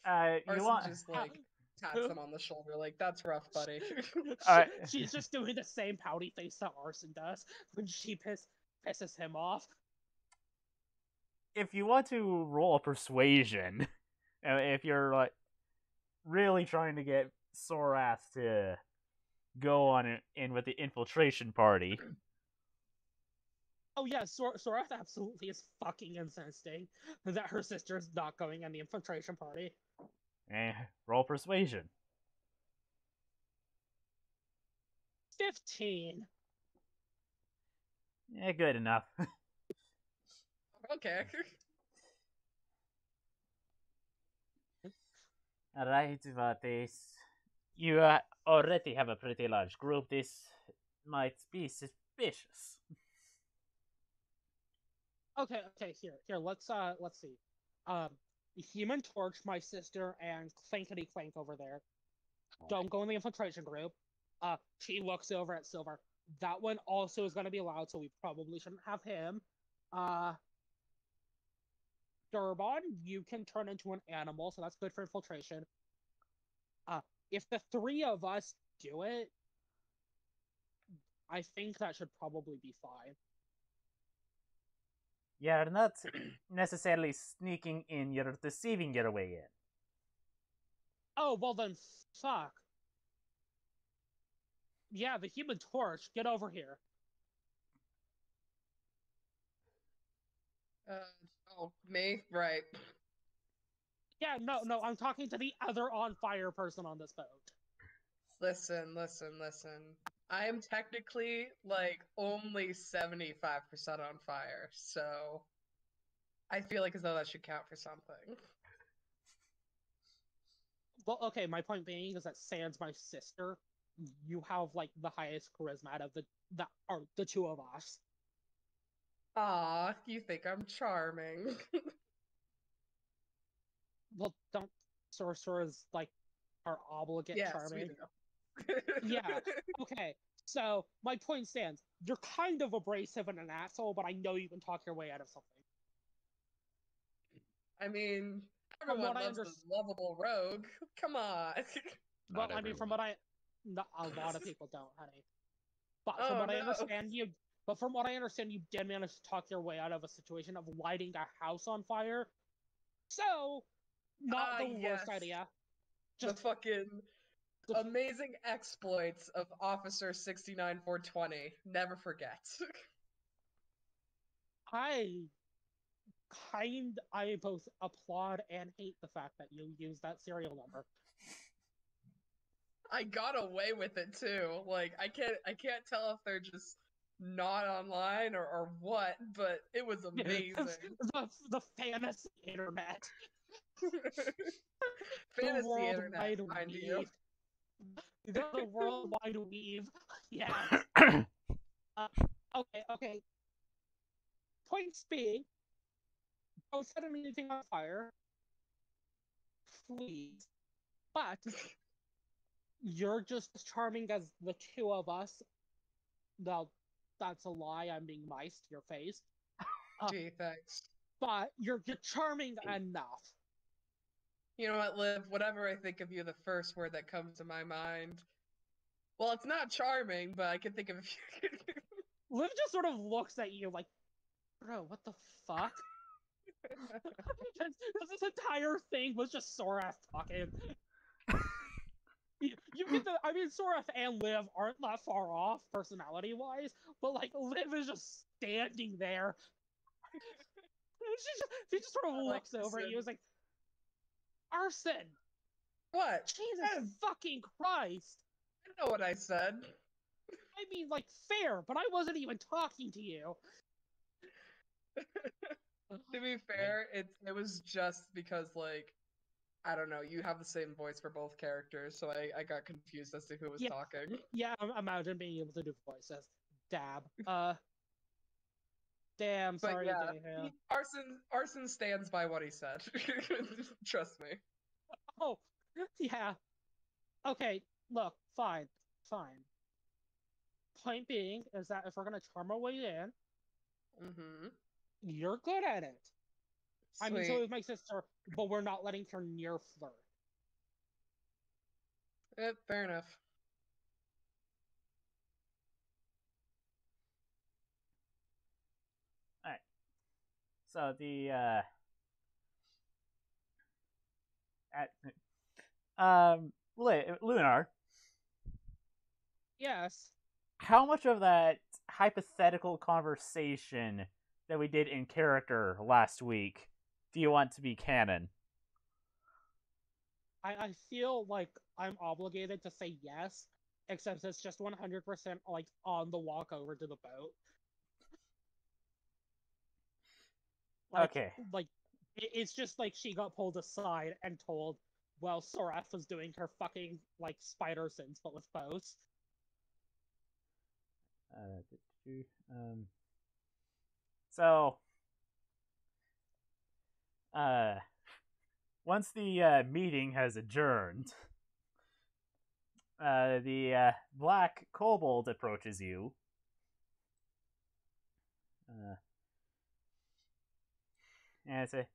E: Arson just like pats him on the shoulder, like, that's rough, buddy.
B: She's just doing the same pouty face that Arson does when she pisses him off.
A: If you want to roll a persuasion, if you're like really trying to get Sorath to go on in with the infiltration party.
B: Oh yeah, Sorath absolutely is fucking insisting that her sister is not going on the infiltration party.
A: Roll persuasion.
B: 15.
A: Yeah, good enough.
E: Okay.
A: Alright, but you already have a pretty large group. This might be suspicious.
B: Okay, here. Let's see. Human Torch, my sister, and Clankety Clank over there. Don't go in the infiltration group. She looks over at Silver. That one also is going to be allowed, so we probably shouldn't have him. Durbon, you can turn into an animal, so that's good for infiltration. If the three of us do it, I think that should probably be fine.
A: You're not necessarily sneaking in, you're deceiving your way in.
B: Oh, well then, fuck. Yeah, the Human Torch, get over here.
E: Me? Right.
B: Yeah, no, I'm talking to the other on fire person on this boat.
E: Listen. I am technically like only 75% on fire, so I feel like as though that should count for something.
B: Well, okay, my point being is that Sans my sister. You have like the highest charisma out of the two of us.
E: Aw, you think I'm charming.
B: Well, don't sorcerers like are obligate
E: Yes, we
B: charming?
E: do.
B: Yeah. Okay. So my point stands. You're kind of abrasive and an asshole, but I know you can talk your way out of something.
E: I mean,
B: From
E: everyone
B: what I
E: loves the
B: understand,
E: lovable rogue. Come on.
B: well,
C: Not
B: I mean, from
C: everyone.
B: a lot of people don't, honey. But from
E: Oh
B: what I
E: no.
B: understand, you did manage to talk your way out of a situation of lighting a house on fire. So, not the
E: Yes.
B: worst idea.
E: The
B: Just
E: fucking amazing exploits of Officer 69420. Never forget.
B: I both applaud and hate the fact that you use that serial number.
E: I got away with it too. Like I can't tell if they're just not online or what, but it was amazing.
B: The fantasy internet. The
E: Fantasy internet,
B: worldwide
E: mind you.
B: weave. The worldwide weave. Yes. Okay. Points being, don't set anything on fire, please. But you're just as charming as the two of us. No, that's a lie. I'm being nice to your face.
E: Gee, thanks.
B: But you're charming enough.
E: You know what, Liv? Whatever I think of you, the first word that comes to my mind. Well, it's not charming, but I can think of a few.
B: Liv just sort of looks at you like, bro, what the fuck? This entire thing was just Sorath talking. You get the. I mean, Sorath and Liv aren't that far off personality-wise, but like Liv is just standing there. She just sort of looks over at you. It's like, Arson.
E: What?
B: Jesus fucking Christ!
E: I know what I said.
B: I mean, like, fair, but I wasn't even talking to you.
E: To be fair, it was just because, like, I don't know, you have the same voice for both characters, so I got confused as to who was talking.
B: Yeah, imagine being able to do voices. Dab. Damn,
E: But
B: sorry,
E: yeah,
B: Dayham.
E: Arson stands by what he said. Trust me.
B: Oh, yeah. Okay, look, fine. Point being is that if we're gonna charm our way in, you're good at it.
E: Sweet.
B: I mean, so is my sister, but we're not letting her near flirt.
E: Fair enough.
A: Alright. So the Lunar,
B: Yes.
A: how much of that hypothetical conversation that we did in character last week do you want to be canon?
B: I feel like I'm obligated to say yes, except it's just 100% like on the walk over to the boat. Like,
A: Okay.
B: Like, it's just like she got pulled aside and told, well, Sorath was doing her fucking, like, spider sins, but with bows.
A: So, once the meeting has adjourned, the black kobold approaches you. And say,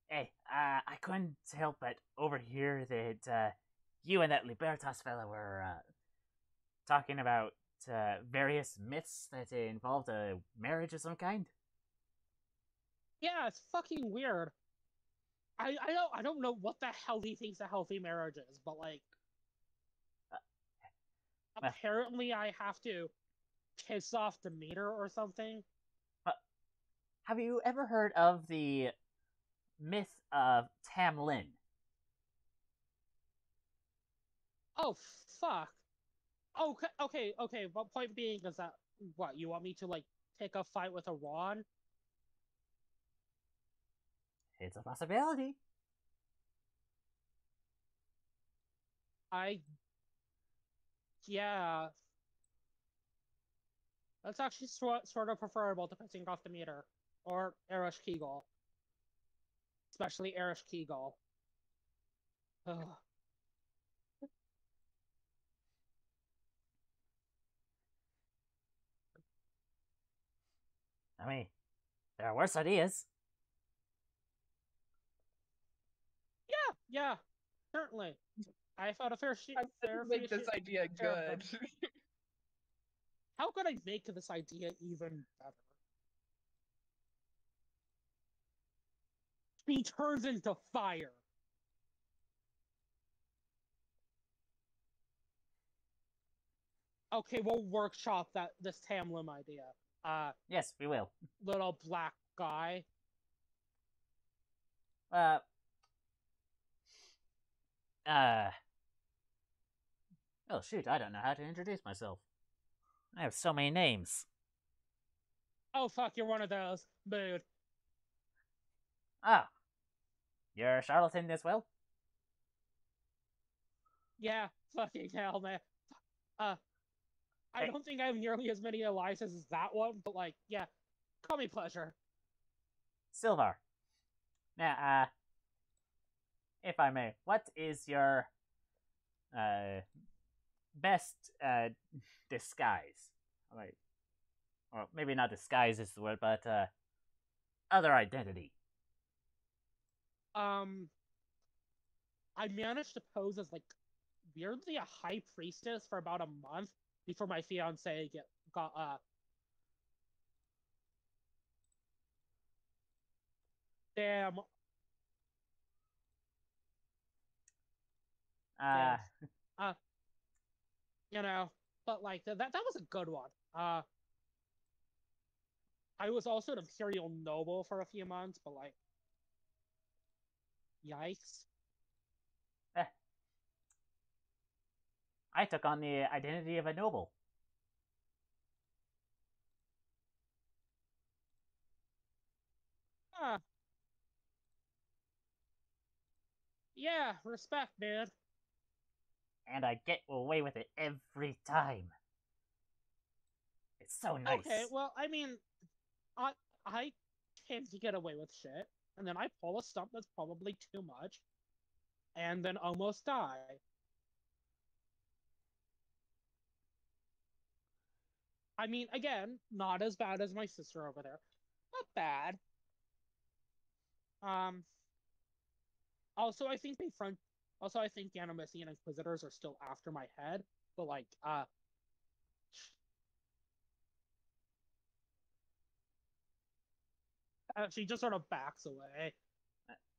A: "Hey, I couldn't help but overhear that you and that Libertas fella were talking about various myths that involved a marriage of some kind."
B: Yeah, it's fucking weird. I don't know what the hell he thinks a healthy marriage is, but like, apparently I have to piss off Demeter or something.
A: Have you ever heard of the myth of Tamlin?
B: Oh fuck! Okay. But point being is that what you want me to like take a fight with a Ron?
A: It's a possibility.
B: Yeah, that's actually sort of preferable to pissing off the meter or Erish Kegel, especially Erish Kegel. Ugh.
A: I mean, there are worse ideas.
B: Yeah, certainly. I thought a fair
E: I'm gonna make this idea good.
B: How could I make this idea even better? He turns into fire. Okay, we'll workshop this Tamlim idea.
A: Yes, we will.
B: Little black guy.
A: Uh. Oh shoot! I don't know how to introduce myself. I have so many names.
B: Oh fuck, you're one of those. Mood.
A: Ah, you're a charlatan as well.
B: Yeah, fucking hell, man. I
A: Hey.
B: don't think I have nearly as many aliases as that one, but like, yeah, call me Pleasure.
A: Silvar. Now, if I may, what is your best disguise? Like, or maybe not disguise is the word, but other identity.
B: I managed to pose as like weirdly a high priestess for about a month before my fiance got damn.
A: Uh,
B: You know, but like that was a good one. I was also an imperial noble for a few months, but like, yikes.
A: I took on the identity of a noble.
B: Huh. Yeah, respect, man.
A: And I get away with it every time. It's so nice.
B: Okay, well, I mean, I tend to get away with shit, and then I pull a stump that's probably too much, and then almost die. I mean, again, not as bad as my sister over there. Not bad. Also, I think Also, I think the Animisian Inquisitors are still after my head, but like, she just sort of backs away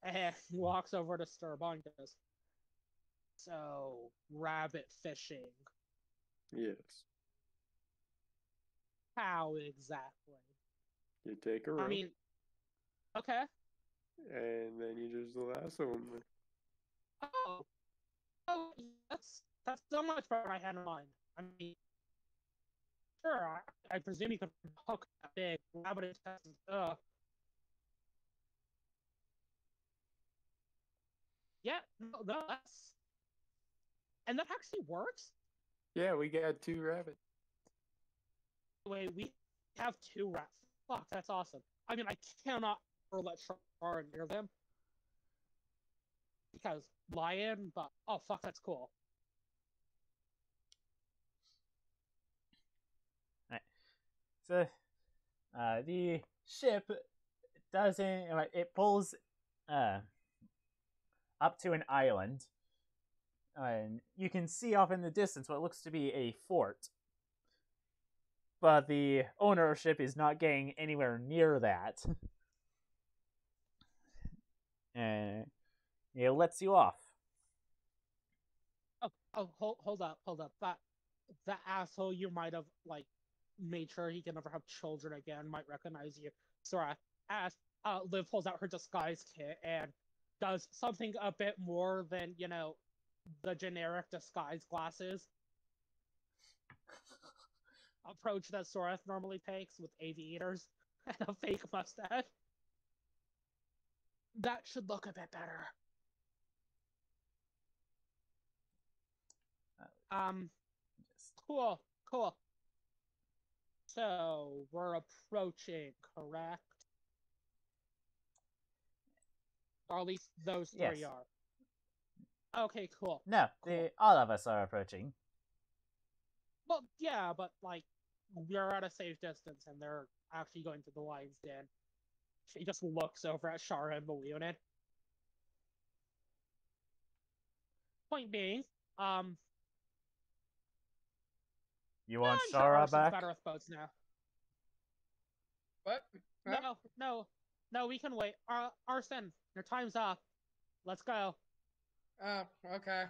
B: and walks over to Sturbon and goes, "So, rabbit fishing.
D: Yes.
B: How exactly?"
D: You take a rope.
B: I mean, okay.
D: And then you just lasso them.
B: Oh, that's so much better than I had in mind. I mean, sure, I presume you could hook that big rabbit intestines. Yeah, no, and that actually works.
D: Yeah, we got 2 rabbits.
B: Wait, we have 2 rats. Fuck, that's awesome. I mean, I cannot let Char near them because lion, but oh fuck, that's cool.
A: Right. So, the ship doesn't. It pulls up to an island, and you can see off in the distance what looks to be a fort. But the ownership is not getting anywhere near that. And it lets you off.
B: Hold up. That asshole you might have like made sure he can never have children again might recognize you. Sora, as Liv pulls out her disguise kit and does something a bit more than the generic disguise glasses. approach that Sorath normally takes with aviators and a fake mustache. That should look a bit better. Cool. So, we're approaching, correct? Or at least those three
A: Yes.
B: are. Okay, cool.
A: No,
B: Cool.
A: all of us are approaching.
B: Well, yeah, but, like, we're at a safe distance, and they're actually going to the lion's den. She just looks over at Shara and the unit. Point being,
A: You want
B: I'm sure
A: Shara
B: Arson's
A: back?
B: better with boats now.
E: What? Huh?
B: No, we can wait. Arson, your time's up. Let's go.
E: Oh, okay.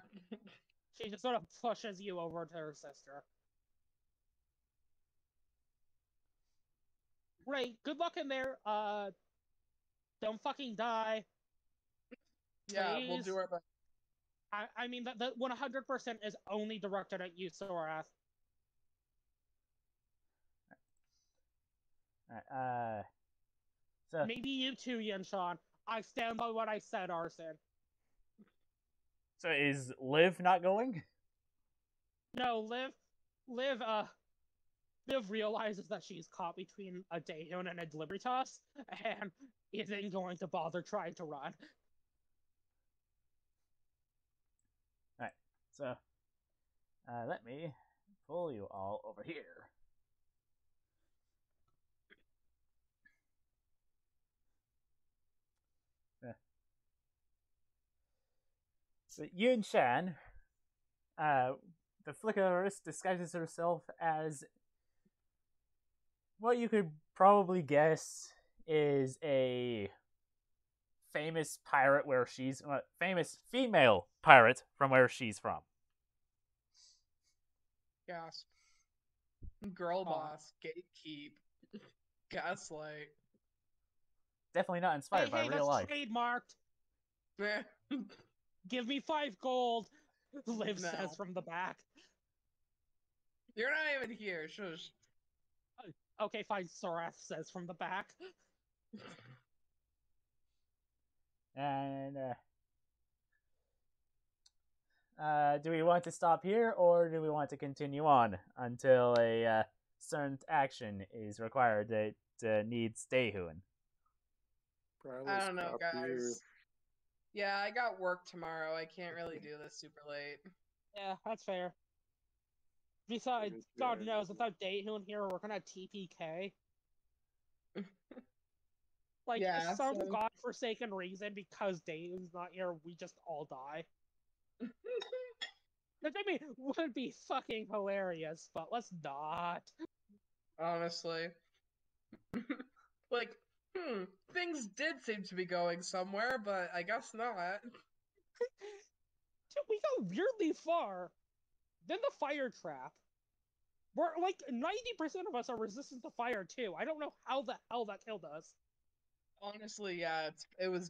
B: She just sort of pushes you over to her sister. Great, good luck in there. Don't fucking die.
E: Yeah, we'll
B: Please.
E: do our best.
B: I mean, that 100% is only directed at you, Sorath.
A: So
B: Maybe you too, Yenshan. I stand by what I said, Arson.
A: so is Liv not going?
B: No, Liv realizes that she's caught between a Daehyun and a Libertas, and isn't going to bother trying to run.
A: Alright, so let me pull you all over here. So Yun Shan, the Flickerist disguises herself as what you could probably guess is a famous pirate where she's famous female pirate from where she's from.
E: Gasp. Girl
B: Aw.
E: boss. Gatekeep. Gaslight.
A: Definitely not inspired by
B: Hey,
A: real
B: that's
A: life.
B: trademarked. Give me 5 gold. Liv
E: No.
B: says from the back.
E: You're not even here. Shush.
B: Okay, fine. Sorath says from the back.
A: And do we want to stop here, or do we want to continue on until a certain action is required that needs Daehyun?
D: Probably
E: I don't know,
D: stop
E: guys.
D: here.
E: Yeah, I got work tomorrow. I can't really do this super late.
B: Yeah, that's fair. Besides,
D: Yes,
B: God
D: yeah.
B: knows, without Daehyun here, we're gonna TPK. Like,
E: Yeah,
B: some
E: so-
B: godforsaken reason, because Daehyun's not here, we just all die. Which, I mean, would be fucking hilarious, but let's not.
E: Honestly. Like, things did seem to be going somewhere, but I guess not.
B: Dude, we go weirdly far. Then the fire trap. We're like 90% of us are resistant to fire too. I don't know how the hell that killed us.
E: Honestly, yeah, it was